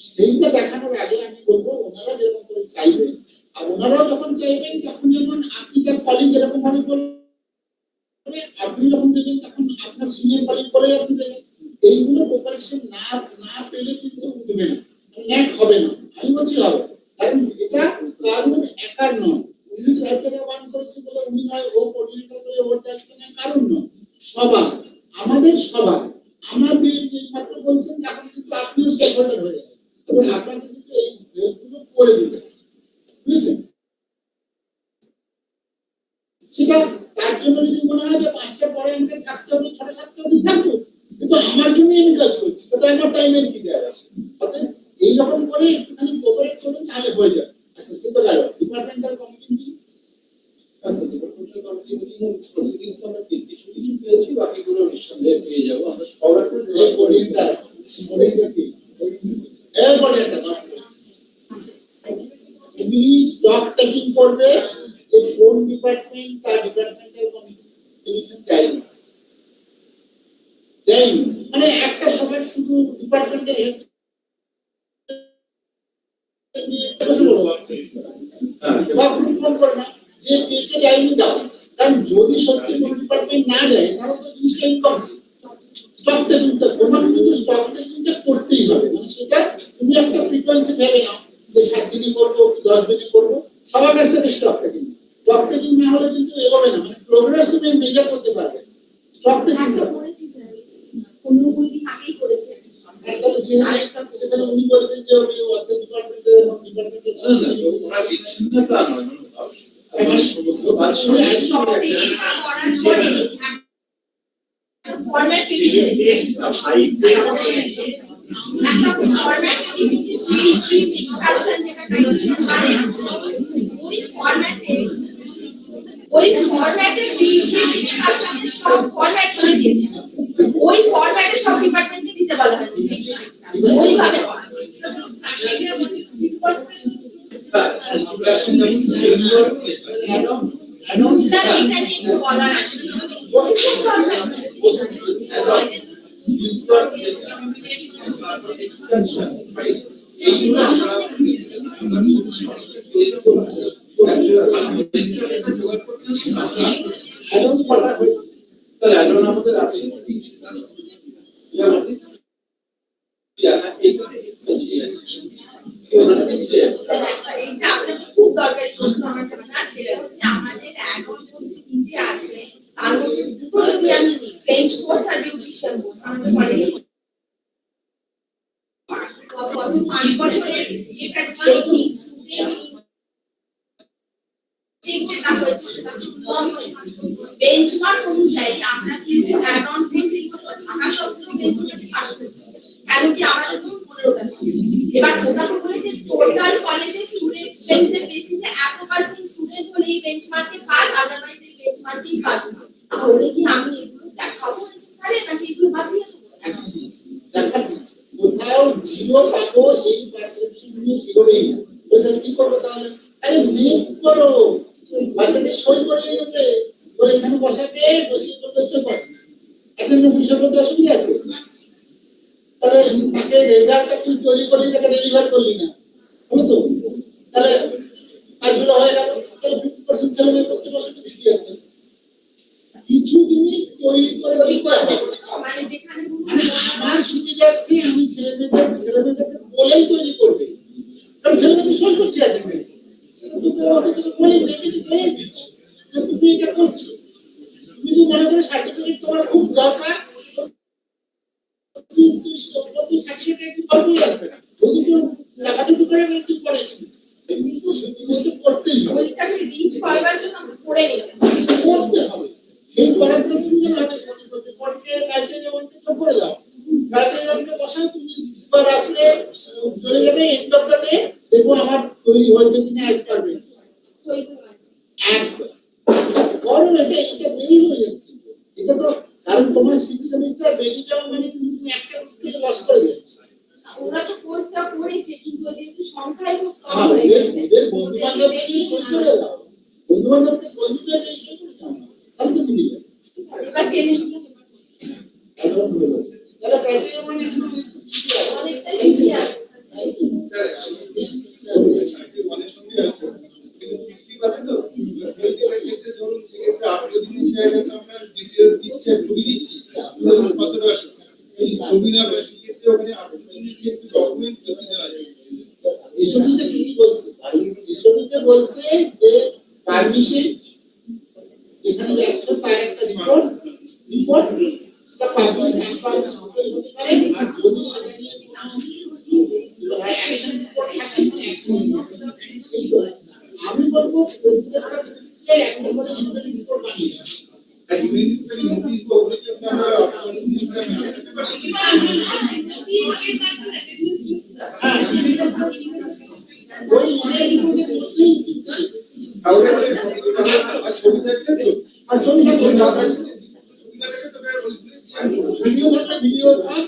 সেইটা দেখানোর আগে আমি বলবো ওনারা যেরকম করে চাইবেন, আর ওনারাও যখন চাইবেন তখন যেমন আপনি তার কলিগ এরকম ভাবে করবে, আপনি যখন দেবেন তখন আপনার সিনিয়র কলিগ করে আপনি দেবেন। এইগুলো কোপারেশন না না পেলে কিন্তু উঠবে না, ন্যাক হবে না। আমি বলছি হবে, কারণ এটা কারণ একার নয়, উনি দায়িত্বটা পালন করেছে বলে উনি নয়, ও কোঅর্ডিনেটর বলে ওর দায়িত্ব না, কারণ নয়, সবার, আমাদের সবার, আমাদের যে মাত্র বলছেন তখন কিন্তু আপনিও স্টেক হোল্ডার হয়ে যাবেন, তবে আপনাকে কিন্তু এই হেল্পগুলো করে দিতে হবে, বুঝেছেন? সেটা তার জন্য যদি মনে হয় যে 5টার পরে আমাকে থাকতে হবে, 6:30 অবধি থাকবো, কিন্তু আমার জন্যই আমি কাজ করছি, তাতে আমার টাইমের কি যায় আসে? অতএব এইরকম করে একটুখানি কোঅপারেট করুন, তাহলে হয়ে যাবে। আচ্ছা সেটা গেল ডিপার্টমেন্টাল কমিটি কি? আচ্ছা ডিপার্টমেন্টাল কমিটি মিটিং প্রসিডিংস আমরা কিছু কিছু পেয়েছি, বাকিগুলো নিঃসন্দেহে পেয়ে যাবো। আমরা সবার এই কোঅর্ডিনেটর কি এরপরে একটা কাজ করেছি, তুমি স্টক টেকিং করবে, যে কোন ডিপার্টমেন্ট তার ডিপার্টমেন্টাল কমিটি ডিভিশন দেয়নি, মানে একটা সময় শুধু ডিপার্টমেন্টের হেড বা গ্রুপ ফর্ম করে না যে কে কে যায়নি দাও, কারণ যদি সত্যি কোনো ডিপার্টমেন্ট না যায় তাহলে তো জিনিসটা ইনকমপ্লিট। স্টক টেকিংটা তোমার কিন্তু স্টক টেকিংটা করতেই হবে, মানে সেটা তুমি একটা ফ্রিকোয়েন্সি ভেবে নাও যে 7 দিনে করবো কি 10 দিনে করবো, সবার কাছ থেকে স্টক টেকিং না হলে কিন্তু এগোবে না, মানে প্রোগ্রেস তুমি মেজার করতে পারবে স্টক টেকিং করেছি স্যার, 15 দিন আগেই করেছি আমি স্টক। সেখানে উনি বলছেন যে উনি ওয়ার্ক ডিপার্টমেন্টের এবং ডিপার্টমেন্টের ওরা দিচ্ছেন না তা নয়, মানে সমস্ত কাজ স্টক টেকিংটা করার পরে ফরম্যাট পেয়ে ফরম্যাট ফ্রি ডিসকাশন যেটা ওই ফরম্যাটে ফ্রি ডিসকাশন সব ফরম্যাট করে দিয়েছে, ওই ফরম্যাটে সব ডিপার্টমেন্টকে দিতে বলা হয়েছে, ওইভাবে এটা নিয়ে বলার আছে আমাদের আছে এইটা আপনার খুব দরকারি প্রশ্ন আমার জানা, সেটা হচ্ছে আমাদের অ্যাডন কোর্স তিনটে আছে, তার মধ্যে দুটো যদি আমি নিই, বেঞ্চ কোর্স আর বিউটিশিয়ান কোর্স, আমাদের কলেজে গত 5 বছরের এটা কি স্টুডেন্ট যেটা হয়েছে সেটা কম হয়েছে। বেঞ্চমার্ক অনুযায়ী আমরা কিন্তু অ্যাডন কোর্সে থাকা সত্ত্বেও বেঞ্চমার্কে পাস করছি, কেন কি আমাদের 15টা স্টুডেন্ট, এবার ওটা তো বলেছে টোটাল কলেজে স্টুডেন্ট স্ট্রেংথের বেসিসে এত পার্সেন্ট স্টুডেন্ট হলে এই বেঞ্চমার্কে পাস, আদারওয়াইজ এই বেঞ্চমার্কেই পাস না। তাহলে কি আমি এগুলো দেখাবো স্যার, নাকি এগুলো ভাবিয়ে দেবো? কোথাও জিরো পাবো এই পারসেপশন নিয়ে এগোবেই না, বুঝলে কি করবো তাহলে? আরে মেক করো, বাচ্চাদের সই করিয়ে দেবে, বলে এখানে বসাতে বসিয়ে করবে, সই করে অ্যাটেন্ডেন্স হিসাব করতে অসুবিধা আছে? তাহলে তাকে রেজাল্টটা তুই তৈরি করলি, তাকে ডেলিভার করলি না, হলো তো? তাহলে কাজগুলো হয়ে গেল, তাহলে 50% বলেছেন ছেলে মেয়ে করতে বসতে দিয়েছেন, কিছু জিনিস তৈরি করে দিতে হবে। মানে যেখানে মানে আমার সুবিধার্থে আমি ছেলে মেয়েদেরকে বলেই তৈরি করবে, কারণ ছেলে মেয়েদের সই করছে অ্যাটেন্ডেন্স, সেটা তো তোকে বলে রেখে বলে দিচ্ছি তুমি এটা করছো। তুমি যদি মনে করে সার্টিফিকেট তোমার খুব দরকার, তুমি সার্টিফিকেট করবেই আসবে না, যদি কেউ চাকাটুকু করে তুমি পরে এসে এমনি তো জিনিসটা করতেই হবে, ওইটাকে রিচ করার জন্য আমরা করে নিতে করতে হবে। সেই করার জন্য তুমি যেন হাতে করতে পড়তে কাজে যেমন তো করে দাও, কাজে যেমন বসাও, তুমি দুবার আসলে চলে যাবে, এন্ড অফ দ্য ডে দেখো আমার তৈরি হয়েছে কিনা আজ পারবে একদম করো। এটা দেরি হয়ে যাচ্ছে, এটা তো কারণ তোমার 6 সেমিস্টার বেরিয়ে যাওয়া মানে তুমি একটা থেকে লস করে দেবে। ওরা তো কোর্সটা করেছে কিন্তু ওদের একটু সংখ্যায় খুব কম হ্যাঁ, হয়ে গেছে। ওদের বন্ধু বান্ধবকে সই করে দাও, বন্ধু বান্ধবকে বন্ধুদের সই করে দাও, তাহলে তো মিলে যাবে। এবার জেনে নিতে হবে। তাহলে প্র্যাকটিক্যাল মানে অনেকটা বেশি আছে স্যার অনেক সঙ্গে আছে কিন্তু 50% তো ক্ষেত্রে ধরুন সেক্ষেত্রে আপনি যদি চাইলেন আপনার ডিটেইল দিচ্ছে ছবি দিচ্ছি ধরুন 17 আসে এই ছবি না হয় সেক্ষেত্রে ওখানে আপনি যদি একটু ডকুমেন্ট দিতে দেওয়া যায়। এসবিতে কি বলছে? এসবিতে বলছে যে পারমিশন এখানে যাচ্ছে তার একটা রিপোর্ট সেটা পাবলিশ অ্যান্ড পাবলিশ হতে পারে, আর যদি সেটা নিয়ে কোনো অ্যাকশন রিপোর্ট থাকে অ্যাকশন আমি বলবো প্রত্যেকটা ক্ষেত্রে একটা করে রিপোর্ট বানিয়ে দাও। আর ইভেন্টুয়ালি নোটিশ বা ওগুলো কি আপনারা অপশন দিতে পারেন? ওই অনেক রিপোর্টের মধ্যেই শিখতে তাহলে আর ছবি থাকলে আর ছবিটা ছবি থাকবে, ছবি না থাকে তবে ভিডিও থাকলে ভিডিও সব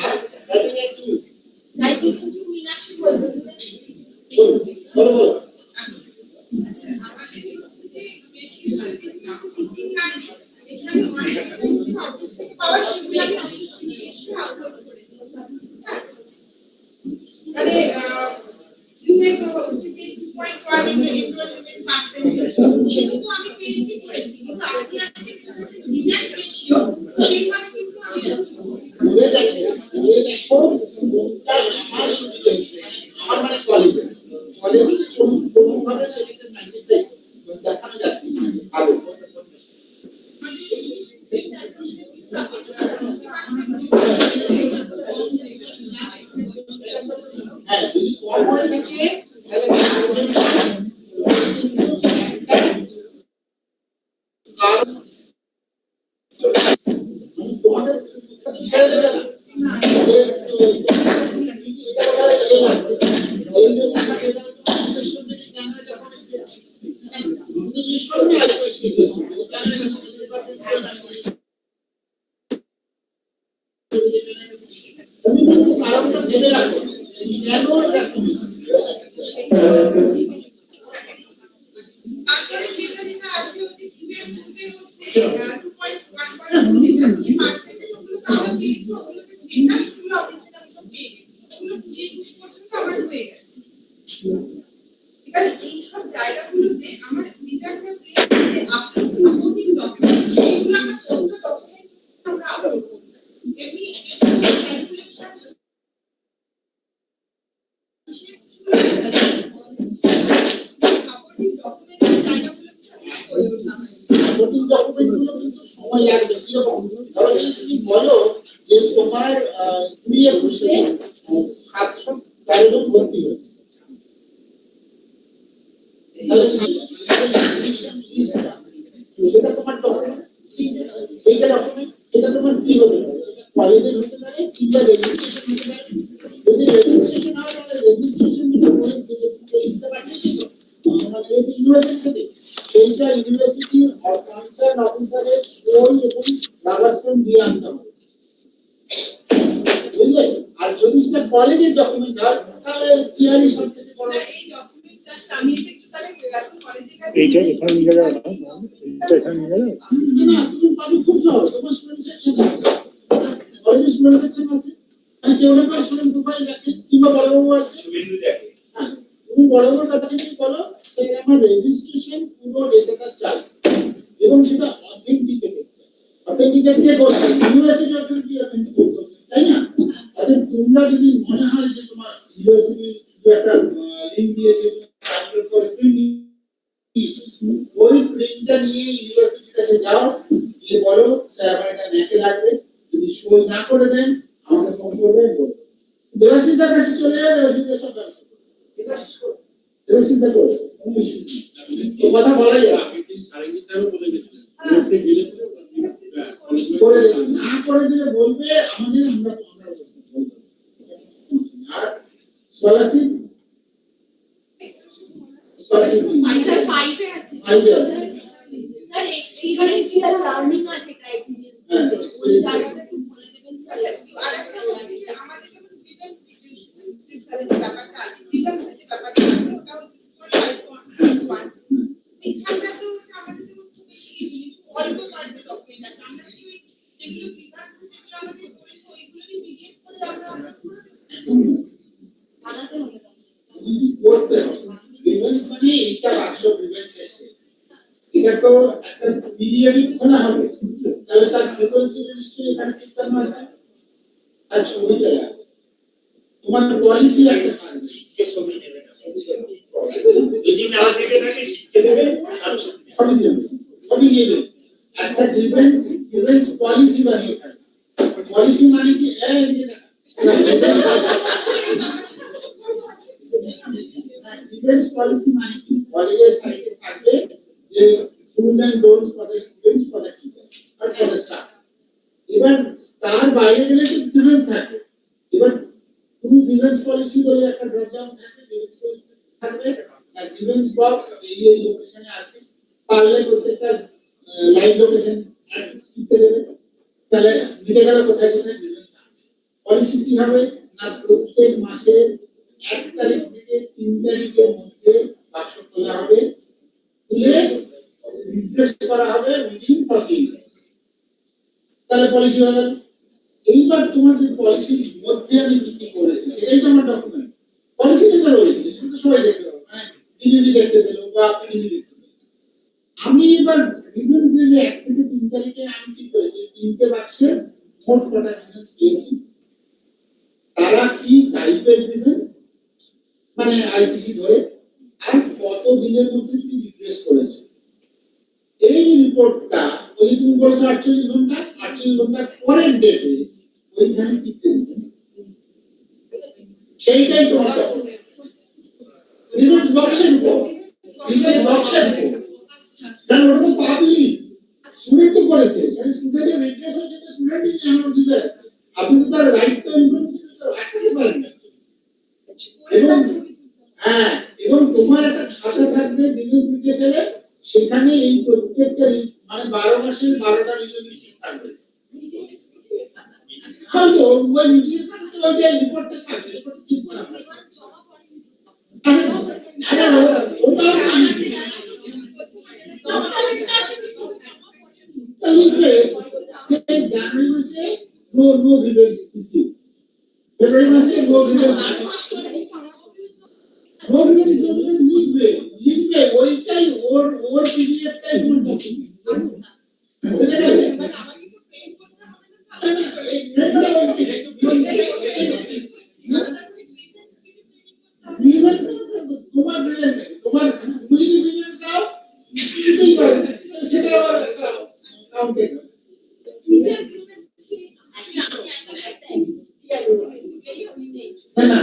আর রাইটিং একটু তাই কিন্তু মীনাক্ষী বলতে বলো বলো। ঘুরে দেখো কোনটা আমার সুবিধা হচ্ছে, আমার মানে কলেজে কোনোভাবে সেটাকে ম্যাগনিফাই দেখানো যাচ্ছে না আরো। হ্যাঁ যদি কম হয়ে থাকে তাহলে তোমাদের ছেড়ে দেবে না তুমি কিন্তু কারণটা ভেবে রাখো কেন এটা কমেছে। তারপরে যেটা যেটা আছে হচ্ছে কিউএর মধ্যে হচ্ছে 2.1 পার্সেন্টেজ ওগুলো তো আমরা পেয়েছি, ওগুলো যে স্টেটাস গুলো অফিসে আমরা পেয়ে গেছি, ওগুলো 20% আমার হয়ে গেছে। এবার এই সব জায়গাগুলোতে আমার যেটা একটা পেয়েছি যে আপলোড সাপোর্টিং ডকুমেন্ট, সেইগুলো আমরা কোনটা ডকুমেন্ট আমরা আপলোড করব, এমনি ক্যালকুলেশন সাপোর্টিং ডকুমেন্টের জায়গাগুলো সাপোর্টিং ডকুমেন্টগুলো কিন্তু সময় লাগবে। কিরকম ধরো তুমি বলো যে তোমার 2021-এ 713 জন ভর্তি হয়েছে, তাহলে সেটা তোমার ডকুমেন্ট, এইটা ডকুমেন্ট, সেটা তোমার কি হতে পারে, কলেজের হতে পারে কিংবা রেজিস্ট্রেশন হতে পারে। যদি রেজিস্ট্রেশন হয় তাহলে রেজিস্ট্রেশন যেটা বলেছে যে তুমি লিখতে পারছো মানে এই ইউনিভার্সিটি সেইটা ইউনিভার্সিটি আর কনসার্ন অফিসারের সই এবং রাবার স্ট্যাম্প দিয়ে আনতে হবে, বুঝলে? আর যদি সেটা কলেজের ডকুমেন্ট হয় তাহলে চেয়ারই সব থেকে বড়। এই ডকুমেন্টটা আমি একটু তাহলে কলেজে গেলে এইটা এখানে নিয়ে গেলে এইটা এখানে নিয়ে গেলে না তুমি পাবি খুব সহজ, তোমার স্টুডেন্ট সেকশন আছে, কলেজের স্টুডেন্ট সেকশন আছে, মানে কেউ না কেউ স্টুডেন্ট প্রোফাইল দেখে কিংবা বড়বাবু আছে, ছবি দেখে হ্যাঁ তুমি বড় বড় কাছে গিয়ে বলো স্যার আমার রেজিস্ট্রেশন পুরো ডেটাটা চাই এবং সেটা অথেন্টিকেটেড অথেন্টিকেট কে করবে ইউনিভার্সিটি অথেন্টিকেট করবে তাই না আচ্ছা তোমরা যদি মনে হয় যে তোমার ইউনিভার্সিটি শুধু একটা লিংক দিয়েছে ডাউনলোড করে প্রিন্ট ওই প্রিন্টটা নিয়ে ইউনিভার্সিটির কাছে যাও গিয়ে বলো স্যার আমার এটা নেটে লাগবে যদি সই না করে দেন আমাকে ফোন করবে বলবো দেবাশিসদার কাছে চলে যাবে দেবাশিসদার সব ব্যবস্থা করবে দেবাশিসদা করবে কোনো ইস্যু নেই তো কথা বলা যায় করে দেবে না করে দিলে বলবে আমাদের আমরা আর স্কলারশিপ স্যার 5 এ আছে স্যার এক্সপেরিয়েন্সিয়াল লার্নিং আছে ক্রাইটেরিয়া ওই জায়গাটা একটু বলে দেবেন স্যার আর একটা হচ্ছে যে আমাদের যেমন ডিফেন্স স্যারের ব্যাপারটা আছে ডিফেন্সের ব্যাপারটা আছে ওটা হচ্ছে 5.1 এখানটা তো আমাদের যেমন খুব বেশি কিছু নেই অল্প কয়েকটা ডকুমেন্ট আছে আমরা কি ওই যেগুলো ডিফেন্স যেগুলো আমাদের করেছে ওইগুলো কি পিডিএফ করে আমরা বানাতে হবে করতে হবে ডিফেন্স মানে এইটা বাক্স ডিফেন্স এসে এটা তো একটা পিরিয়ডিক খোলা হবে তাহলে তার ফ্রিকোয়েন্সি নিশ্চয়ই এখানে ঠিক করা আছে আর ছবিটা লাগবে তোমার পলিসি একটা থাকবে যে ছবি নেবে না যদি না থেকে থাকে শিখতে দেবে আর ছবি দেবে ছবি নেবে একটা ডিফেন্স পলিসি বানিয়ে থাকে পলিসি মানে কি এই দিকে ডিফেন্স পলিসি মানে কি কলেজের সাইটে থাকবে যে do's and don'ts for the students for the teachers or for the staff এবার তার বাইরে গেলে তো ডিফেন্স থাকে এবার তুমি ডিফেন্স পলিসি বলে একটা ড্রপ ডাউন থাকবে ডিফেন্স পলিসি থাকবে আর ডিফেন্স বক্স এই লোকেশনে আছে পারলে প্রত্যেকটা লাইভ লোকেশন দিতে দেবে তাহলে মিটে গেল কোথায় কোথায় ডিফেন্স আছে পলিসি কি হবে না প্রত্যেক মাসের 1 তারিখ থেকে 3 তারিখের মধ্যে বাক্স খোলা হবে খুলে রিফ্রেশ করা হবে উইদিন 14 ডেজ তাহলে পলিসি হয়ে গেল এইবার তোমার যে পলিসির মধ্যে আমি কি করেছি সেটাই তো আমার ডকুমেন্ট পলিসিতে তো রয়েছে সেটা তো সবাই দেখতে পাবে মানে ডিগ্রি দেখতে পেলো বা পিডিবি দেখতে পেলো আমি এবার ডিফেন্সে যে 1 থেকে 3 তারিখে আমি কি করেছি তিনটে বাক্সে মোট কটা ডিফেন্স পেয়েছি তারা কি টাইপের ডিফেন্স মানে আইসিসি ধরে আর কত দিনের মধ্যে কি রিপ্লেস করেছে এই রিপোর্টটা ওই তুমি বলছো 48 ঘন্টা পরের ডেটে ওইখানে চিপতে দিতে সেইটাই তোমার ডিফেন্স বক্সের কারণ ওটা তো পাবলিক স্টুডেন্ট তো করেছে মানে স্টুডেন্টের রিপ্লেস হয়েছে তো স্টুডেন্টই জানার অধিকার আছে আপনি তো তার রাইট তো ইনফরমেশন তো রাখতে পারেন না এবং তোমার একটা খাতা থাকবে ডিফেন্স লিটারেচারে সেখানে এই প্রত্যেকটা মানে 12 মাসের 12টা রিজলিউশন থাকবে হয়তো ওই মিটিং করতে ওইটা রিপোর্টটা থাকবে রিপোর্টটা ঠিক করা হবে ওটা জানুয়ারি মাসে নো রিভেন্স পিসি ফেব্রুয়ারি মাসে নো রিভেন্স লিখবে ওইটাই ওর পিডিএফটাই তোমার বুঝে গেলে তোমার তুমি যদি ডিফেন্স দাও এটাই পারে সেটা আবার কাউন্টে টিচার গ্রিভেন্স কি না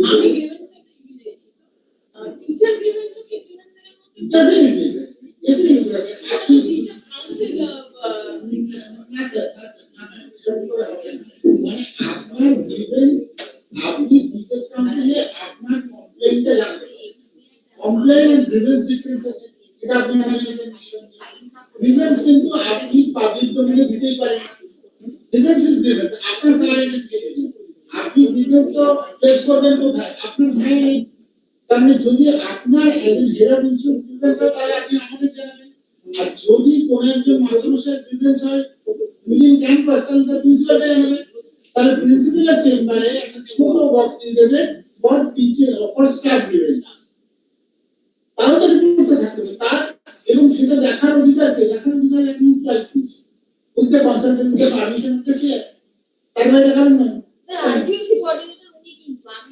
আমি গ্রিভেন্স টিচার গ্রিভেন্স কি গ্রিভেন্সের মধ্যে আপনি টিচার্স কাউন্সিল না স্যার মানে আপনার ডিফেন্স আপনি টিচার্স কাউন্সিলে আপনার কমপ্লেইনটা জানাবেন কমপ্লেইন এন্ড গ্রিভেন্স ডিফারেন্স আছে এটা আপনি মেনে নিয়েছেন গ্রিভেন্স কিন্তু আপনি পাবলিক ডোমেইনে দিতেই পারেন ডিফেন্স ইজ ডিফেন্স আপনার ক্লায়েন্ট কে আপনি ডিফেন্স তো প্লেস করবেন কোথায় আপনার ভাই তার মানে যদি আপনার age N head of institute defence হয় তাহলে আপনি আমাদের জানাবেন আর যদি কোন একজন মাস্টারমশাই ডিফেন্স হয় উইদিন ক্যাম্পাস তাহলে তার প্রিন্সিপালকে জানাবেন তাহলে প্রিন্সিপালের চেম্বারে একটা ছোট বক্স দিয়ে দেবে for teacher for staff defence তারও তো রিপোর্টটা থাকতে হবে তার, এবং সেটা দেখার অধিকারকে দেখার অধিকার একদম life with the concert with the permission দিয়েছে, তার বাইরে কারণ নয়। IQAC কোঅর্ডিনেটর উনি কিন্তু আমি